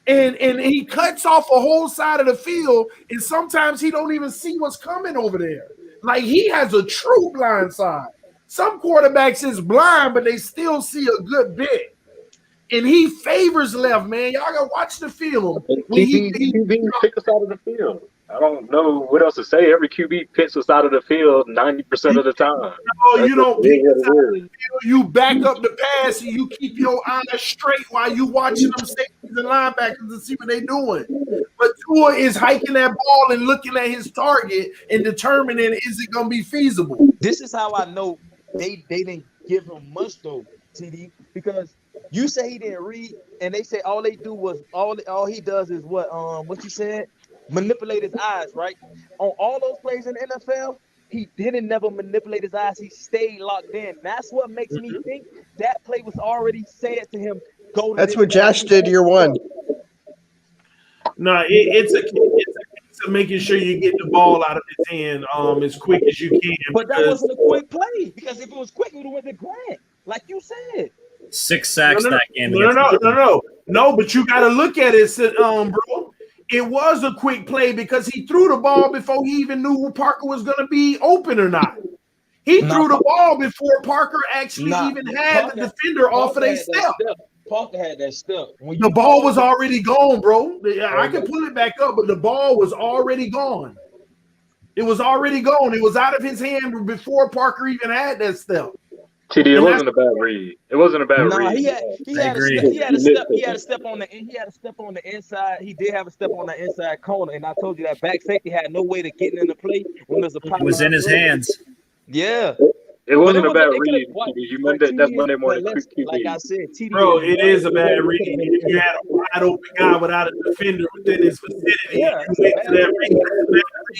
And he cuts off a whole side of the field, and sometimes he don't even see what's coming over there. Like, he has a true blind side. Some quarterbacks is blind, but they still see a good bit. And he favors left, man. Y'all gotta watch the film. QB pick us out of the field. I don't know what else to say. Every QB picks us out of the field 90% of the time. No, you don't pick us out of the field. You back up the pass and you keep your eyes straight while you watching them safeties and linebackers to see what they're doing. But Tua is hiking that ball and looking at his target and determining, is it going to be feasible? This is how I know they didn't give him much though, TD, because you say he didn't read, and they say all they do was all he does is what you said, manipulate his eyes, right? On all those plays in the NFL, he didn't never manipulate his eyes. He stayed locked in. That's what makes me think that play was already said to him. Go. That's what Josh did year one. No, it's a case of making sure you get the ball out of his hand as quick as you can. But that wasn't a quick play, because if it was quick, it would have went to Grant, like you said. 6 sacks that game. No, but you got to look at it, bro. It was a quick play because he threw the ball before he even knew Parker was going to be open or not. He threw the ball before Parker actually even had the defender off of their step. Parker had that step. The ball was already gone, bro. I can pull it back up, but the ball was already gone. It was already gone. It was out of his hand before Parker even had that step. TD, it wasn't a bad read. It wasn't a bad read. He had a step on the inside. He did have a step on the inside corner, and I told you that back safety had no way to get in the play when there's a pop. It was in his hands. Yeah. It wasn't a bad read. You meant that's Monday morning. Like I said, TD, bro, it is a bad read. If you had a wide open guy without a defender within his vicinity, that's a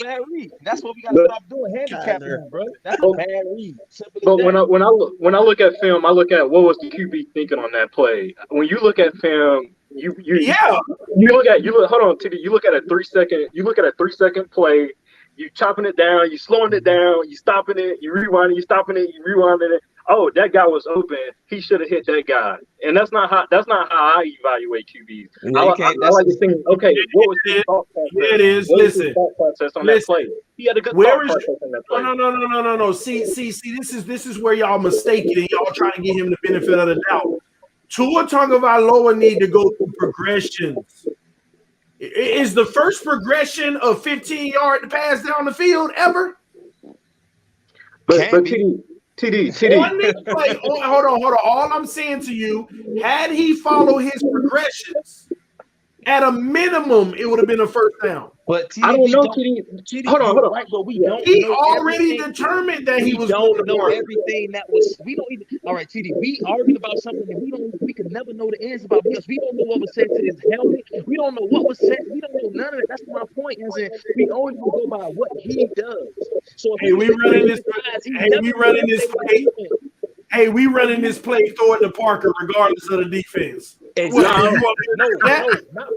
bad read. That's what we got to stop doing, handicapping, bro. That's a bad read. But when I look at film, I look at what was the QB thinking on that play. When you look at film, you look hold on, TD. You look at a 3 second play. You chopping it down, you slowing it down, you stopping it, you rewinding, you stopping it, you rewinding it. Oh, that guy was open. He should have hit that guy. And that's not how I evaluate QBs. I like to think, okay, what was his thought process? Yeah, it is. Listen, that play? He had a good thought process on that play. No. See, this is where y'all mistaken and y'all trying to give him the benefit of the doubt. Tua Tagovailoa need to go through progressions. Is the first progression of 15-yard pass down the field ever? But TD. Hold on. All I'm saying to you, had he followed his progressions, at a minimum, it would have been a first down. But I don't know, TD. Hold on. Right, but we don't. He already determined that he was going to know everything that was. We don't even. All right, TD. We arguing about something that we could never know the answer about, because we don't know what was said to his helmet. We don't know what was said. We don't know none of it. That's my point. Is that we only go by what he does. So we running this play. Throw it to Parker, regardless of the defense. Exactly.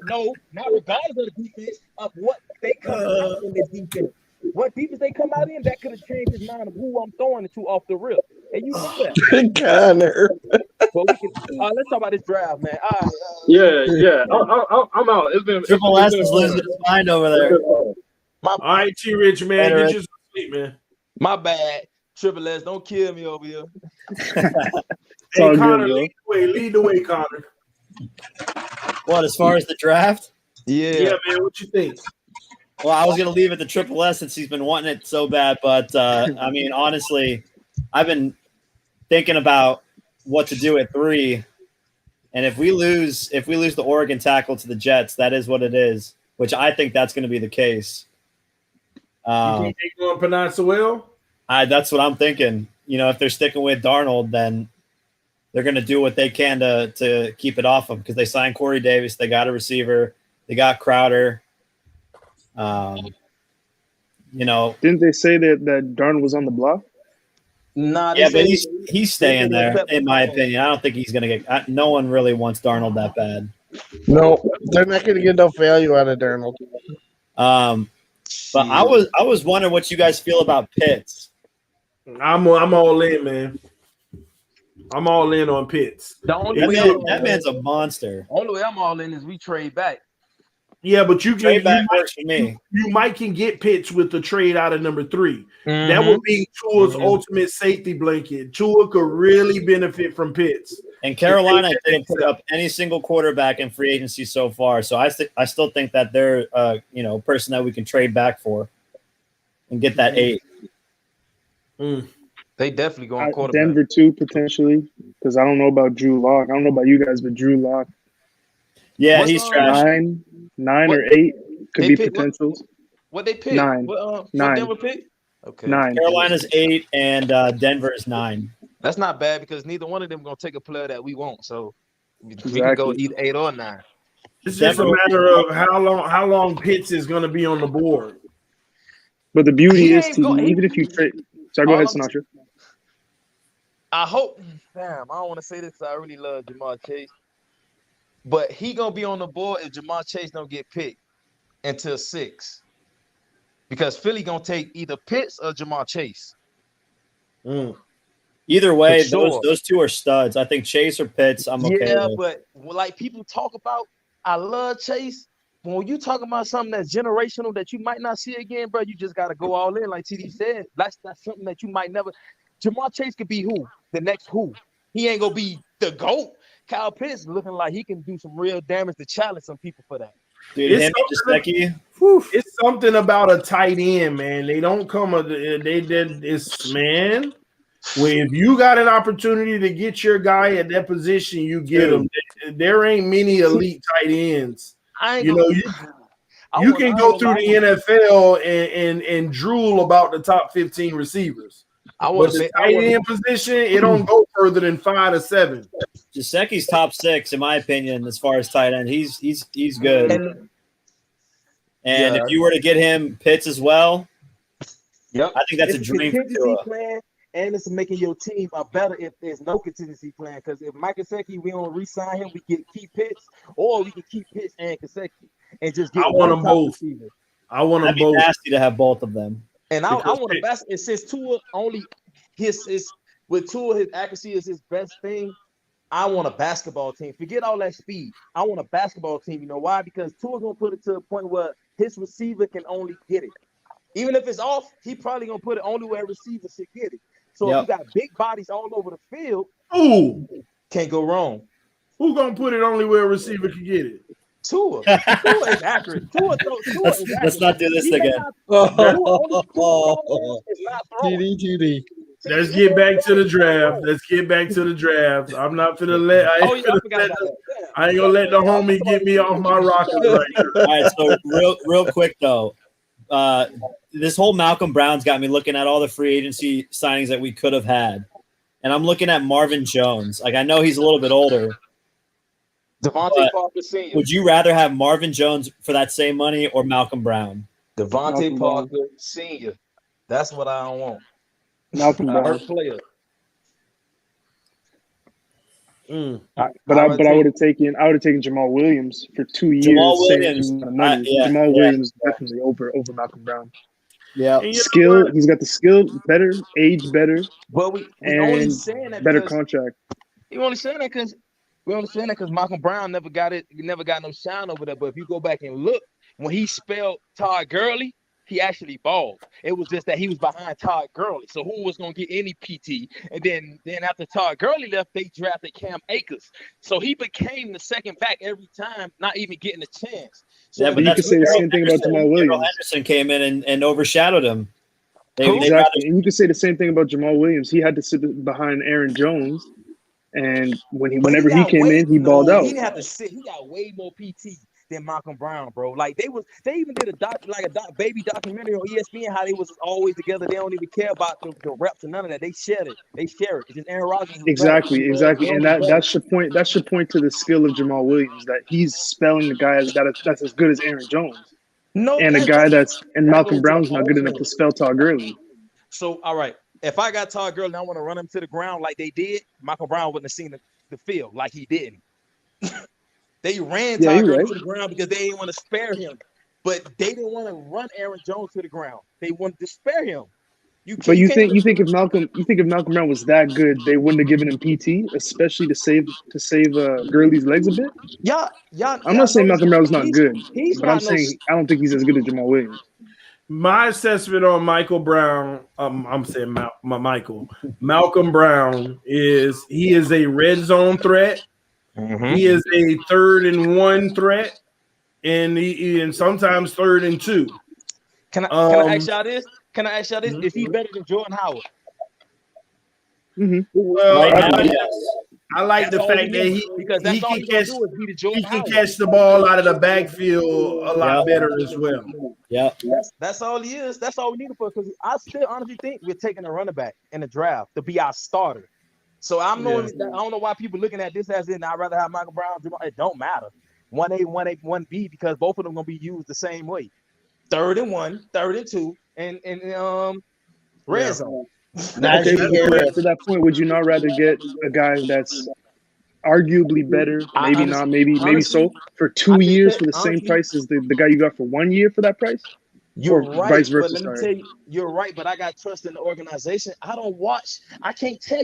No, not regardless of the defense, of what they come out in the defense. What defense they come out in, that could have changed his mind of who I'm throwing it to off the rip. And you know that. Connor. Well, let's talk about this drive, man. Yeah. I'm out. It's been Triple S is losing his mind over there. All right, T-Rich, man. Get your sleep, man. My bad. Triple S, don't kill me over here. Hey, Connor, lead the way, Connor. What, as far as the draft? Yeah, man. What you think? Well, I was going to leave it to Triple S since he's been wanting it so bad. But, I mean, honestly, I've been thinking about what to do at 3. And if we lose the Oregon tackle to the Jets, that is what it is, which I think that's going to be the case. You think they're going to pronounce it well? That's what I'm thinking. You know, if they're sticking with Darnold, then they're going to do what they can to keep it off them because they signed Corey Davis. They got a receiver. They got Crowder. Didn't they say that Darnold was on the block? Nah, yeah, but he's staying there, in my opinion. I don't think he's going to get – no one really wants Darnold that bad. No, they're not going to get no value out of Darnold. But I was wondering what you guys feel about Pitts. I'm all in, man. I'm all in on Pitts. That man's a monster. Only way I'm all in is we trade back. Yeah, but you might can get Pitts with the trade out of number 3. Mm-hmm. That would be Tua's ultimate safety blanket. Tua could really benefit from Pitts. And Carolina didn't put up any single quarterback in free agency so far. So I still think that they're a person that we can trade back for and get that 8. They definitely going quarterback. Denver too, potentially, because I don't know about Drew Lock. I don't know about you guys, but Drew Lock. Yeah, he's trash. 9 or 8 could be potentials. What they pick? 9. What 9. Denver pick? Okay. 9. Carolina's 8 and Denver is 9. That's not bad because neither one of them gonna take a player that we want. So we can go either 8 or 9. It's just a matter of how long Pitts is going to be on the board. But the beauty is, even if you trade. So go ahead, Sinatra. I hope. Damn, I don't want to say this because I really love Jamar Chase. But he gonna be on the board if Jamar Chase don't get picked until 6, because Philly gonna take either Pitts or Jamar Chase. Either way, those two are studs. I think Chase or Pitts. I'm okay. Yeah, with. but like people talk about, I love Chase. But when you talk about something that's generational that you might not see again, bro, you just gotta go all in. Like TD said, that's something that you might never. Jamar Chase could be who? The next who? He ain't gonna be the GOAT. Kyle Pitts looking like he can do some real damage to challenge some people for that. Dude, it's something about a tight end, man. They don't come. They did this, man. If you got an opportunity to get your guy at that position, you get him. There ain't many elite tight ends. You can go through the NFL and drool about the top 15 receivers. But the tight end position, it don't go further than 5 to 7. Gesicki's top 6, in my opinion, as far as tight end. He's good. And if you were to get him Pitts as well, I think that's a dream for Tua. Plan, and it's making your team better if there's no contingency plan. Because if Mike Gesicki, we don't re-sign him, we can keep Pitts, or we can keep Pitts and Gesicki and just get. I want them both. I want them both. Nasty to have both of them. And I want the best. It says Tua only with Tua, his accuracy is his best thing. I want a basketball team. Forget all that speed. I want a basketball team. You know why? Because Tua's gonna put it to a point where his receiver can only get it. Even if it's off, he probably gonna put it only where a receiver should get it. So if you got big bodies all over the field, can't go wrong. Who gonna put it only where a receiver can get it? Tua is accurate. Let's not do this again. TD. Let's get back to the draft. I'm not finna let. I ain't gonna let the homie get me off my rocker right now. All right, so real quick though, this whole Malcolm Brown's got me looking at all the free agency signings that we could have had, and I'm looking at Marvin Jones. Like I know he's a little bit older. Devontae Parker Sr. Would you rather have Marvin Jones for that same money or Malcolm Brown? Devontae Parker Sr. That's what I don't want. Malcolm Brown. First player. But I would have taken Jamal Williams for 2 years. Jamal Williams, Jamal Williams definitely over Malcolm Brown. Yeah, skill. He's got the skill, better age, better. Well, we only saying that better contract. We only saying that because Malcolm Brown never got it. He never got no shine over there. But if you go back and look, when he spelled Todd Gurley, he actually balled. It was just that he was behind Todd Gurley. So who was going to get any PT? And then after Todd Gurley left, they drafted Cam Akers. So he became the second back every time, not even getting a chance. So but you can say the same thing about Jamal Williams. Henderson came in and overshadowed him. Exactly. And you can say the same thing about Jamal Williams. He had to sit behind Aaron Jones. And whenever he came in, he balled out. He didn't have to sit. He got way more PT than Malcolm Brown, bro. Like they even did a baby documentary on ESPN how they was always together. They don't even care about the reps and none of that. They share it. It's just Aaron Rodgers is Exactly, better. and that's your point. That's your point to the skill of Jamal Williams, that he's spelling the guy that's as good as Aaron Jones, No, and a guy and that Malcolm goes to Brown's not good enough to spell Todd Gurley. So, all right, if I got Todd Gurley and I want to run him to the ground like they did, Malcolm Brown wouldn't have seen the field like he didn't. They ran Todd Gurley to the ground because they didn't want to spare him, but they didn't want to run Aaron Jones to the ground. They wanted to spare him. You think if Malcolm Brown was that good, they wouldn't have given him PT, especially to save Gurley's legs a bit? Yeah. I'm not saying Malcolm Brown's not good, but I'm saying I don't think he's as good as Jamal Williams. My assessment on Michael Brown, I'm saying Malcolm Brown is he is a red zone threat. Mm-hmm. He is a 3rd and 1 threat, and sometimes 3rd and 2. Can I ask y'all this? Mm-hmm. Is he better than Jordan Howard? Mm-hmm. Well, I like the fact that he can catch the ball out of the backfield a lot better as well. Yeah, that's all he is. That's all we need for, because I still honestly think we're taking a running back in the draft to be our starter. So I don't know why people looking at this as in I'd rather have Michael Brown. It don't matter. 1A, 1A, 1B, because both of them gonna be used the same way. 3rd and 1, 3rd and 2, and red zone. To that point, would you not rather get a guy that's arguably better, maybe not, maybe so, for 2 years for the same price as the guy you got for 1 year for that price? You're right, vice versa, but let me tell you, you're right, but I got trust in the organization. I don't watch. You can't tell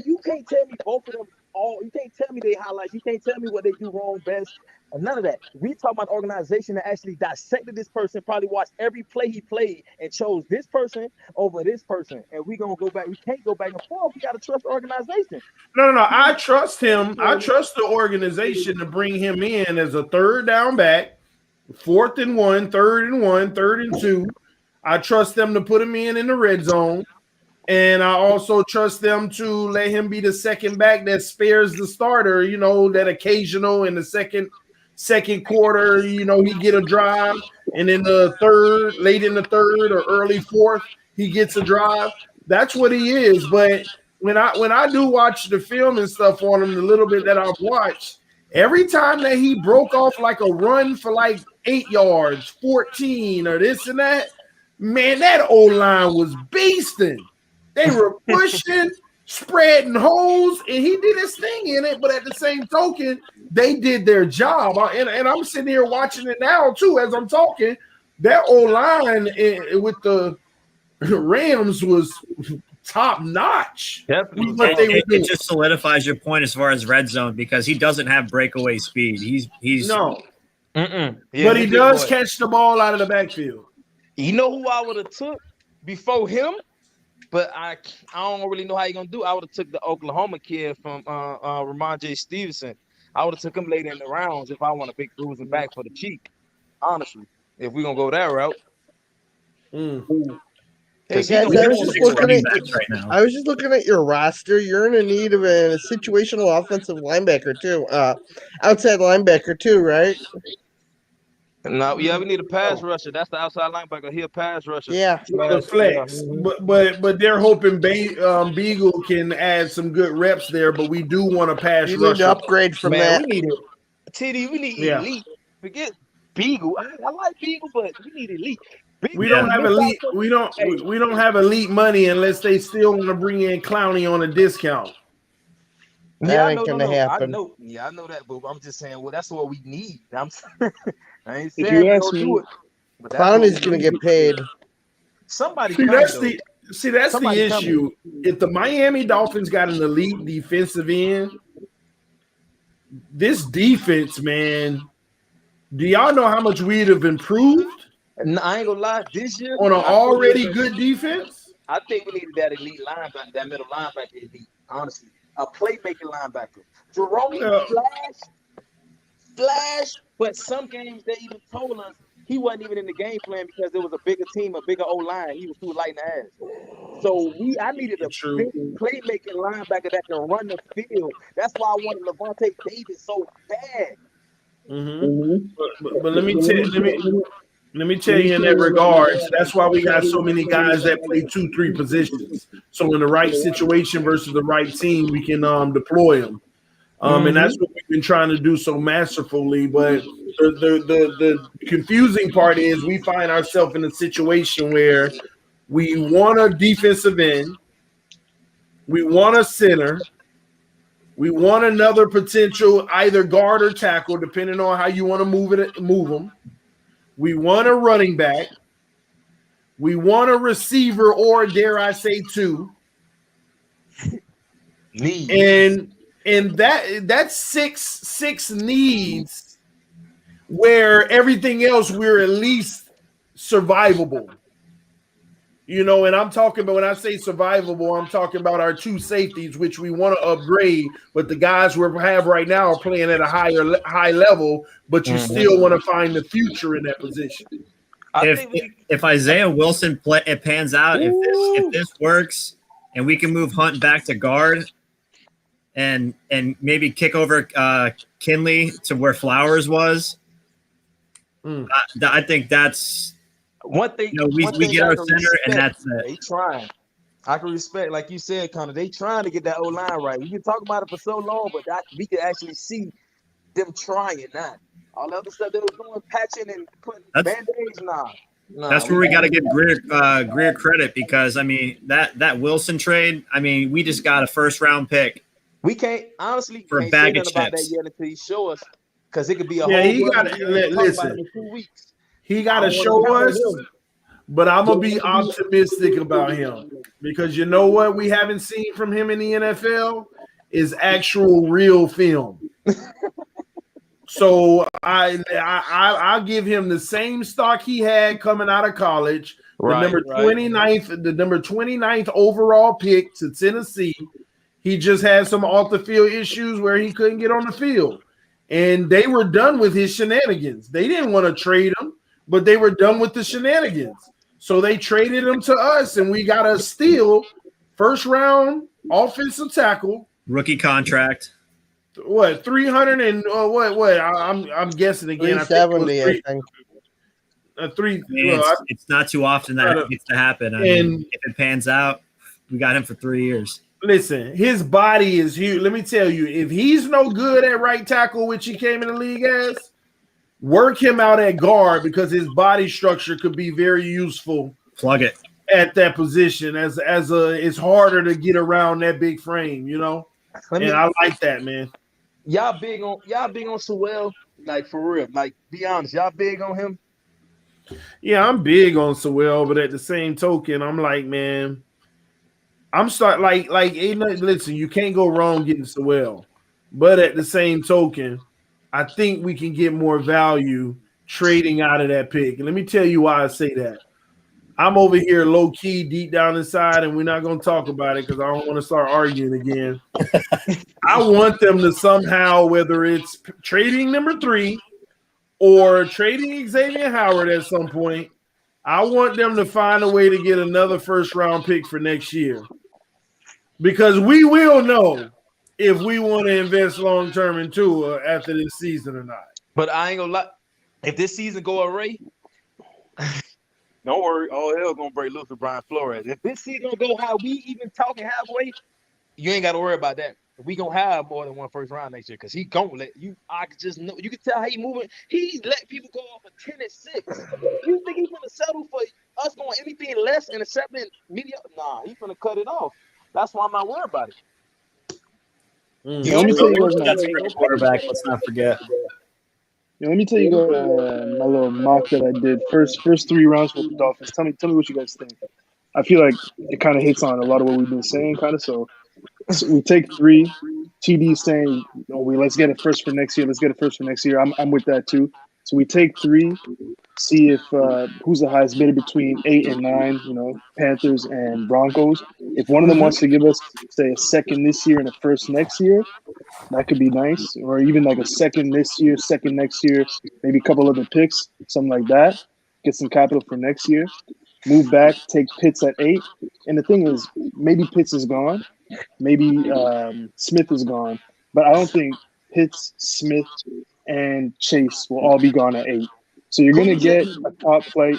me both of them you can't tell me they highlights. You can't tell me what they do wrong best. None of that. We talk about an organization that actually dissected this person, probably watched every play he played and chose this person over this person. And we're going to go back. We can't go back and forth. We got to trust the organization. No. I trust him. I trust the organization to bring him in as a 3rd down back, 4th and 1, 3rd and 1, 3rd and 2. I trust them to put him in the red zone. And I also trust them to let him be the second back that spares the starter, that occasional in the second quarter, he get a drive. And in the late in the 3rd or early 4th, he gets a drive. That's what he is. But when I do watch the film and stuff on him, the little bit that I've watched, every time that he broke off like a run for like 8 yards, 14 or this and that, man, that O-line was beasting. They were pushing, spreading holes, and he did his thing in it. But at the same token, they did their job. And I'm sitting here watching it now, too, as I'm talking. That O-line with the Rams was top-notch. It just solidifies your point as far as red zone, because he doesn't have breakaway speed. He's no. Yeah, but he does catch the ball out of the backfield. You know who I would have took before him? But I don't really know how you're gonna do. I would have took the Oklahoma kid from Ramon J. Stevenson. I would have took him later in the rounds if I want a big bruising back for the cheap. Honestly, if we're gonna go that route. Hey guys, I was just looking at your roster. You're in need of a situational offensive linebacker too. Outside linebacker too, right? No, we need a pass rusher. That's the outside linebacker. He a pass rusher. Yeah, the flex. But they're hoping Beagle can add some good reps there. But we do want a pass rusher. You need to upgrade from that. We need it. TD, we need elite. Forget Beagle. I like Beagle, but we need elite. We don't have elite. We don't have elite money unless they still want to bring in Clowney on a discount. That ain't gonna happen. I know that, but I'm just saying, well, that's what we need. I ain't saying if you ask me, do it. Clowney's gonna get paid. Somebody that's the issue. If the Miami Dolphins got an elite defensive end, this defense, man, do y'all know how much we'd have improved? No, I ain't gonna lie. This year on an already good defense, I think we needed that elite linebacker, that middle linebacker elite. Honestly, a playmaking linebacker. Jerome flash, but some games they even told us he wasn't even in the game plan because there was a bigger team, a bigger O-line. He was too light in the ass. So I needed a big playmaking linebacker that can run the field. That's why I wanted Levante Davis so bad. But let me tell you in that regards, that's why we got so many guys that play 2-3 positions. So in the right situation versus the right team, we can deploy them. And that's what we've been trying to do so masterfully. But the confusing part is we find ourselves in a situation where we want a defensive end, we want a center, we want another potential either guard or tackle, depending on how you want to move them. We want a running back. We want a receiver, or dare I say two. And that's six needs where everything else we're at least survivable. You know, and I'm talking about when I say survivable, I'm talking about our two safeties, which we want to upgrade, but the guys we have right now are playing at a high level, but you still want to find the future in that position. If Isaiah Wilson it pans out, if this works, and we can move Hunt back to guard, and maybe kick over Kinley to where Flowers was, I think that's. One thing, we get our center, and that's it. They trying. I can respect, like you said, Connor. They trying to get that O line right. We can talk about it for so long, but we can actually see them trying. Not all the other stuff they were doing, patching and putting band-aids. Nah, that's where we got to give Greer credit, because I mean that Wilson trade. I mean, we just got a first-round pick. We can't honestly for can't a bag say of nothing about that chips yet until he show us, because it could be a Yeah, whole. he got to listen. In 2 weeks. He got to show us, but I'm going to be optimistic about him, because you know what we haven't seen from him in the NFL is actual real film. So I'll give him the same stock he had coming out of college, the number 29th overall pick to Tennessee. He just had some off the field issues where he couldn't get on the field, and they were done with his shenanigans. They didn't want to trade him, but they were done with the shenanigans. So they traded him to us, and we got a steal, first-round offensive tackle. Rookie contract. What, 300 and what? I'm guessing again. 370, I think. It's not too often that gets to happen. I mean, if it pans out, we got him for 3 years. Listen, his body is huge. Let me tell you, if he's no good at right tackle, which he came in the league as, work him out at guard, because his body structure could be very useful. Plug it at that position as it's harder to get around that big frame, you know. And I like that, man. Y'all big on Sewell, like for real. Like, be honest, y'all big on him. Yeah, I'm big on Sewell, but at the same token, I'm like, man, listen, you can't go wrong getting Sewell, but at the same token, I think we can get more value trading out of that pick. And let me tell you why I say that. I'm over here low key, deep down inside, and we're not going to talk about it because I don't want to start arguing again. I want them to somehow, whether it's trading number 3 or trading Xavier Howard at some point, I want them to find a way to get another first-round pick for next year, because we will know if we want to invest long-term in Tua after this season or not. But I ain't gonna lie. If this season go away, don't worry. All hell gonna break loose with Brian Flores. If this season gonna go how we even talking halfway, you ain't got to worry about that. We gonna have more than one first round next year, because he gonna let you. I just know. You can tell how he moving. He's let people go off of 10-6. You think he's gonna settle for us going anything less and accepting media? Nah, he's gonna cut it off. That's why I'm not worried about it. Let me tell you That's a great quarterback. Let's not forget. Let me tell you my little mock that I did. First 3 rounds for the Dolphins. Tell me what you guys think. I feel like it kind of hits on a lot of what we've been saying, kind of. So we take 3. TD saying, let's get it first for next year. Let's get it first for next year. I'm with that too. So we take 3, see if who's the highest bidder between 8 and 9. Panthers and Broncos. If one of them wants to give us, say, a second this year and a first next year, that could be nice. Or even like a second this year, second next year, maybe a couple other picks, something like that. Get some capital for next year. Move back, take Pitts at 8. And the thing is, maybe Pitts is gone. Maybe Smith is gone. But I don't think Pitts, Smith, and Chase will all be gone at 8. So you're going to get a top flight.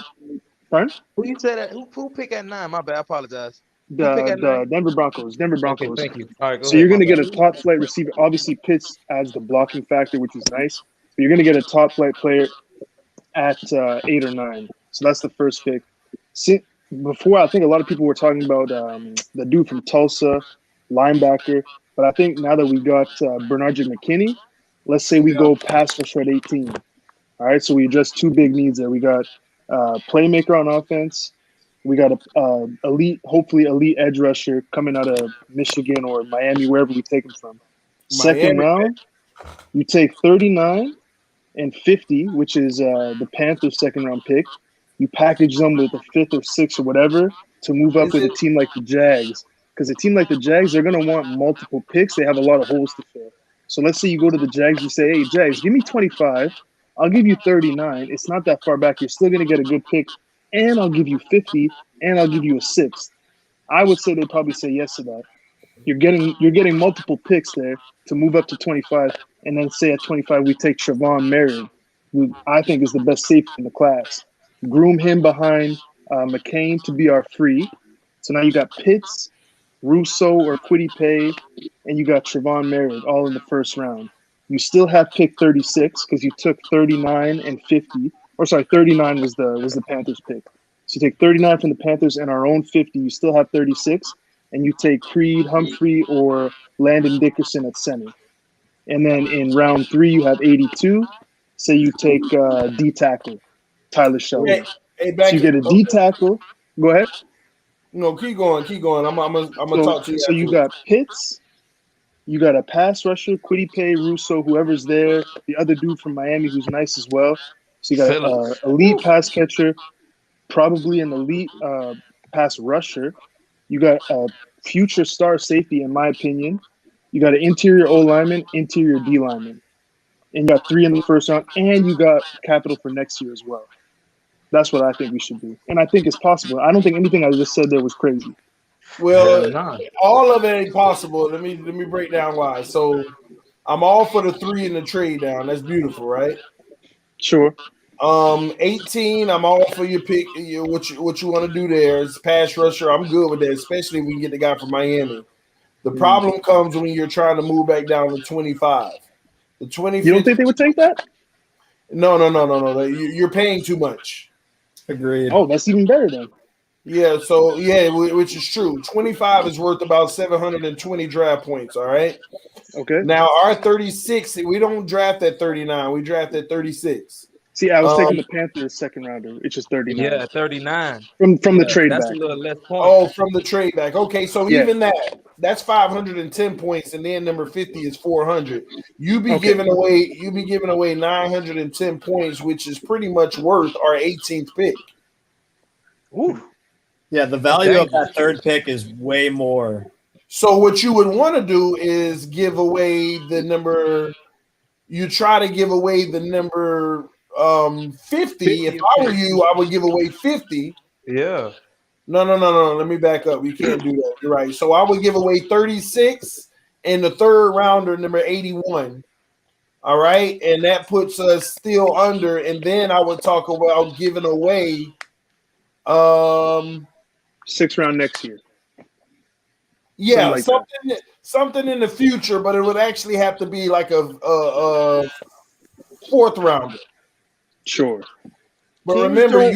Pardon? Who you said that? Who pick at 9? My bad. I apologize. Who pick at The 9? Denver Broncos. Okay, thank you. All right, go So ahead. you're going to get a top flight receiver. Obviously, Pitts adds the blocking factor, which is nice. But you're going to get a top flight player at 8 or 9. So that's the first pick. Before, I think a lot of people were talking about the dude from Tulsa, linebacker. But I think now that we got Bernard McKinney, let's say we go pass rusher at 18. All right, so we address two big needs there. We got playmaker on offense. We got a hopefully elite edge rusher coming out of Michigan or Miami, wherever we take him from. Second round, you take 39 and 50, which is the Panthers' second round pick. You package them with a 5th or 6th or whatever to move up with a team like the Jags. Because a team like the Jags, they're going to want multiple picks. They have a lot of holes to fill. So let's say you go to the Jags, you say, hey, Jags, give me 25. I'll give you 39. It's not that far back. You're still going to get a good pick. And I'll give you 50, and I'll give you a 6th. I would say they'd probably say yes to that. You're getting multiple picks there to move up to 25, and then say at 25 we take Trevon Merritt, who I think is the best safety in the class. Groom him behind McCain to be our free. So now you got Pitts, Russo or Kwity Paye, and you got Trevon Merritt all in the first round. You still have pick 36 because you took 39 and 50. Or sorry, 39 was the Panthers pick. So you take 39 from the Panthers and our own 50. You still have 36, and you take Creed, Humphrey, or Landon Dickerson at center. And then in round 3, you have 82. Say you take D tackle, Tyler Sheldon. Hey, so you get a D tackle. Go ahead. No, keep going. I'm gonna talk to you. So you got Pitts. You got a pass rusher, Kwity Paye, Russo, whoever's there. The other dude from Miami who's nice as well. So you got an elite pass catcher, probably an elite pass rusher. You got a future star safety, in my opinion. You got an interior O lineman, interior D lineman. And you got 3 in the first round, and you got capital for next year as well. That's what I think we should do. And I think it's possible. I don't think anything I just said there was crazy. Well, all of it ain't possible. Let me break down why. So I'm all for the 3 in the trade down. That's beautiful, right? Sure. 18, I'm all for your pick. What you want to do there is pass rusher. I'm good with that, especially if we can get the guy from Miami. The problem comes when you're trying to move back down to 25. The 20. You don't think they would take that? No. You're paying too much. Agreed. Oh, that's even better then. Yeah, so which is true. 25 is worth about 720 draft points, all right? Okay. Now, our 36, we don't draft at 39. We draft at 36. See, I was taking the Panthers second rounder, which is 39. Yeah, 39. From the trade that's back. That's a little less point. Oh, from the trade back. Okay, so even that's 510 points, and then number 50 is 400. You be giving away 910 points, which is pretty much worth our 18th pick. Ooh. Yeah, the value of that third pick is way more. So what you would want to do is give away the number. You try to give away the number 50. If I were you, I would give away 50. Yeah. No. Let me back up. You can't do that. You're right. So I would give away 36 and the third rounder, number 81. All right. And that puts us still under. And then I would talk about giving away 6th round next year. Yeah, something in the future, but it would actually have to be like a 4th rounder. Sure. But remember,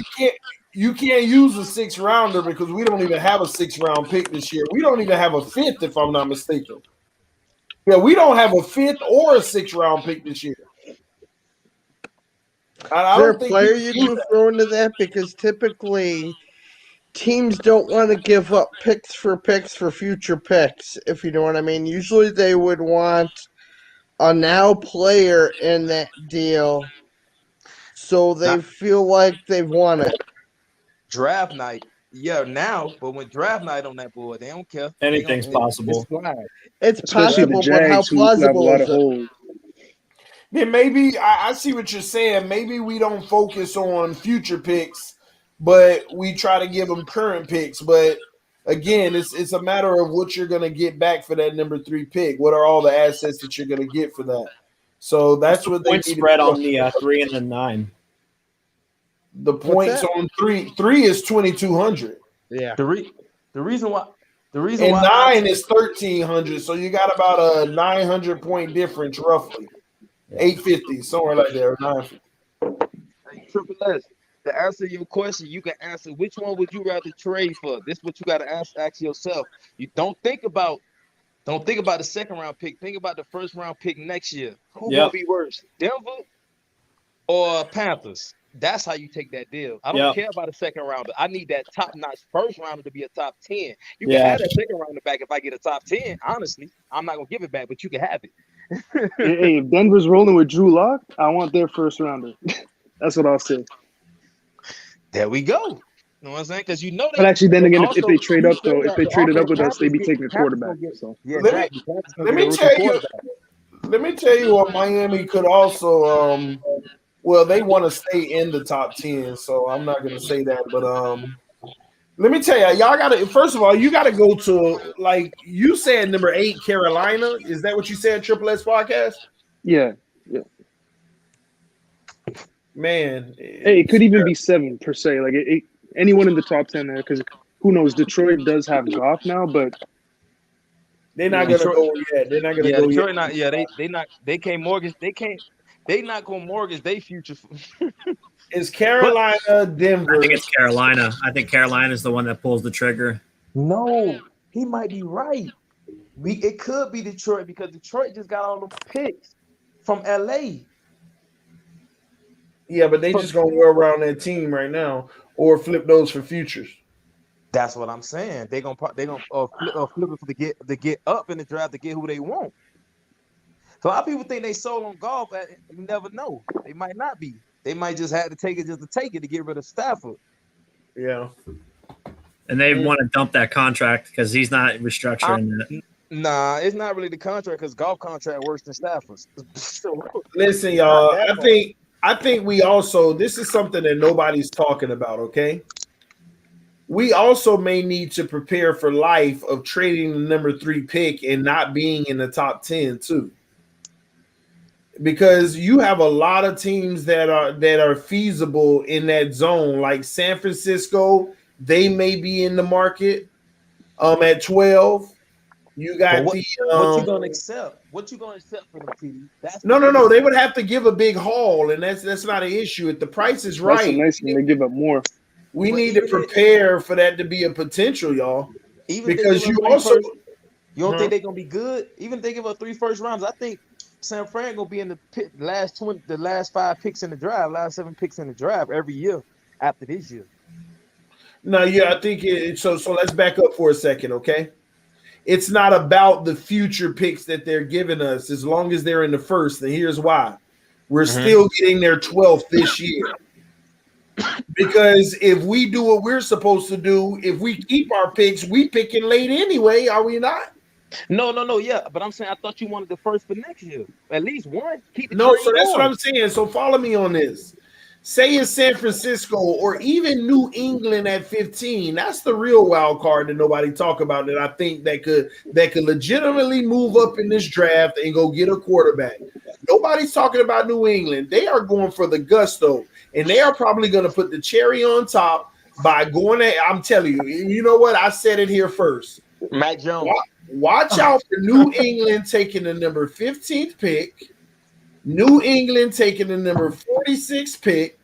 you can't use a 6th rounder because we don't even have a 6th round pick this year. We don't even have a 5th, if I'm not mistaken. Yeah, we don't have a 5th or a 6th round pick this year. I don't think player you can throw into that because typically teams don't want to give up picks for future picks, if you know what I mean. Usually they would want a now player in that deal so they feel like they've won it. Draft night, now, but when draft night on that board, they don't care. Anything's possible. It's possible, but how plausible is it? Then maybe I see what you're saying. Maybe we don't focus on future picks, but we try to give them current picks. But again, it's a matter of what you're going to get back for that number 3 pick. What are all the assets that you're going to get for that? So that's what they point need spread to on the 3 and the 9. The points on three is 2,200. Yeah. The reason why And 9 is 1,300. So you got about a 900 point difference, roughly 850, somewhere like that, or 950. Triple S, to answer your question, you can answer which one would you rather trade for. This is what you got to ask yourself. You don't think about the second round pick. Think about the first round pick next year. Who will be worse, Denver or Panthers? That's how you take that deal. I don't care about a second rounder. I need that top-notch first rounder to be a top 10. You can have that second rounder back if I get a top 10. Honestly, I'm not gonna give it back, but you can have it. Hey, if Denver's rolling with Drew Lock, I want their first rounder. That's what I'll say. There we go. You know what I'm saying? Because you know But actually, then again, if they trade up, though, if they traded up with us, they'd be taking a quarterback. So Let me tell you what Miami could also well, they want to stay in the top 10, so I'm not gonna say that, but let me tell y'all gotta, first of all, you gotta go to, like you said, number 8, Carolina. Is that what you said, Triple S podcast? Yeah. Man, hey, it could even be 7 per se. Like anyone in the top 10 there, because who knows? Detroit does have Goff now, but they're not gonna go yet. They're not gonna go Detroit yet. They can't mortgage. They not gonna mortgage their future. Is Carolina, Denver? I think it's Carolina. I think Carolina is the one that pulls the trigger. No, he might be right. It could be Detroit because Detroit just got all the picks from LA. Yeah, but they just gonna go around that team right now or flip those for futures. That's what I'm saying. They gonna flip it to get up in the draft to get who they want. So a lot of people think they sold on Golf. You never know. They might not be. They might just have to take it to get rid of Stafford. Yeah. And they want to dump that contract because he's not restructuring that. Nah, it's not really the contract because Golf contract worse than Stafford's. Listen, y'all. I think we also, this is something that nobody's talking about. Okay. We also may need to prepare for life of trading the number 3 pick and not being in the top 10 too. Because you have a lot of teams that are feasible in that zone, like San Francisco. They may be in the market. At 12, you got what you gonna accept? What you gonna accept for them, TD? No. They would have to give a big haul, and that's not an issue. If the price is right, that's a nice thing. They give up more. We need to prepare for that to be a potential, y'all. Even because you also don't think they're gonna be good. Even if they give up 3 first rounds, I think San Fran gonna be in the last 5 picks in the draft, last 7 picks in the draft every year after this year. No, yeah, I think so. So let's back up for a second, okay? It's not about the future picks that they're giving us, as long as they're in the first. And here's why: we're still getting their 12th this year. Because if we do what we're supposed to do, if we keep our picks, we picking late anyway, are we not? No, yeah, but I'm saying I thought you wanted the first for next year. At least one. No, so that's what I'm saying. So follow me on this. Say it's San Francisco or even New England at 15. That's the real wild card that nobody talk about that I think that could legitimately move up in this draft and go get a quarterback. Nobody's talking about New England. They are going for the gusto, and they are probably going to put the cherry on top by going at, I'm telling you, you know what? I said it here first. Mac Jones. Watch out for New England taking the number 15th pick. New England taking the number 46 pick,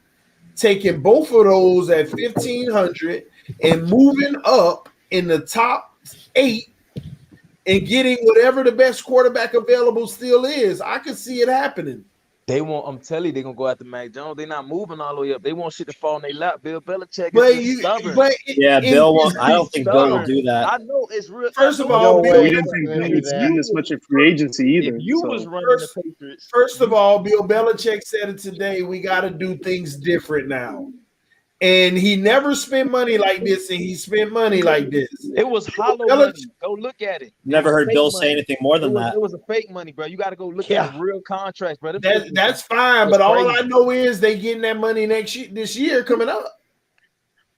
taking both of those at 1,500 and moving up in the top 8 and getting whatever the best quarterback available still is. I can see it happening. I'm telling you, they're going to go after Mac Jones. They're not moving all the way up. They want shit to fall in their lap. Bill Belichick is stubborn. Bill won't. I don't think Bill will do that. I know it's real. First of all, Bill, we didn't think Bill would spend this much in free agency either. If you was running the Patriots. First of all, Bill Belichick said it today. We got to do things different now. And he never spent money like this, and he spent money like this. It was hollow money. Go look at it. Never heard Bill say anything more than that. It was a fake money, bro. You got to go look at real contracts, bro. That's fine, but all I know is they getting that money this year coming up.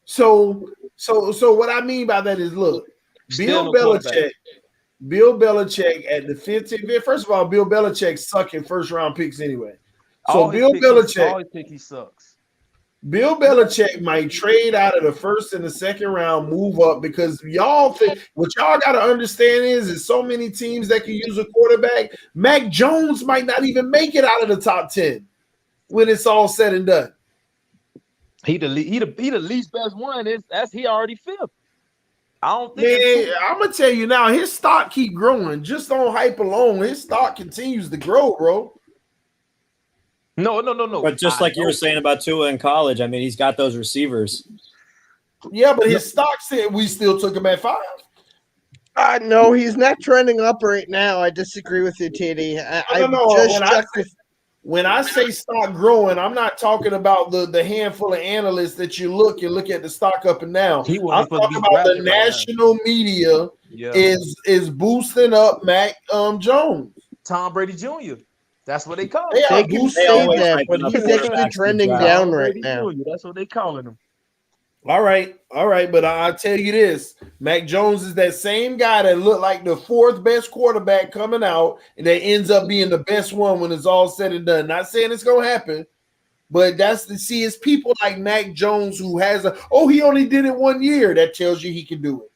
So what I mean by that is, look, Bill Belichick Bill Belichick at the 15th. First of all, Bill Belichick sucking first round picks anyway. So Bill Belichick, he sucks. Bill Belichick might trade out of the first and the second round, move up because y'all think what y'all got to understand is so many teams that can use a quarterback. Mac Jones might not even make it out of the top 10 when it's all said and done. He the least best one. He already fifth. I don't think. Man, I'm gonna tell you now, his stock keep growing. Just on hype alone, his stock continues to grow, bro. No. But just like you were saying about Tua in college, I mean, he's got those receivers. Yeah, but his stock said we still took him at 5. No, he's not trending up right now. I disagree with you, TD. When I say stock growing, I'm not talking about the handful of analysts that you look at the stock up and down. I'm talking about the national media is boosting up Mac Jones. Tom Brady Jr. That's what they call him. They can say that, but he's actually trending down right now. That's what they calling him. All right, but I'll tell you this: Mac Jones is that same guy that looked like the 4th best quarterback coming out, and that ends up being the best one when it's all said and done. Not saying it's gonna happen, but it's people like Mac Jones who has he only did it 1 year. That tells you he can do it,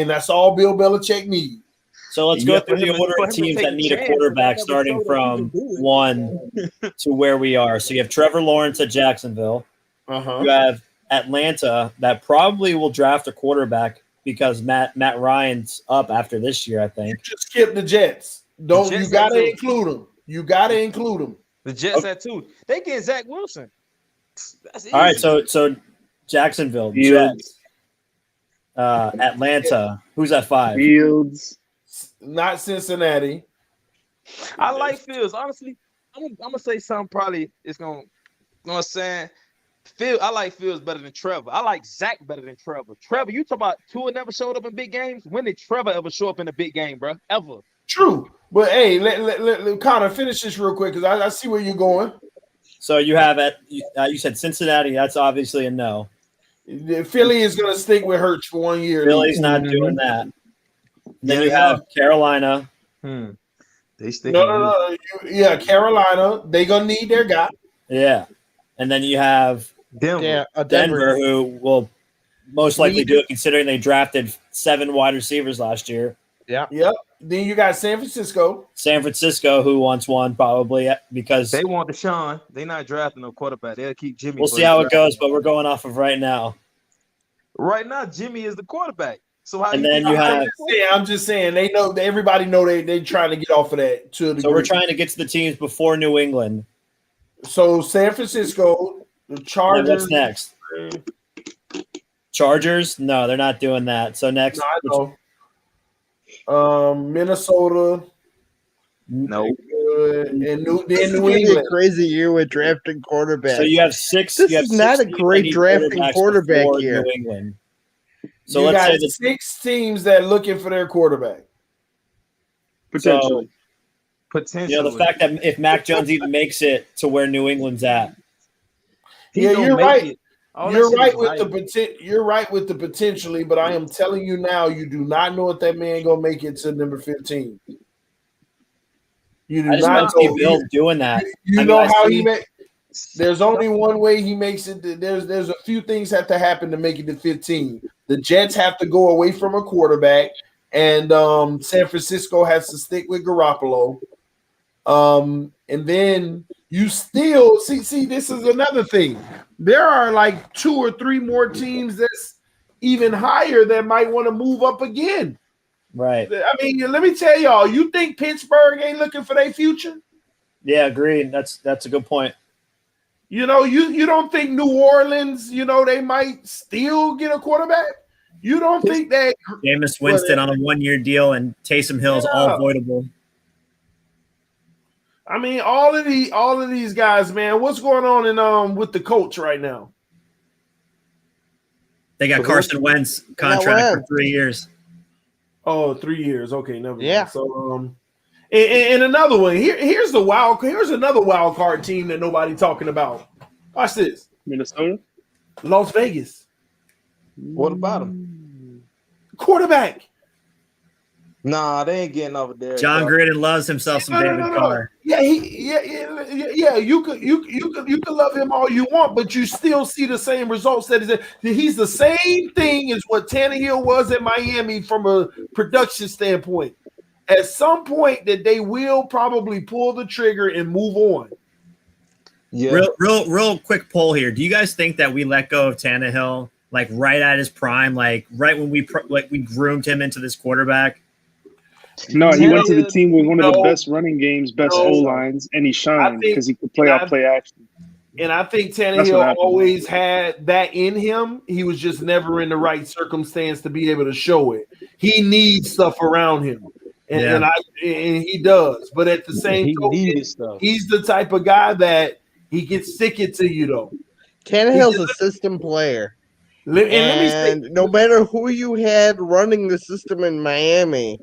and that's all Bill Belichick needs. So let's go through the order of teams that need a quarterback, starting from 1 to where we are. So you have Trevor Lawrence at Jacksonville. You have Atlanta that probably will draft a quarterback because Matt Ryan's up after this year, I think. Just skip the Jets. You gotta include them. You gotta include them. The Jets at 2. They get Zach Wilson. That's easy. All right, so Jacksonville, Jets, Atlanta. Who's at 5? Fields, not Cincinnati. I like Fields. Honestly, I'm gonna say something. Probably it's gonna say. I like Fields better than Trevor. I like Zach better than Trevor. Trevor, you talk about Tua never showed up in big games. When did Trevor ever show up in a big game, bro? Ever? True, but hey, let Connor finish this real quick because I see where you're going. So you have you said Cincinnati. That's obviously a no. Philly is going to stick with Hurts for 1 year. Philly's not doing that. Then you have Carolina. They stick. No. Carolina. They're going to need their guy. Yeah, and then you have Denver, who will most likely do it, considering they drafted 7 wide receivers last year. Yep. Then you got San Francisco. Who wants one probably because they want Deshaun. They're not drafting no quarterback. They'll keep Jimmy. We'll see how it goes, but we're going off of right now. Right now, Jimmy is the quarterback. So how? And then you have. I'm just saying they know. Everybody know they're trying to get off of that. So we're trying to get to the teams before New England. So San Francisco, the Chargers. What's next? Chargers? No, they're not doing that. So next, Minnesota. No. And New England. England. A crazy year with drafting quarterbacks. So you have 6. This is not a great drafting quarterback year. New England. So you let's got say 6 teams that are looking for their quarterback. Potentially. You know, the fact that if Mac Jones even makes it to where New England's at. You're right. You're right with the potentially, but I am telling you now, you do not know if that man gonna make it to number 15. You do not know Bill doing that. You know how he makes. There's only one way he makes it. There's a few things have to happen to make it to 15. The Jets have to go away from a quarterback, and San Francisco has to stick with Garoppolo. And then you still see. This is another thing. There are like 2 or 3 more teams that's even higher that might want to move up again. Right. I mean, let me tell y'all. You think Pittsburgh ain't looking for their future? Yeah, agreed. That's a good point. You know, you don't think New Orleans, they might still get a quarterback? You don't think that Jameis Winston on a 1-year deal and Taysom Hill's all avoidable? I mean, all of these guys, man. What's going on in with the Colts right now? They got Carson Wentz contract for 3 years. Oh, 3 years. Okay, never mind. So and another one. Here's another wild card team that nobody talking about. Watch this. Minnesota, Las Vegas. What about them? Quarterback. Nah, they ain't getting over there. John Gruden loves himself some David Carr. Yeah, you could love him all you want, but you still see the same results. He's the same thing as what Tannehill was in Miami from a production standpoint. At some point, that they will probably pull the trigger and move on. Yeah. Real quick poll here. Do you guys think that we let go of Tannehill like right at his prime, like right when we groomed him into this quarterback? No, he went to the team with one of the best running games, best O-lines, and he shined because he could play action. And I think Tannehill always had that in him. He was just never in the right circumstance to be able to show it. He needs stuff around him, and he does. But at the same time, he's the type of guy that he gets stick it to you, though. Tannehill's a system player. And no matter who you had running the system in Miami,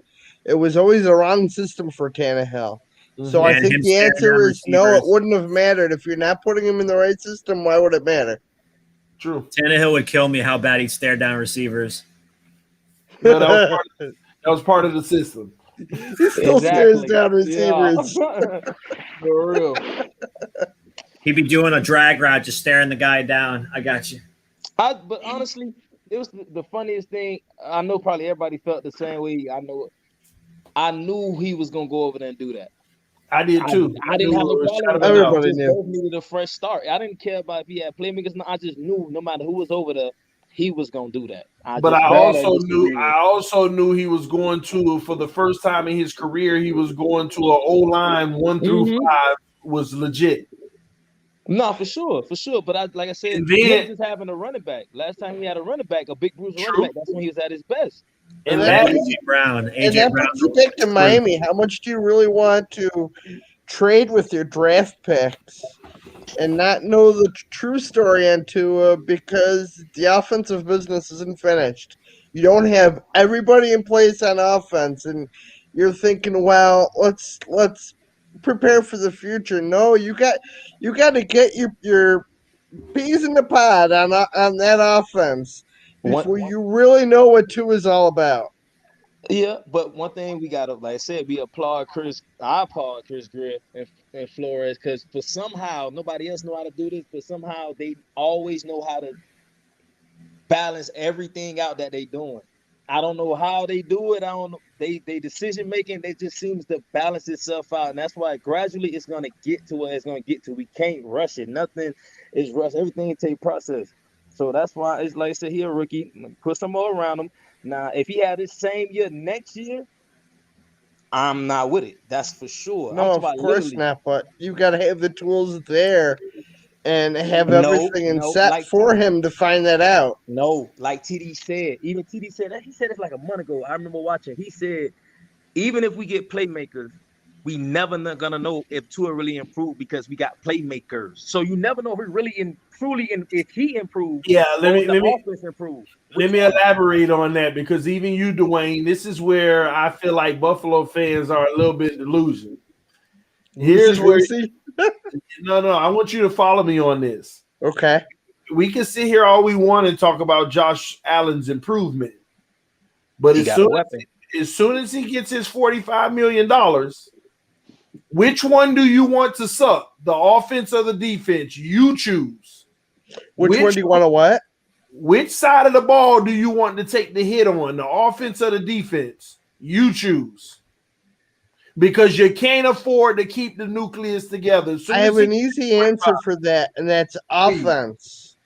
it was always a wrong system for Tannehill. So I think the answer is no, it wouldn't have mattered. If you're not putting him in the right system, why would it matter? True. Tannehill would kill me how bad he stared down receivers. No, that was part of the system. He still stares down receivers. Yeah. For real. He'd be doing a drag route, just staring the guy down. I got you. But honestly, it was the funniest thing. I know probably everybody felt the same way. I knew he was gonna go over there and do that. I did too. I didn't have a problem. Everybody knew. Needed a fresh start. I didn't care about if he had playmakers. No, I just knew no matter who was over there, he was gonna do that. I also knew he was going to, for the first time in his career, he was going to an O-line 1 through 5 was legit. No, for sure. But like I said, he was just having a running back. Last time he had a running back, a big bruiser running back. That's when he was at his best. And that puts you back to Miami. How much do you really want to trade with your draft picks and not know the true story on Tua because the offensive business isn't finished? You don't have everybody in place on offense, and you're thinking, well, let's prepare for the future. No, you got to get your peas in the pod on that offense before you really know what Tua is all about. Yeah, but one thing we gotta, like I said, I applaud Chris Griff and Flores because for somehow nobody else know how to do this, but somehow they always know how to balance everything out that they doing. I don't know how they do it. I don't know. They decision making, they just seems to balance itself out. And that's why gradually it's gonna get to where it's gonna get to. We can't rush it. Nothing is rushed. Everything takes process. So that's why it's like I said, he a rookie. Put some more around him. Now, if he had his same year next year, I'm not with it. That's for sure. No, of course not. But you got to have the tools there and have everything set for him to find that out. No, like TD said. Even TD said that. He said it like a month ago. I remember watching. He said, even if we get playmakers, we never gonna know if Tua really improved because we got playmakers. So you never know if he really if he improved. Yeah, let me elaborate on that because even you, Dwayne, this is where I feel like Buffalo fans are a little bit delusional. Here's where no, I want you to follow me on this. Okay. We can sit here all we want and talk about Josh Allen's improvement, but as soon as he gets his $45 million. Which one do you want to suck? The offense or the defense? You choose. Which one do you want to what? Which side of the ball do you want to take the hit on? The offense or the defense? You choose. Because you can't afford to keep the nucleus together. I have an easy answer for that, and that's offense.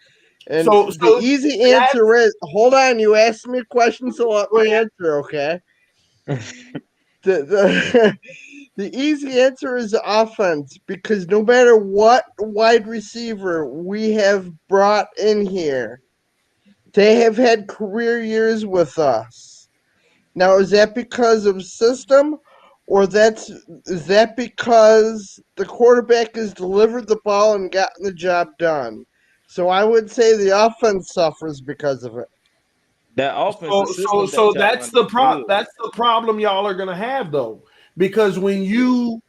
And so the easy answer is, hold on, you asked me a question, so let me answer, okay? The easy answer is offense because no matter what wide receiver we have brought in here, they have had career years with us. Now, is that because of system or is that because the quarterback has delivered the ball and gotten the job done? So I would say the offense suffers because of it. That offense. So that's the problem y'all are gonna have though. Because when you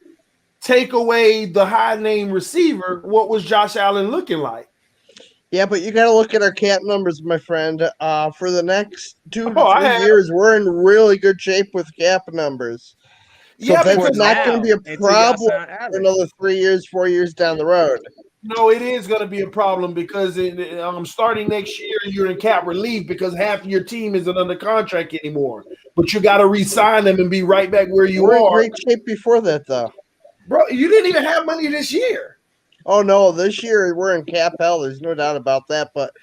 take away the high name receiver, what was Josh Allen looking like? Yeah, but you got to look at our cap numbers, my friend. For the next 2 to 3 years, we're in really good shape with cap numbers. So Yeah, that's because not going to be a problem for another 3 years, 4 years down the road. No, it is going to be a problem because starting next year, you're in cap relief because half of your team isn't under contract anymore. But you got to re-sign them and be right back where you We're are. in great shape before that, though. Bro, you didn't even have money this year. Oh, no, this year we're in cap hell. There's no doubt about that. But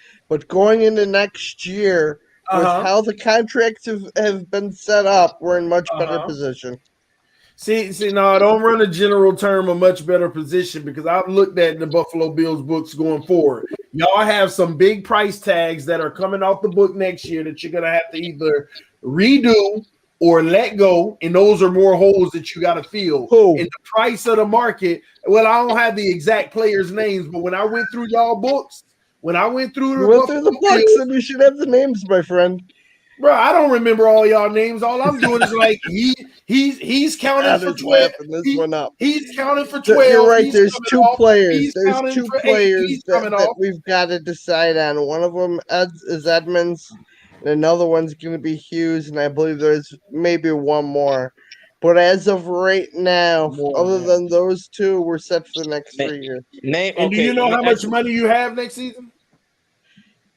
going into next year, with how the contracts have been set up, we're in much better position. See, no, I don't run a general term a much better position because I've looked at the Buffalo Bills books going forward. Y'all have some big price tags that are coming off the book next year that you're going to have to either redo or let go, and those are more holes that you got to fill. In the price of the market, well, I don't have the exact players' names, but when I went through y'all books, when I went through the books, then you should have the names, my friend. Bro, I don't remember all y'all names. All I'm doing is like he's counting for 12. He's counting for 12. You're right. He's There's two players. There's two players that we've got to decide on. One of them is Edmonds, and another one's going to be Hughes, and I believe there's maybe one more. But as of right now, other than those two, we're set for the next 3 years. And do you know how much money you have next season?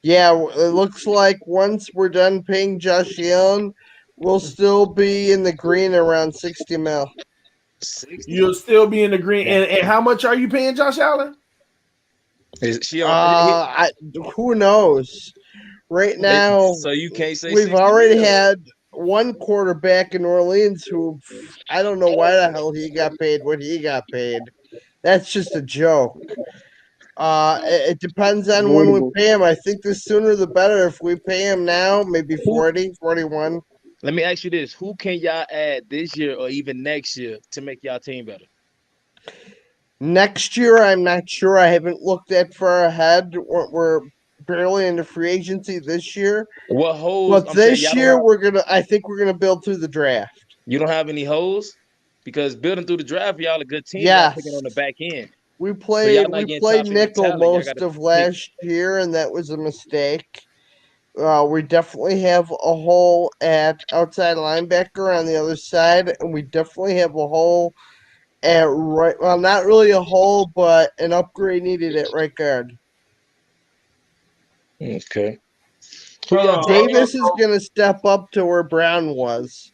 Yeah, it looks like once we're done paying Josh Allen, we'll still be in the green around 60 mil. You'll still be in the green. And how much are you paying Josh Allen? Who knows? Right now, so you can't say we've already had one quarterback in New Orleans who I don't know why the hell he got paid what he got paid. That's just a joke. It depends on when we pay him. I think the sooner the better. If we pay him now, maybe 40, 41. Let me ask you this. Who can y'all add this year or even next year to make y'all team better? Next year, I'm not sure. I haven't looked that far ahead. We're barely into free agency this year. What holes? But this year, I think we're gonna build through the draft. You don't have any holes? Because building through the draft, y'all a good team. Yes. Y'all picking on the back end. We played nickel most of last year, and that was a mistake. We definitely have a hole at outside linebacker on the other side, and we definitely have a hole at right. Well, not really a hole, but an upgrade needed at right guard. Okay. Davis is going to step up to where Brown was.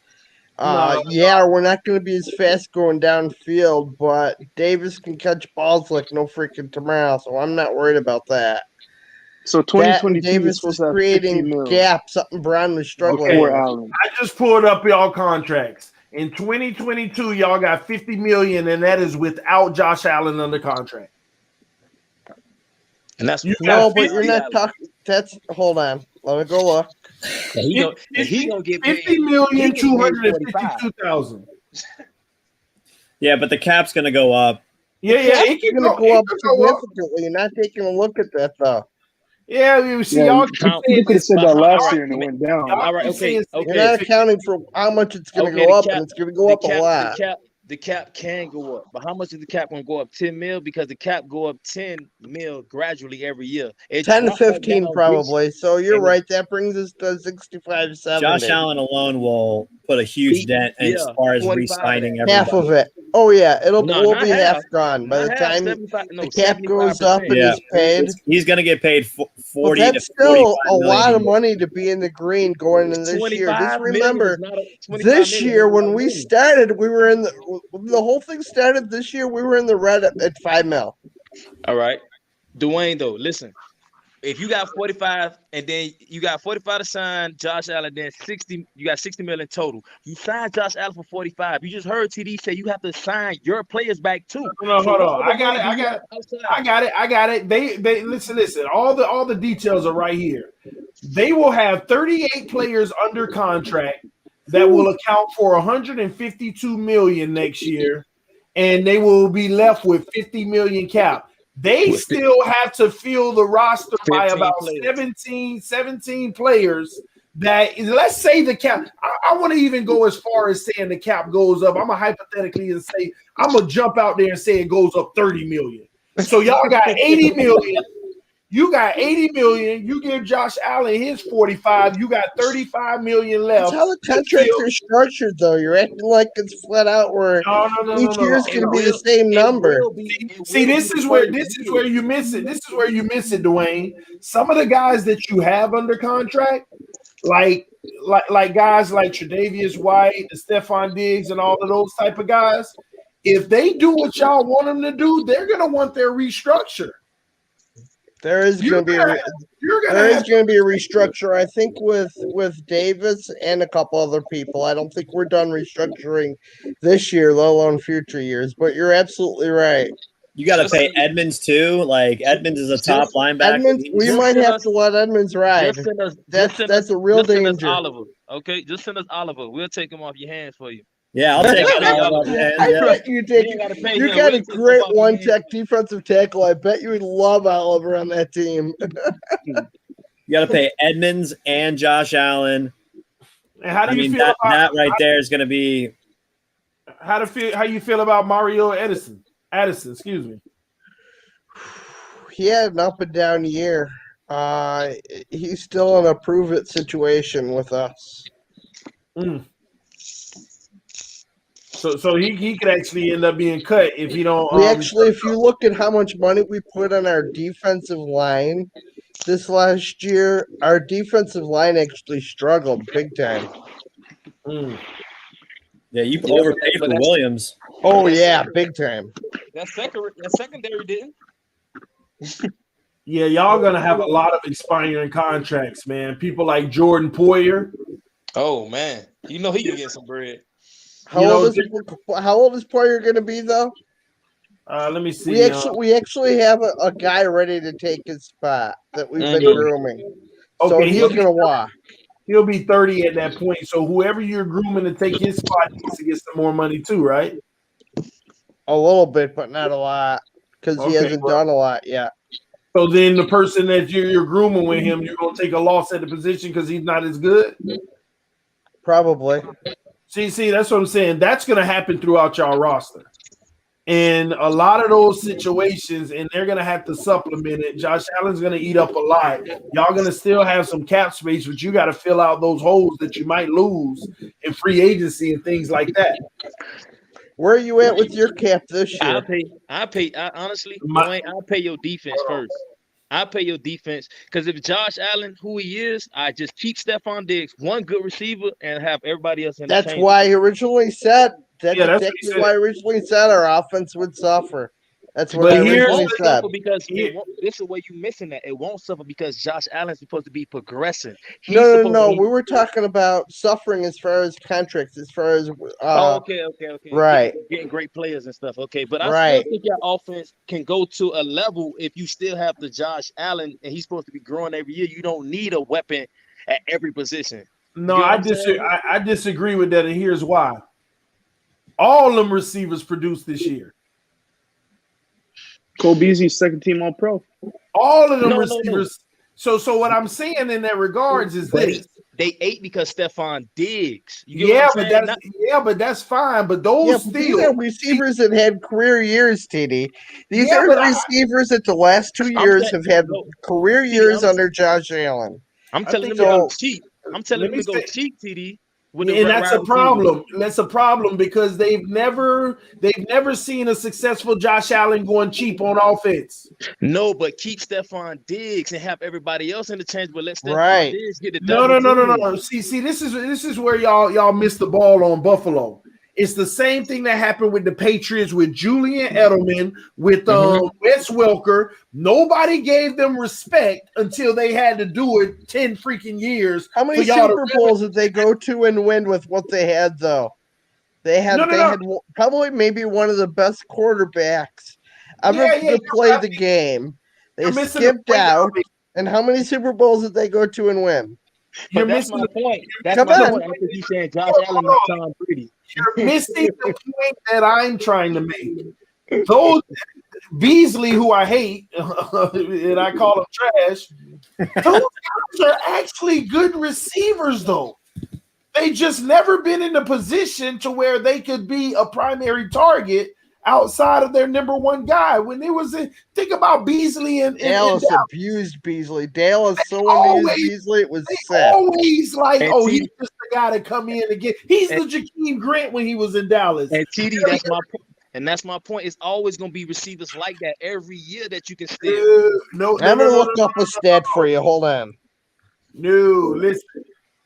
We're not going to be as fast going downfield, but Davis can catch balls like no freaking tomorrow, so I'm not worried about that. So 2022 Davis is creating gaps, something Brown was struggling with. I just pulled up y'all contracts. In 2022, y'all got $50 million, and that is without Josh Allen under contract. And that's but you're not talking. Hold on. Let me go look. He gonna get paid $50,252,000. Yeah, but the cap's gonna go up. Yeah, it's gonna go up significantly. You're not taking a look at that though. Yeah, you see, y'all you could have said that last year and it went down. All right, okay. You're not accounting for how much it's going to go up, and it's going to go up a lot. The cap can go up, but how much is the cap going to go up? 10 mil, because the cap go up 10 mil gradually every year. 10 to 15 probably. So you're right. That brings us to 65, 70. Josh Allen alone will put a huge dent as far as re-signing everybody. Half of it. Oh yeah, will be half gone by the time the cap goes up and he's paid. He's going to get paid 40 but that's to still a lot of money to be in the green going into this year. Just remember, this year when we started, we were in the whole thing started this year. We were in the red at 5 mil. All right, Dwayne. Though, listen. If you got 45 and then you got 45 to sign Josh Allen, then 60, you got 60 million total. You signed Josh Allen for 45. You just heard TD say you have to sign your players back too. No, hold on. I got it. They listen. All the details are right here. They will have 38 players under contract that will account for 152 million next year, and they will be left with 50 million cap. They still have to fill the roster by about 17 players. That is, let's say the cap. I want to even go as far as saying the cap goes up. I'm gonna hypothetically and say I'm gonna jump out there and say it goes up 30 million. So y'all got 80 million. You got 80 million. You give Josh Allen his 45. You got 35 million left. That's how the contracts are structured, though. You're acting like it's flat out where each year is going to be the same number. See, this is where you miss it. This is where you miss it, Dwayne. Some of the guys that you have under contract, like guys like Tre'Davious White, Stephon Diggs, and all of those type of guys, if they do what y'all want them to do, they're going to want their restructure. There is going to be a restructure. I think with Davis and a couple other people. I don't think we're done restructuring this year, let alone future years. But you're absolutely right. You got to pay Edmonds too. Like Edmonds is a top linebacker. Edmonds, we might have to let Edmonds ride. That's a real danger. Send us Oliver, okay? Just send us Oliver. We'll take him off your hands for you. Yeah, I'll take it. I bet you take. You got a great one-tech defensive tackle. I bet you would love Oliver on that team. You got to pay Edmonds and Josh Allen. And how do you feel about that right there is going to be? How you feel about Mario Addison? Excuse me. He had an up and down year. He's still in a prove it situation with us. So he could actually end up being cut if you don't. If you look at how much money we put on our defensive line this last year, our defensive line actually struggled big time. Yeah, you overpaid for Williams. Oh yeah, big time. That secondary didn't. Yeah, y'all gonna have a lot of expiring contracts, man. People like Jordan Poyer. Oh man, you know he can get some bread. How old is Poyer going to be, though? Let me see. We actually have a guy ready to take his spot that we've been grooming. Okay, so he's going to walk. He'll be 30 at that point. So whoever you're grooming to take his spot needs to get some more money too, right? A little bit, but not a lot, because he hasn't done a lot yet. So then the person that you're grooming with him, you're going to take a loss at the position because he's not as good? Probably. See, that's what I'm saying. That's going to happen throughout y'all roster. And a lot of those situations, and they're going to have to supplement it. Josh Allen's going to eat up a lot. Y'all going to still have some cap space, but you got to fill out those holes that you might lose in free agency and things like that. Where are you at with your cap this year? Honestly, Dwayne, I'll pay your defense first. I'll pay your defense because if Josh Allen, who he is, I just keep Stephon Diggs, one good receiver, and have everybody else in the That's why he originally said. That's exactly why I originally said our offense would suffer. That's what I originally said. Because this is where you missing that. It won't suffer because Josh Allen's supposed to be progressing. No. We were talking about suffering as far as contracts, as far as okay. Right. Getting great players and stuff. Okay, but I still think your offense can go to a level if you still have the Josh Allen and he's supposed to be growing every year. You don't need a weapon at every position. No, I disagree with that, and here's why. All them receivers produced this year. Cole Beasley's second team All Pro. All of them receivers. No. So what I'm saying in that regards is this. They ate because Stephon Diggs. But that's fine. But these are receivers that had career years, TD. These are receivers that the last 2 years have had career years under Josh Allen. I'm telling them to go cheap. I'm telling them to go cheap, TD. And that's a problem. That's a problem because they've never seen a successful Josh Allen going cheap on offense. No, but keep Stephon Diggs and have everybody else interchangeable. Let Stephon Diggs get the No. See, this is where y'all missed the ball on Buffalo. It's the same thing that happened with the Patriots with Julian Edelman, with Wes Welker. Nobody gave them respect until they had to do it 10 freaking years. How many Super Bowls did they go to and win with what they had, though? They had probably maybe one of the best quarterbacks ever to play the game. They skipped out. And how many Super Bowls did they go to and win? But that's my point. That's my point. After you saying Josh Allen and Tom Brady. You're missing the point that I'm trying to make. Those Beasley, who I hate, and I call them trash, those guys are actually good receivers, though. They just never been in a position to where they could be a primary target outside of their number one guy. When they was in, think about Beasley and Dallas Dallas. abused Beasley. Dallas so abused Beasley, it was sad. Always like, And oh, TD he's just the guy to come in and get. He's the Jakeem Grant when he was in Dallas. and TD, that's my point. And that's my point. It's always gonna be receivers like that every year that you can steal. No, I'm gonna look up a stat for you. Hold on. No, listen.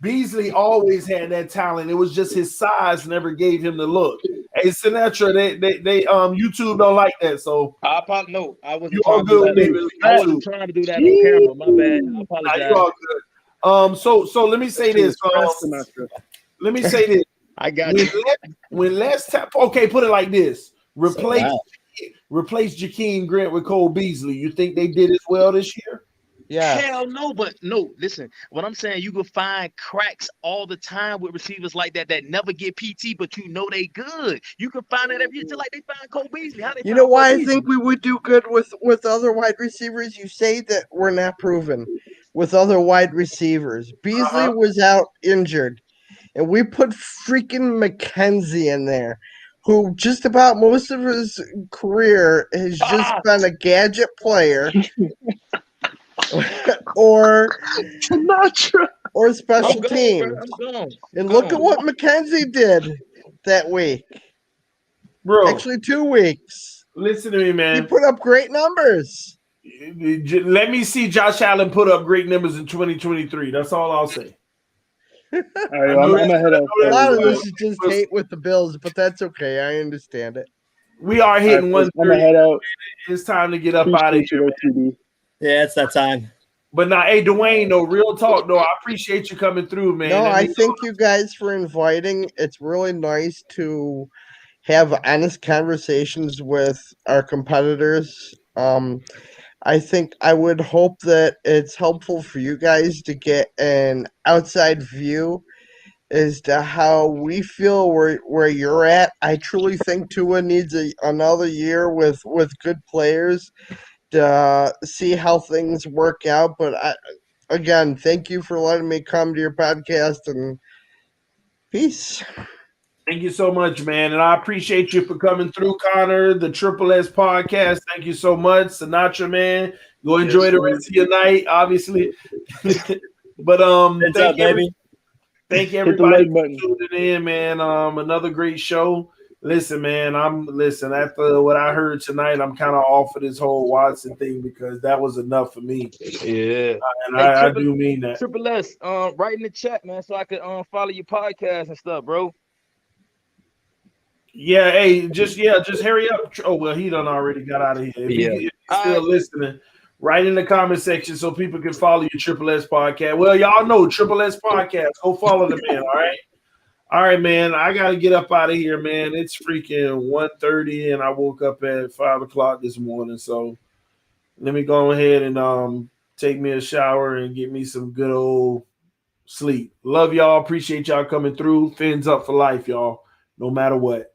Beasley always had that talent. It was just his size never gave him the look. Hey, Sinatra, they YouTube don't like that. So I apologize. No, I wasn't you trying all to do good, that. baby. I wasn't trying to do that on camera. My bad. I apologize. You all good. So let me say this. Let me say this. I got when last time. Okay, put it like this. Replace Jakeem Grant with Cole Beasley. You think they did as well this year? Yeah. Hell no, but no, listen. What I'm saying, you can find cracks all the time with receivers like that never get PT, but you know they good. You can find that every year, just like they find Cole Beasley. How they You know find why Cole I Beasley? think we would do good with other wide receivers? You say that we're not proven with other wide receivers. Beasley was out injured, and we put freaking McKenzie in there, who just about most of his career has just been a gadget player. or special teams. I'm gone. And look at what McKenzie did that week. Bro. Actually, 2 weeks. Listen to me, man. He put up great numbers. Let me see Josh Allen put up great numbers in 2023. That's all I'll say. All right, I'm gonna head out. A lot of this is just hate with the Bills, but that's okay. I understand it. We are hitting I'm gonna 1:30. head out. It's time to get up out of here. Yeah, it's that time. But now, hey, Dwayne, no real talk, though. I appreciate you coming through, man. No, I thank you guys for inviting. It's really nice to have honest conversations with our competitors. I think I would hope that it's helpful for you guys to get an outside view as to how we feel where you're at. I truly think Tua needs another year with good players to see how things work out. But again, thank you for letting me come to your podcast, and peace. Thank you so much, man. And I appreciate you for coming through, Connor, the Triple S podcast. Thank you so much. Sinatra, man. Go enjoy the rest of your night, obviously. But thank everybody for tuning in, man. Another great show. Listen, man, after what I heard tonight, I'm kind of off of this whole Watson thing because that was enough for me. Yeah. And I do mean that. Triple S, write in the chat, man, so I could follow your podcast and stuff, bro. Yeah, hey, just hurry up. Oh, well, he done already got out of here. If you're still listening, write in the comment section so people can follow your Triple S podcast. Well, y'all know Triple S podcast. Go follow the man, all right? All right, man. I got to get up out of here, man. It's freaking 1:30, and I woke up at 5 o'clock this morning. So let me go ahead and take me a shower and get me some good old sleep. Love y'all. Appreciate y'all coming through. Fins up for life, y'all. No matter what.